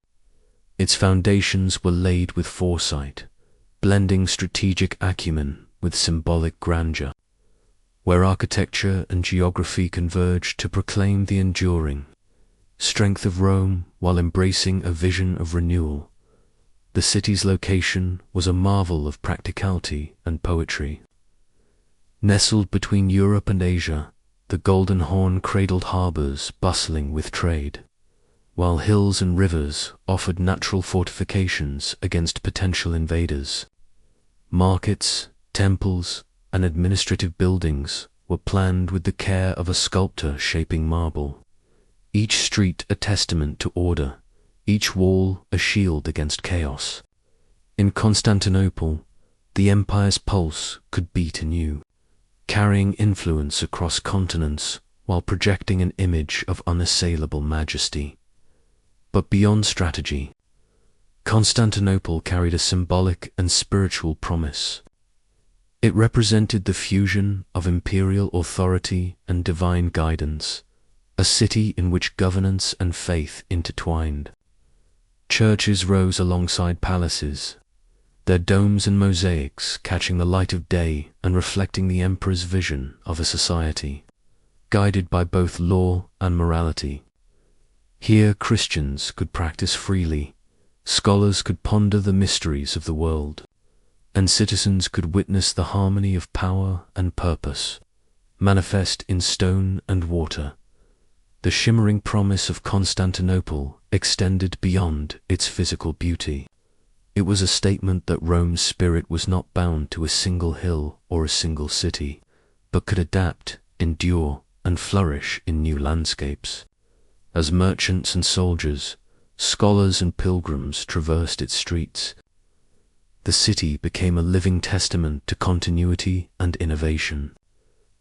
Its foundations were laid with foresight, blending strategic acumen with symbolic grandeur, where architecture and geography converged to proclaim the enduring strength of Rome while embracing a vision of renewal. The city's location was a marvel of practicality and poetry. Nestled between Europe and Asia, the Golden Horn cradled harbors bustling with trade, while hills and rivers offered natural fortifications against potential invaders. Markets, temples, and administrative buildings were planned with the care of a sculptor shaping marble, each street a testament to order, each wall a shield against chaos. In Constantinople, the empire's pulse could beat anew, carrying influence across continents while projecting an image of unassailable majesty. But beyond strategy, Constantinople carried a symbolic and spiritual promise. It represented the fusion of imperial authority and divine guidance, a city in which governance and faith intertwined. Churches rose alongside palaces, their domes and mosaics catching the light of day and reflecting the emperor's vision of a society guided by both law and morality. Here Christians could practice freely, scholars could ponder the mysteries of the world, and citizens could witness the harmony of power and purpose, manifest in stone and water. The shimmering promise of Constantinople extended beyond its physical beauty. It was a statement that Rome's spirit was not bound to a single hill or a single city, but could adapt, endure, and flourish in new landscapes. As merchants and soldiers, scholars and pilgrims traversed its streets, the city became a living testament to continuity and innovation,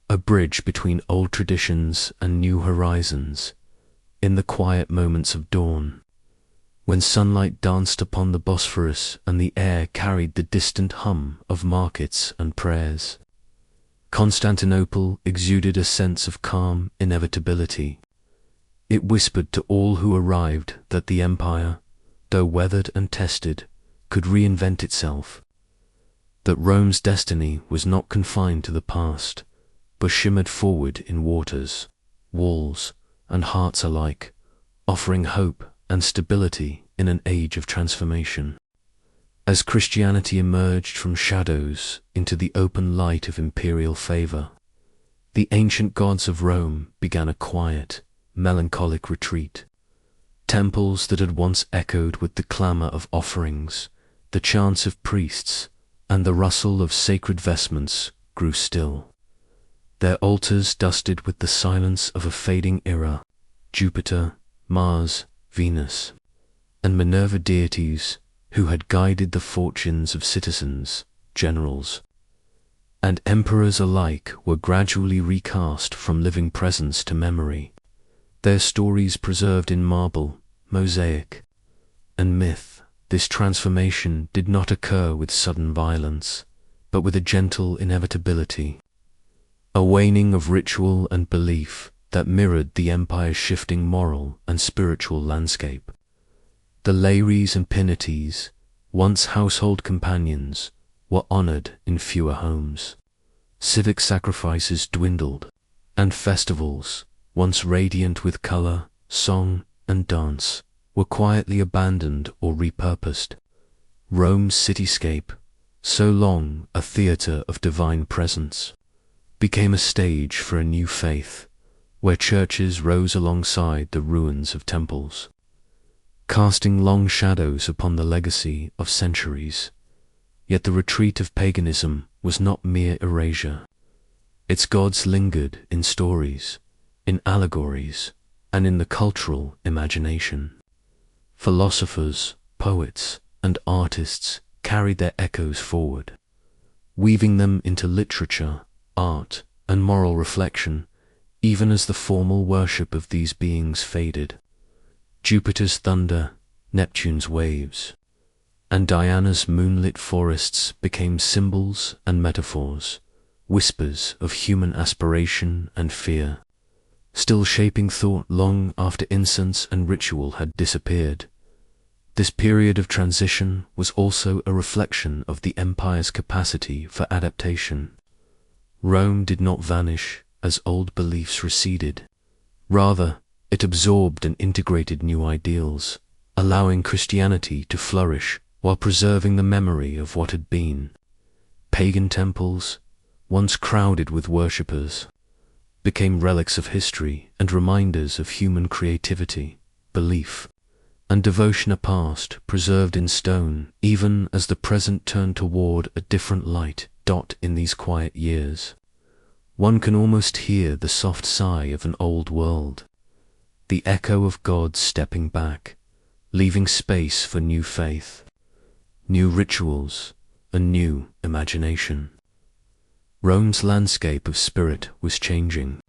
a bridge between old traditions and new horizons. In the quiet moments of dawn, when sunlight danced upon the Bosphorus and the air carried the distant hum of markets and prayers, Constantinople exuded a sense of calm inevitability. It whispered to all who arrived that the empire, though weathered and tested, could reinvent itself, that Rome's destiny was not confined to the past, but shimmered forward in waters, walls, and hearts alike, offering hope and stability in an age of transformation. As Christianity emerged from shadows into the open light of imperial favor, the ancient gods of Rome began a quiet, melancholic retreat. Temples that had once echoed with the clamor of offerings, the chants of priests, and the rustle of sacred vestments grew still. Their altars dusted with the silence of a fading era. Jupiter, Mars, Venus, and Minerva deities who had guided the fortunes of citizens, generals, and emperors alike were gradually recast from living presence to memory, their stories preserved in marble, mosaic, and myth. This transformation did not occur with sudden violence, but with a gentle inevitability, a waning of ritual and belief that mirrored the empire's shifting moral and spiritual landscape. The Lares and Penates, once household companions, were honored in fewer homes. Civic sacrifices dwindled, and festivals, once radiant with color, song, and dance, were quietly abandoned or repurposed. Rome's cityscape, so long a theater of divine presence, became a stage for a new faith, where churches rose alongside the ruins of temples, casting long shadows upon the legacy of centuries. Yet the retreat of paganism was not mere erasure. Its gods lingered in stories, in allegories, and in the cultural imagination. Philosophers, poets, and artists carried their echoes forward, weaving them into literature, art, and moral reflection, even as the formal worship of these beings faded. Jupiter's thunder, Neptune's waves, and Diana's moonlit forests became symbols and metaphors, whispers of human aspiration and fear, still shaping thought long after incense and ritual had disappeared. This period of transition was also a reflection of the empire's capacity for adaptation. Rome did not vanish as old beliefs receded. Rather, it absorbed and integrated new ideals, allowing Christianity to flourish while preserving the memory of what had been. Pagan temples, once crowded with worshippers, became relics of history and reminders of human creativity, belief, and devotion, a past preserved in stone, even as the present turned toward a different light. In these quiet years, one can almost hear the soft sigh of an old world, the echo of God stepping back, leaving space for new faith. new rituals, a new imagination. Rome's landscape of spirit was changing,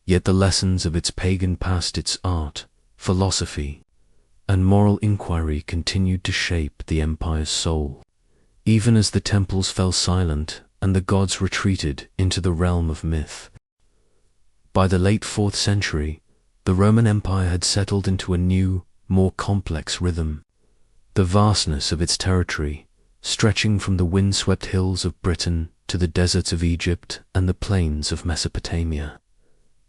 yet the lessons of its pagan past, its art, philosophy, and moral inquiry continued to shape the empire's soul, even as the temples fell silent and the gods retreated into the realm of myth. By the late 4th century, the Roman Empire had settled into a new, more complex rhythm. The vastness of its territory, stretching from the windswept hills of Britain to the deserts of Egypt and the plains of Mesopotamia,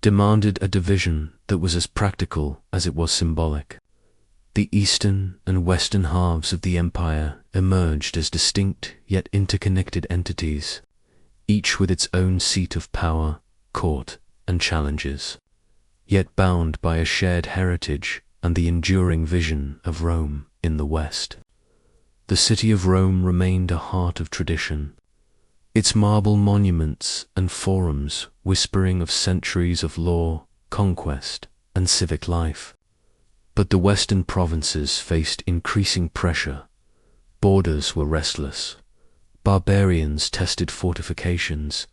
demanded a division that was as practical as it was symbolic. The eastern and western halves of the empire emerged as distinct yet interconnected entities, each with its own seat of power, court, and challenges, yet bound by a shared heritage and the enduring vision of Rome in the west. The city of Rome remained a heart of tradition, its marble monuments and forums whispering of centuries of law, conquest, and civic life. But the western provinces faced increasing pressure. Borders were restless, barbarians tested fortifications,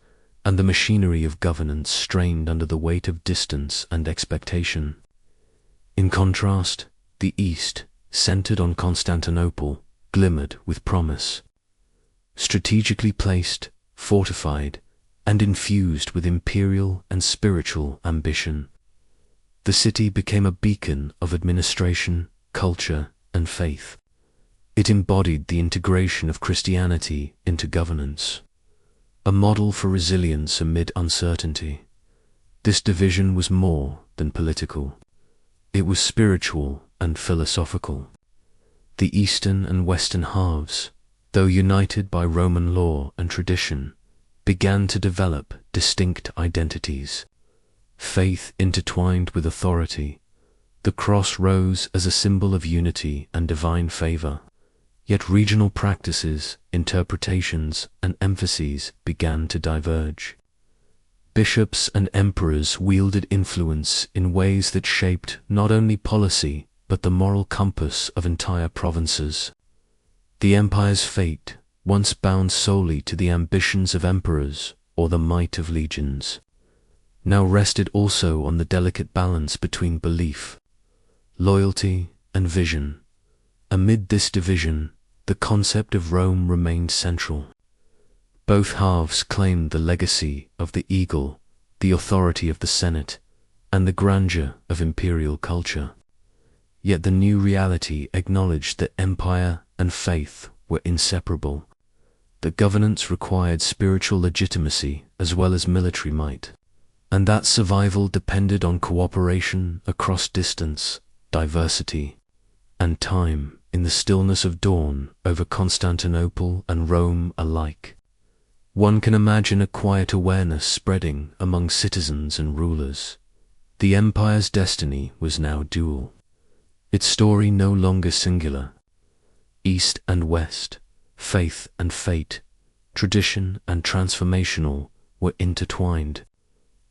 and the machinery of governance strained under the weight of distance and expectation. In contrast, the East, centered on Constantinople, glimmered with promise. Strategically placed, fortified, and infused with imperial and spiritual ambition, the city became a beacon of administration, culture, and faith. It embodied the integration of Christianity into governance, a model for resilience amid uncertainty. This division was more than political. It was spiritual and philosophical. The eastern and western halves, though united by Roman law and tradition, began to develop distinct identities. Faith intertwined with authority, the cross rose as a symbol of unity and divine favor. Yet regional practices, interpretations, and emphases began to diverge. Bishops and emperors wielded influence in ways that shaped not only policy but the moral compass of entire provinces. The empire's fate, once bound solely to the ambitions of emperors or the might of legions, now rested also on the delicate balance between belief, loyalty, and vision. Amid this division, the concept of Rome remained central. Both halves claimed the legacy of the eagle, the authority of the Senate, and the grandeur of imperial culture. Yet the new reality acknowledged that empire and faith were inseparable, that governance required spiritual legitimacy as well as military might, and that survival depended on cooperation across distance, diversity, and time. In the stillness of dawn over Constantinople and Rome alike, one can imagine a quiet awareness spreading among citizens and rulers. The empire's destiny was now dual, its story no longer singular. East and West, faith and fate, tradition and transformational were intertwined,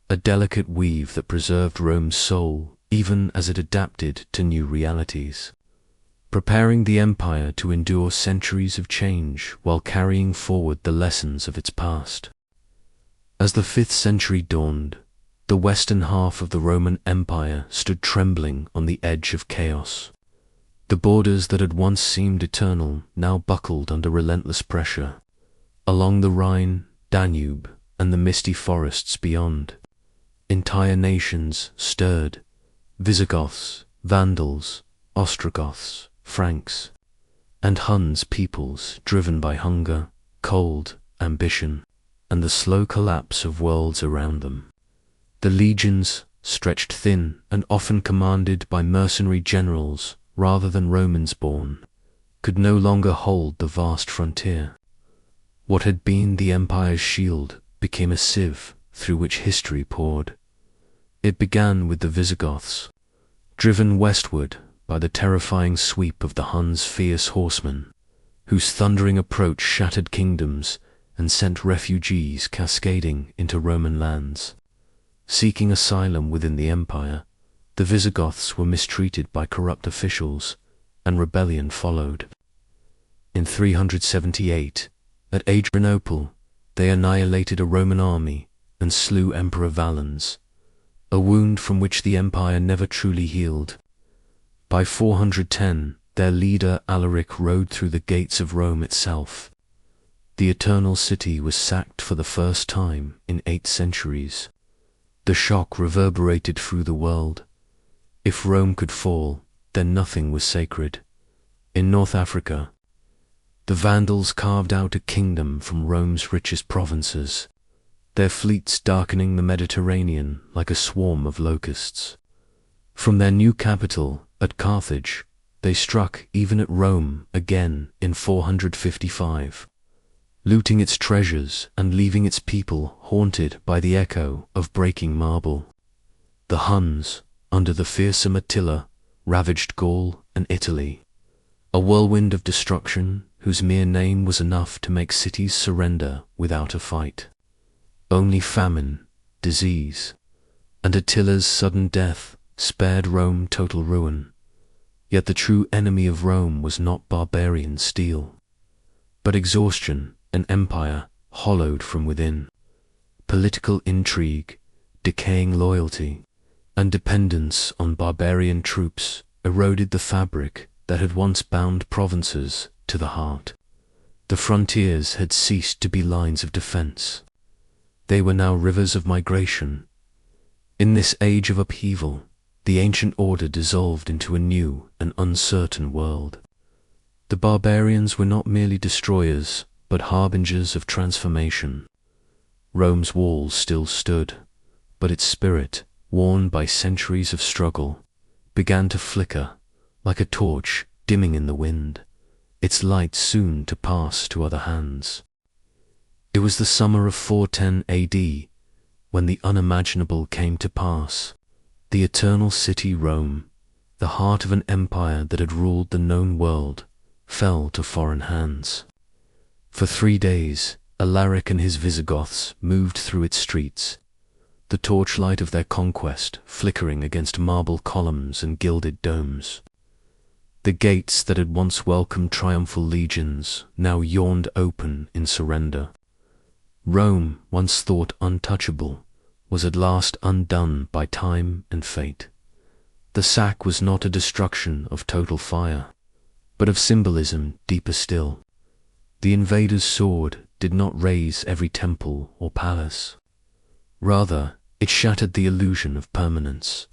a delicate weave that preserved Rome's soul even as it adapted to new realities, preparing the empire to endure centuries of change while carrying forward the lessons of its past. As the 5th century dawned, the western half of the Roman Empire stood trembling on the edge of chaos. The borders that had once seemed eternal now buckled under relentless pressure. Along the Rhine, Danube, and the misty forests beyond, entire nations stirred: Visigoths, Vandals, Ostrogoths, Franks, and Huns, peoples driven by hunger, cold, ambition, and the slow collapse of worlds around them. The legions, stretched thin and often commanded by mercenary generals rather than Romans born, could no longer hold the vast frontier. What had been the empire's shield became a sieve through which history poured. It began with the Visigoths, driven westward by the terrifying sweep of the Huns' fierce horsemen, whose thundering approach shattered kingdoms and sent refugees cascading into Roman lands. Seeking asylum within the empire, the Visigoths were mistreated by corrupt officials, and rebellion followed. in 378, at Adrianople, they annihilated a Roman army and slew Emperor Valens, a wound from which the empire never truly healed. By 410, their leader Alaric rode through the gates of Rome itself. The Eternal City was sacked for the first time in 8 centuries. The shock reverberated through the world. If Rome could fall, then nothing was sacred. In North Africa, the Vandals carved out a kingdom from Rome's richest provinces, their fleets darkening the Mediterranean like a swarm of locusts. From their new capital, at Carthage, they struck even at Rome again in 455, looting its treasures and leaving its people haunted by the echo of breaking marble. The Huns, under the fearsome Attila, ravaged Gaul and Italy, a whirlwind of destruction whose mere name was enough to make cities surrender without a fight. Only famine, disease, and Attila's sudden death spared Rome total ruin. Yet the true enemy of Rome was not barbarian steel, but exhaustion, an empire hollowed from within. Political intrigue, decaying loyalty, and dependence on barbarian troops eroded the fabric that had once bound provinces to the heart. The frontiers had ceased to be lines of defense. They were now rivers of migration. In this age of upheaval, the ancient order dissolved into a new and uncertain world. The barbarians were not merely destroyers, but harbingers of transformation. Rome's walls still stood, but its spirit, worn by centuries of struggle, began to flicker like a torch dimming in the wind, its light soon to pass to other hands. It was the summer of 410 AD when the unimaginable came to pass. The Eternal City Rome, the heart of an empire that had ruled the known world, fell to foreign hands. For 3 days, Alaric and his Visigoths moved through its streets, the torchlight of their conquest flickering against marble columns and gilded domes. The gates that had once welcomed triumphal legions now yawned open in surrender. Rome, once thought untouchable, was at last undone by time and fate. The sack was not a destruction of total fire, but of symbolism deeper still. The invader's sword did not raze every temple or palace. Rather, it shattered the illusion of permanence.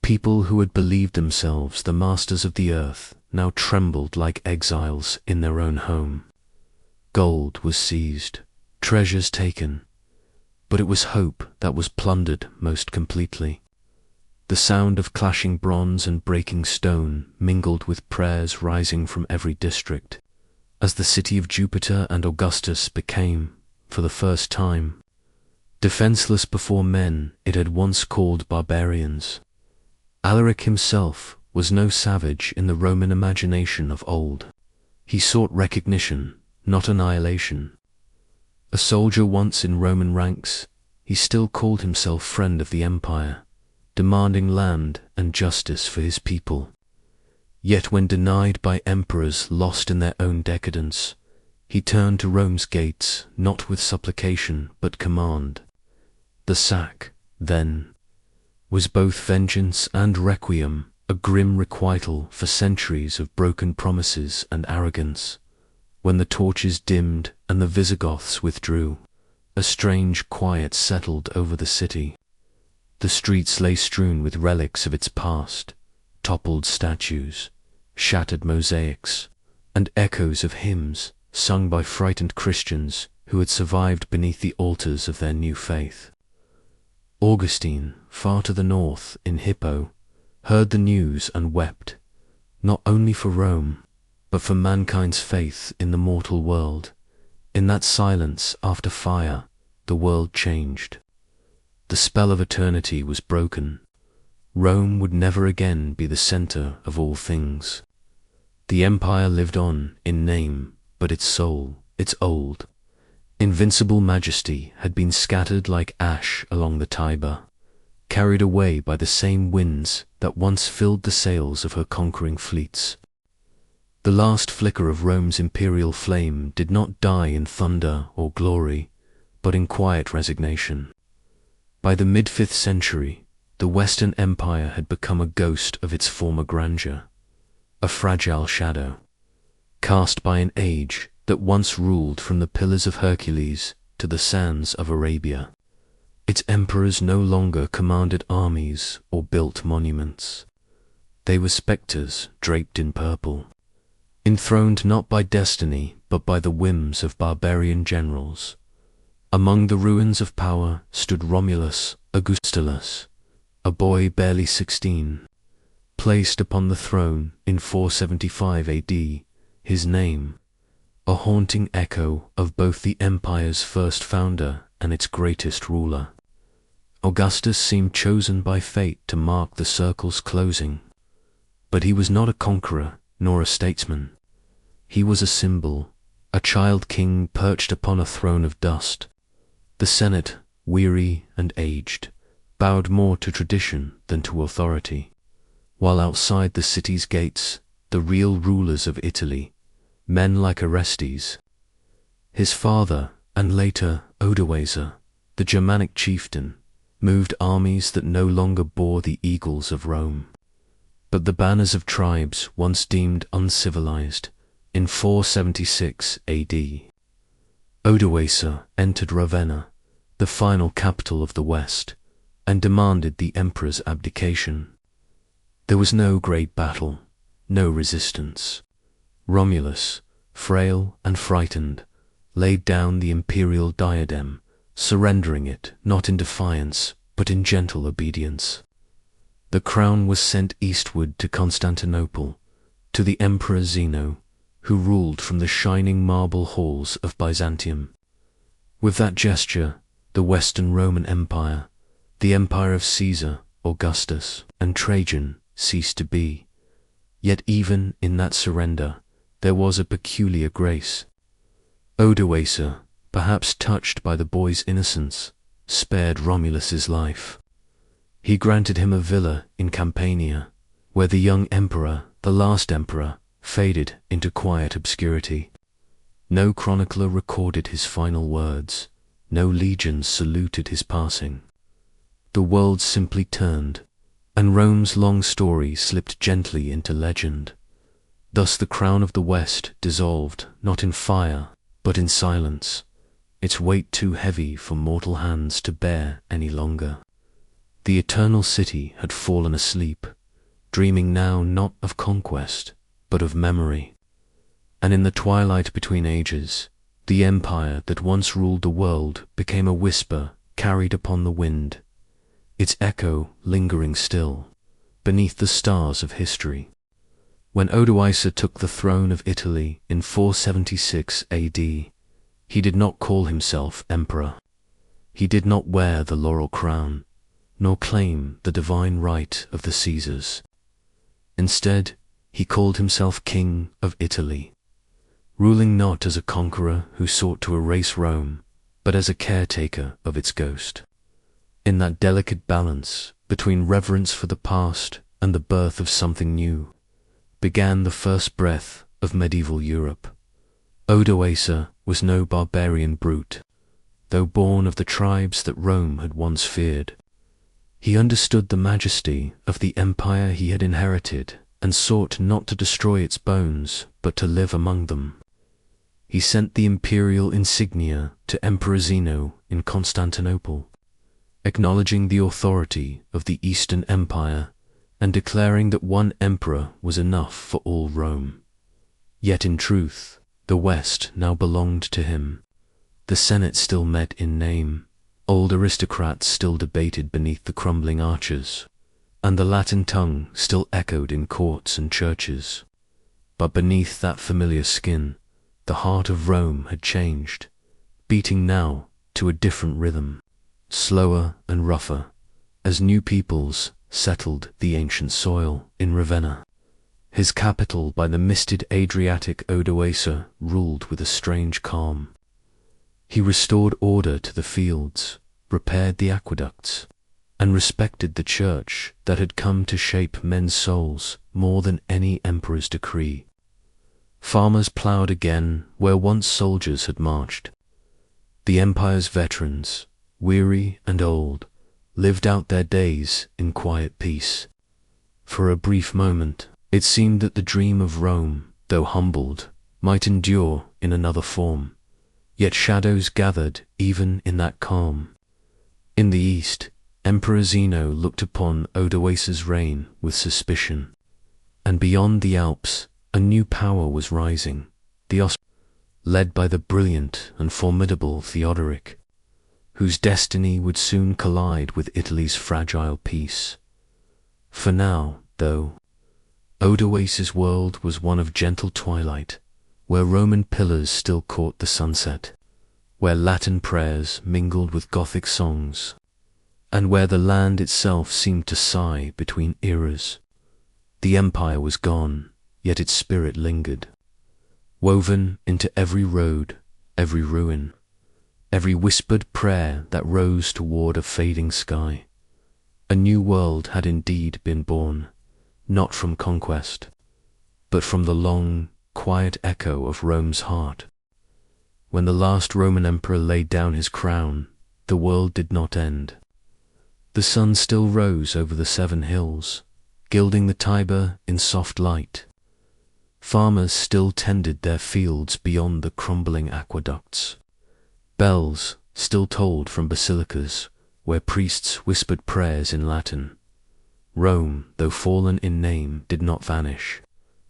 People who had believed themselves the masters of the earth now trembled like exiles in their own home. Gold was seized, treasures taken, but it was hope that was plundered most completely. The sound of clashing bronze and breaking stone mingled with prayers rising from every district, as the city of Jupiter and Augustus became, for the first time, defenseless before men it had once called barbarians. Alaric himself was no savage in the Roman imagination of old. He sought recognition, not annihilation. A soldier once in Roman ranks, he still called himself friend of the empire, demanding land and justice for his people. Yet when denied by emperors lost in their own decadence, he turned to Rome's gates not with supplication but command. The sack, then, was both vengeance and requiem, a grim requital for centuries of broken promises and arrogance. When the torches dimmed and the Visigoths withdrew, a strange quiet settled over the city. The streets lay strewn with relics of its past, toppled statues, shattered mosaics, and echoes of hymns sung by frightened Christians who had survived beneath the altars of their new faith. Augustine, far to the north in Hippo, heard the news and wept, not only for Rome, but for mankind's faith in the mortal world. In that silence after fire, the world changed. The spell of eternity was broken. Rome would never again be the center of all things. The empire lived on in name, but its soul, its old, invincible majesty had been scattered like ash along the Tiber, carried away by the same winds that once filled the sails of her conquering fleets. The last flicker of Rome's imperial flame did not die in thunder or glory, but in quiet resignation. By the mid-5th century, the Western Empire had become a ghost of its former grandeur, a fragile shadow, cast by an age that once ruled from the Pillars of Hercules to the sands of Arabia. Its emperors no longer commanded armies or built monuments. They were spectres draped in purple, enthroned not by destiny but by the whims of barbarian generals. Among the ruins of power stood Romulus Augustulus, a boy barely 16. Placed upon the throne in 475 AD, his name, a haunting echo of both the empire's first founder and its greatest ruler. Augustus seemed chosen by fate to mark the circle's closing, but he was not a conqueror nor a statesman. He was a symbol, a child king perched upon a throne of dust. The Senate, weary and aged, bowed more to tradition than to authority, while outside the city's gates, the real rulers of Italy, men like Orestes, his father, and later Odoacer, the Germanic chieftain, moved armies that no longer bore the eagles of Rome, but the banners of tribes once deemed uncivilized. In 476 AD, Odoacer entered Ravenna, the final capital of the West, and demanded the emperor's abdication. There was no great battle, no resistance. Romulus, frail and frightened, laid down the imperial diadem, surrendering it not in defiance but in gentle obedience. The crown was sent eastward to Constantinople, to the Emperor Zeno, who ruled from the shining marble halls of Byzantium. With that gesture, the Western Roman Empire, the empire of Caesar, Augustus, and Trajan, ceased to be. Yet even in that surrender, there was a peculiar grace. Odoacer, perhaps touched by the boy's innocence, spared Romulus's life. He granted him a villa in Campania, where the young emperor, the last emperor, faded into quiet obscurity. No chronicler recorded his final words, no legions saluted his passing. The world simply turned, and Rome's long story slipped gently into legend. Thus the crown of the West dissolved not in fire, but in silence, its weight too heavy for mortal hands to bear any longer. The eternal city had fallen asleep, dreaming now not of conquest, but of memory. And in the twilight between ages, the empire that once ruled the world became a whisper carried upon the wind, its echo lingering still, beneath the stars of history. When Odoacer took the throne of Italy in 476 AD, he did not call himself emperor. He did not wear the laurel crown, nor claim the divine right of the Caesars. Instead, he called himself King of Italy, ruling not as a conqueror who sought to erase Rome, but as a caretaker of its ghost. In that delicate balance between reverence for the past and the birth of something new, began the first breath of medieval Europe. Odoacer was no barbarian brute, though born of the tribes that Rome had once feared. He understood the majesty of the empire he had inherited and sought not to destroy its bones, but to live among them. He sent the imperial insignia to Emperor Zeno in Constantinople, acknowledging the authority of the Eastern Empire and declaring that one emperor was enough for all Rome. Yet in truth, the West now belonged to him. The Senate still met in name, old aristocrats still debated beneath the crumbling arches, and the Latin tongue still echoed in courts and churches. But beneath that familiar skin, the heart of Rome had changed, beating now to a different rhythm, slower and rougher, as new peoples settled the ancient soil in Ravenna. His capital by the misted Adriatic, Odoacer ruled with a strange calm. He restored order to the fields, repaired the aqueducts, and respected the church that had come to shape men's souls more than any emperor's decree. Farmers ploughed again where once soldiers had marched. The empire's veterans, weary and old, lived out their days in quiet peace. For a brief moment, it seemed that the dream of Rome, though humbled, might endure in another form. Yet shadows gathered even in that calm. In the east, Emperor Zeno looked upon Odoacer's reign with suspicion. And beyond the Alps, a new power was rising, led by the brilliant and formidable Theodoric, whose destiny would soon collide with Italy's fragile peace. For now, though, Odoacer's world was one of gentle twilight, where Roman pillars still caught the sunset, where Latin prayers mingled with Gothic songs, and where the land itself seemed to sigh between eras. The empire was gone, yet its spirit lingered, woven into every road, every ruin, every whispered prayer that rose toward a fading sky. A new world had indeed been born, not from conquest, but from the long, quiet echo of Rome's heart. When the last Roman emperor laid down his crown, the world did not end. The sun still rose over the 7 hills, gilding the Tiber in soft light. Farmers still tended their fields beyond the crumbling aqueducts. Bells still tolled from basilicas, where priests whispered prayers in Latin. Rome, though fallen in name, did not vanish,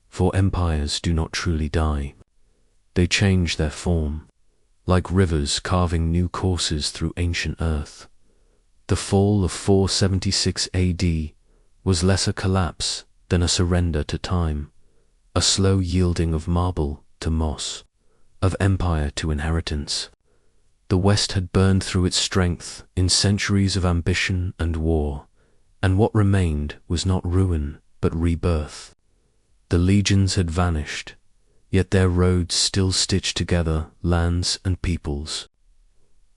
for empires do not truly die. They change their form, like rivers carving new courses through ancient earth. The fall of 476 AD was less a collapse than a surrender to time, a slow yielding of marble to moss, of empire to inheritance. The West had burned through its strength in centuries of ambition and war, and what remained was not ruin, but rebirth. The legions had vanished, yet their roads still stitched together lands and peoples.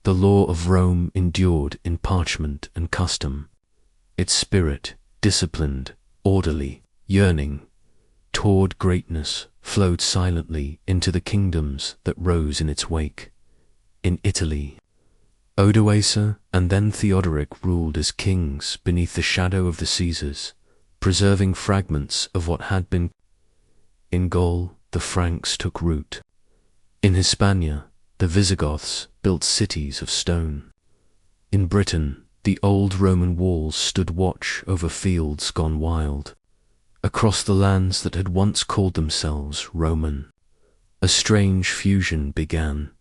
The law of Rome endured in parchment and custom, its spirit, disciplined, orderly, yearning toward greatness, flowed silently into the kingdoms that rose in its wake. In Italy, Odoacer and then Theodoric ruled as kings beneath the shadow of the Caesars, preserving fragments of what had been. In Gaul, the Franks took root. In Hispania, the Visigoths built cities of stone. In Britain, the old Roman walls stood watch over fields gone wild. Across the lands that had once called themselves Roman, a strange fusion began.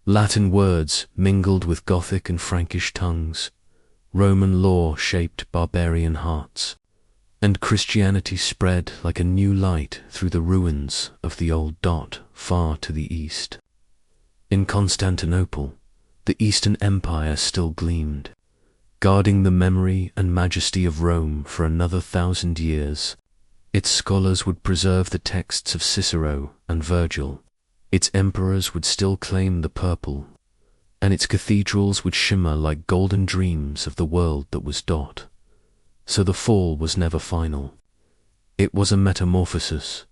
Latin words mingled with Gothic and Frankish tongues, Roman law shaped barbarian hearts, and Christianity spread like a new light through the ruins of the old dot far to the east. In Constantinople, the Eastern Empire still gleamed, guarding the memory and majesty of Rome for another 1,000 years. Its scholars would preserve the texts of Cicero and Virgil. Its emperors would still claim the purple, and its cathedrals would shimmer like golden dreams of the world that was dot. So the fall was never final. It was a metamorphosis,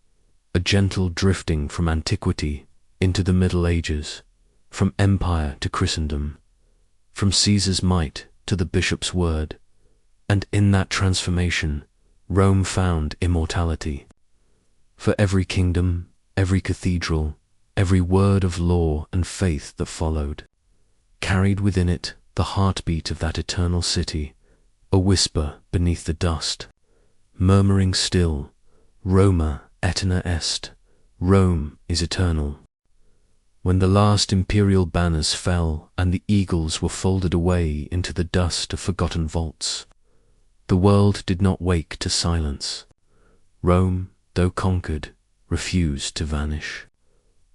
a gentle drifting from antiquity into the Middle Ages, from empire to Christendom, from Caesar's might to the bishop's word, and in that transformation, Rome found immortality. For every kingdom, every cathedral, every word of law and faith that followed, carried within it the heartbeat of that eternal city, a whisper beneath the dust, murmuring still, Roma aeterna est, Rome is eternal. When the last imperial banners fell and the eagles were folded away into the dust of forgotten vaults, the world did not wake to silence. Rome, though conquered, refused to vanish.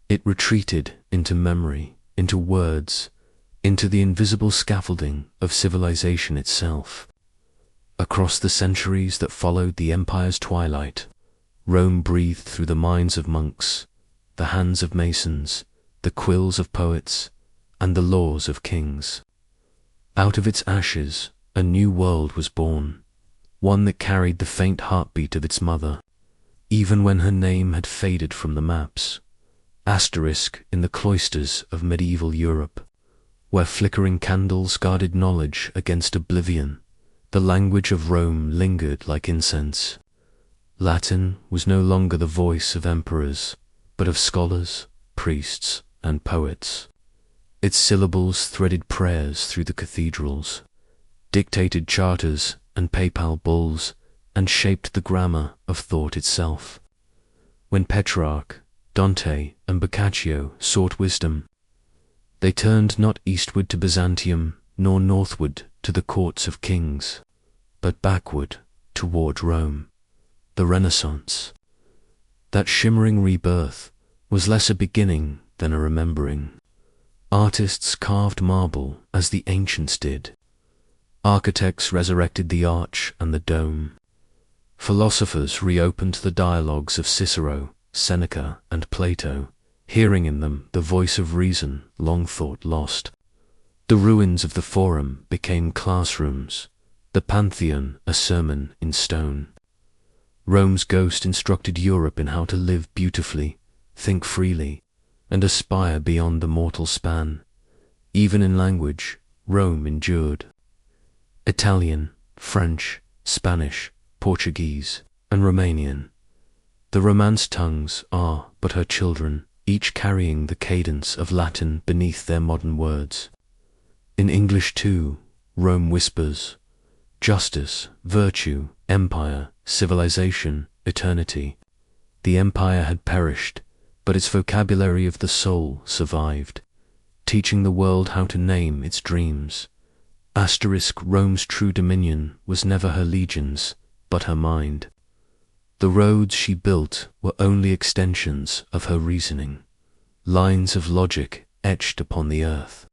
It retreated into memory, into words, into the invisible scaffolding of civilization itself. Across the centuries that followed the empire's twilight, Rome breathed through the minds of monks, the hands of masons, the quills of poets, and the laws of kings. Out of its ashes, a new world was born, one that carried the faint heartbeat of its mother. even when her name had faded from the maps. Asterisk in the cloisters of medieval Europe, where flickering candles guarded knowledge against oblivion, the language of Rome lingered like incense. Latin was no longer the voice of emperors, but of scholars, priests, and poets. Its syllables threaded prayers through the cathedrals, dictated charters and papal bulls, and shaped the grammar of thought itself. When Petrarch, Dante, and Boccaccio sought wisdom, they turned not eastward to Byzantium, nor northward to the courts of kings, but backward toward Rome, the Renaissance. That shimmering rebirth was less a beginning than a remembering. Artists carved marble as the ancients did. Architects resurrected the arch and the dome. Philosophers reopened the dialogues of Cicero, Seneca, and Plato, hearing in them the voice of reason long thought lost. The ruins of the Forum became classrooms, the Pantheon a sermon in stone. Rome's ghost instructed Europe in how to live beautifully, think freely, and aspire beyond the mortal span. Even in language, Rome endured. Italian, French, Spanish, Portuguese, and Romanian. The Romance tongues are but her children, each carrying the cadence of Latin beneath their modern words. In English too, Rome whispers, justice, virtue, empire, civilization, eternity. The empire had perished, but its vocabulary of the soul survived, teaching the world how to name its dreams. Asterisk Rome's true dominion was never her legions, but her mind. The roads she built were only extensions of her reasoning, lines of logic etched upon the earth.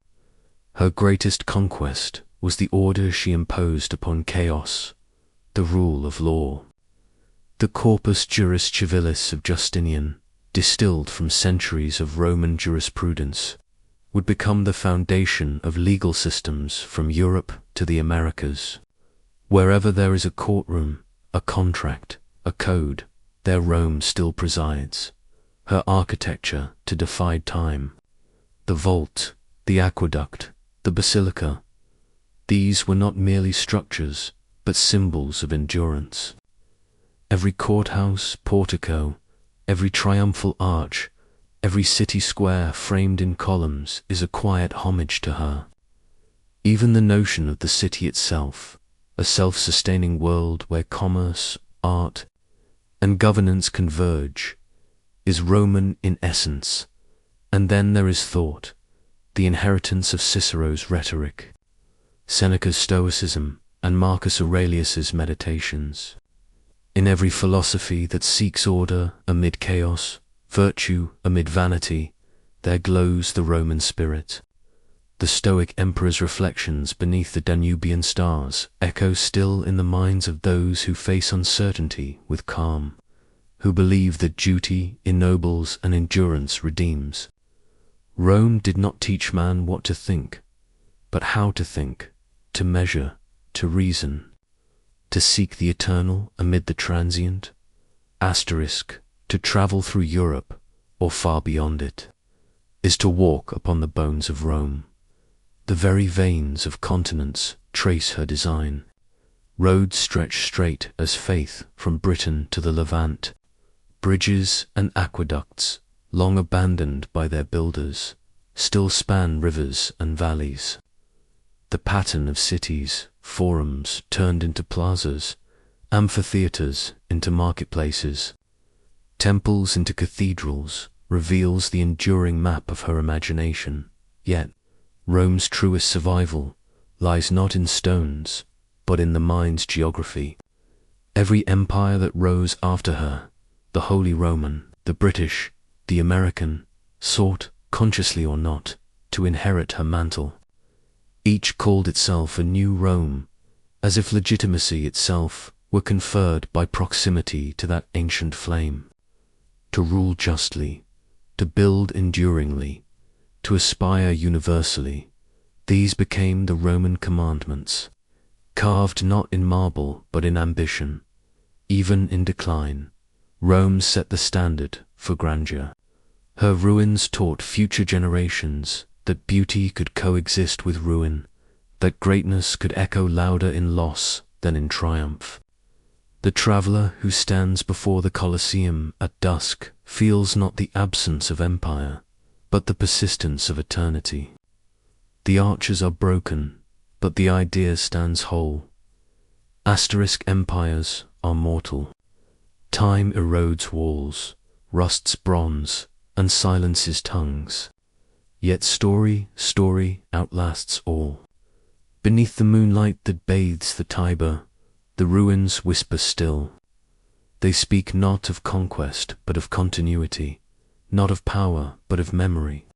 Her greatest conquest was the order she imposed upon chaos, the rule of law. The corpus juris civilis of Justinian, distilled from centuries of Roman jurisprudence, would become the foundation of legal systems from Europe to the Americas. Wherever there is a courtroom, a contract, a code, there Rome still presides, her architecture to defy time. The vault, the aqueduct, the basilica, these were not merely structures, but symbols of endurance. Every courthouse, portico, every triumphal arch, every city square framed in columns is a quiet homage to her. Even the notion of the city itself, a self-sustaining world where commerce, art, and governance converge, is Roman in essence. And then there is thought, the inheritance of Cicero's rhetoric, Seneca's stoicism, and Marcus Aurelius's meditations. In every philosophy that seeks order amid chaos, virtue amid vanity, there glows the Roman spirit. The Stoic emperor's reflections beneath the Danubian stars echo still in the minds of those who face uncertainty with calm, who believe that duty ennobles and endurance redeems. Rome did not teach man what to think, but how to think, to measure, to reason, to seek the eternal amid the transient. Asterisk, to travel through Europe, or far beyond it, is to walk upon the bones of Rome. The very veins of continents trace her design. Roads stretch straight as faith from Britain to the Levant. Bridges and aqueducts, long abandoned by their builders, still span rivers and valleys. The pattern of cities, forums turned into plazas, amphitheaters into marketplaces, temples into cathedrals, reveals the enduring map of her imagination. Yet, Rome's truest survival lies not in stones, but in the mind's geography. Every empire that rose after her, the Holy Roman, the British, the American, sought, consciously or not, to inherit her mantle. Each called itself a new Rome, as if legitimacy itself were conferred by proximity to that ancient flame. To rule justly, to build enduringly, to aspire universally, these became the Roman commandments, carved not in marble but in ambition. Even in decline, Rome set the standard for grandeur. Her ruins taught future generations that beauty could coexist with ruin, that greatness could echo louder in loss than in triumph. The traveler who stands before the Colosseum at dusk feels not the absence of empire, but the persistence of eternity. The arches are broken, but the idea stands whole. Asterisk empires are mortal. Time erodes walls, rusts bronze, and silences tongues. Yet story outlasts all. Beneath the moonlight that bathes the Tiber, the ruins whisper still. They speak not of conquest, but of continuity, not of power, but of memory.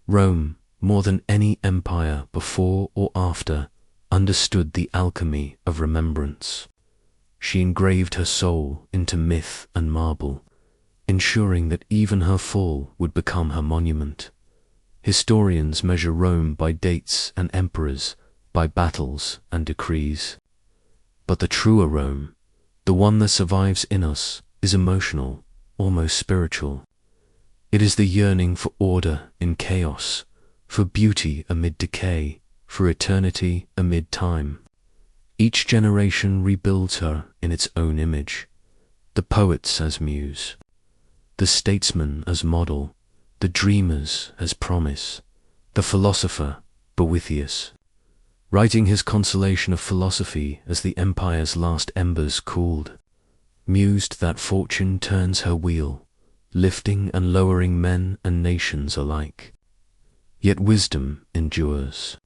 Rome, more than any empire before or after, understood the alchemy of remembrance. She engraved her soul into myth and marble, ensuring that even her fall would become her monument. Historians measure Rome by dates and emperors, by battles and decrees. But the truer Rome, the one that survives in us, is emotional, almost spiritual. It is the yearning for order in chaos, for beauty amid decay, for eternity amid time. Each generation rebuilds her in its own image, the poets as muse, the statesman as model, the dreamers as promise, the philosopher Boethius, writing his consolation of philosophy as the empire's last embers cooled, mused that fortune turns her wheel, lifting and lowering men and nations alike. Yet wisdom endures.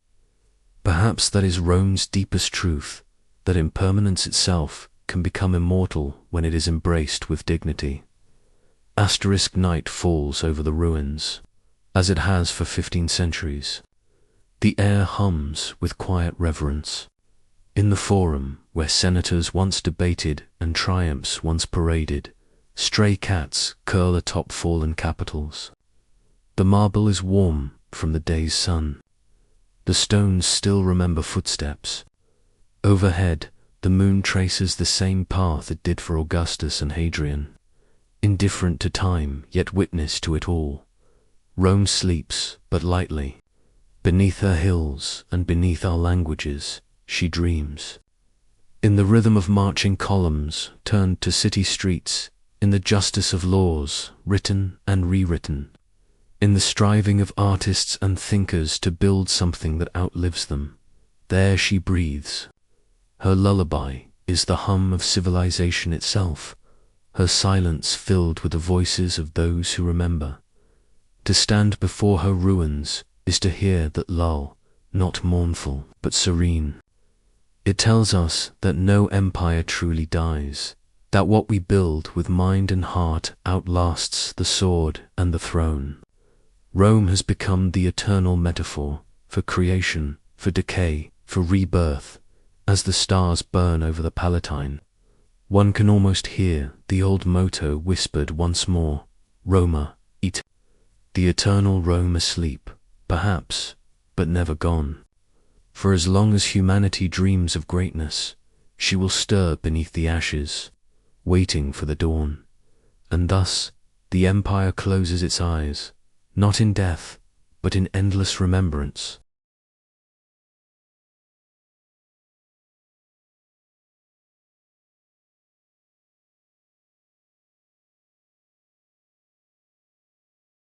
Perhaps that is Rome's deepest truth, that impermanence itself can become immortal when it is embraced with dignity. Asterisk night falls over the ruins, as it has for 15 centuries. The air hums with quiet reverence. In the forum, where senators once debated and triumphs once paraded, stray cats curl atop fallen capitals. The marble is warm from the day's sun. The stones still remember footsteps. Overhead, the moon traces the same path it did for Augustus and Hadrian. Indifferent to time, yet witness to it all. Rome sleeps, but lightly. Beneath her hills and beneath our languages, she dreams. In the rhythm of marching columns turned to city streets, in the justice of laws written and rewritten, in the striving of artists and thinkers to build something that outlives them, there she breathes. Her lullaby is the hum of civilization itself, her silence filled with the voices of those who remember. To stand before her ruins is to hear that lull, not mournful, but serene. It tells us that no empire truly dies, that what we build with mind and heart outlasts the sword and the throne. Rome has become the eternal metaphor for creation, for decay, for rebirth. As the stars burn over the Palatine, one can almost hear the old motto whispered once more, Roma, et. The eternal Rome asleep, perhaps, but never gone. For as long as humanity dreams of greatness, she will stir beneath the ashes, waiting for the dawn. And thus, the empire closes its eyes, not in death, but in endless remembrance.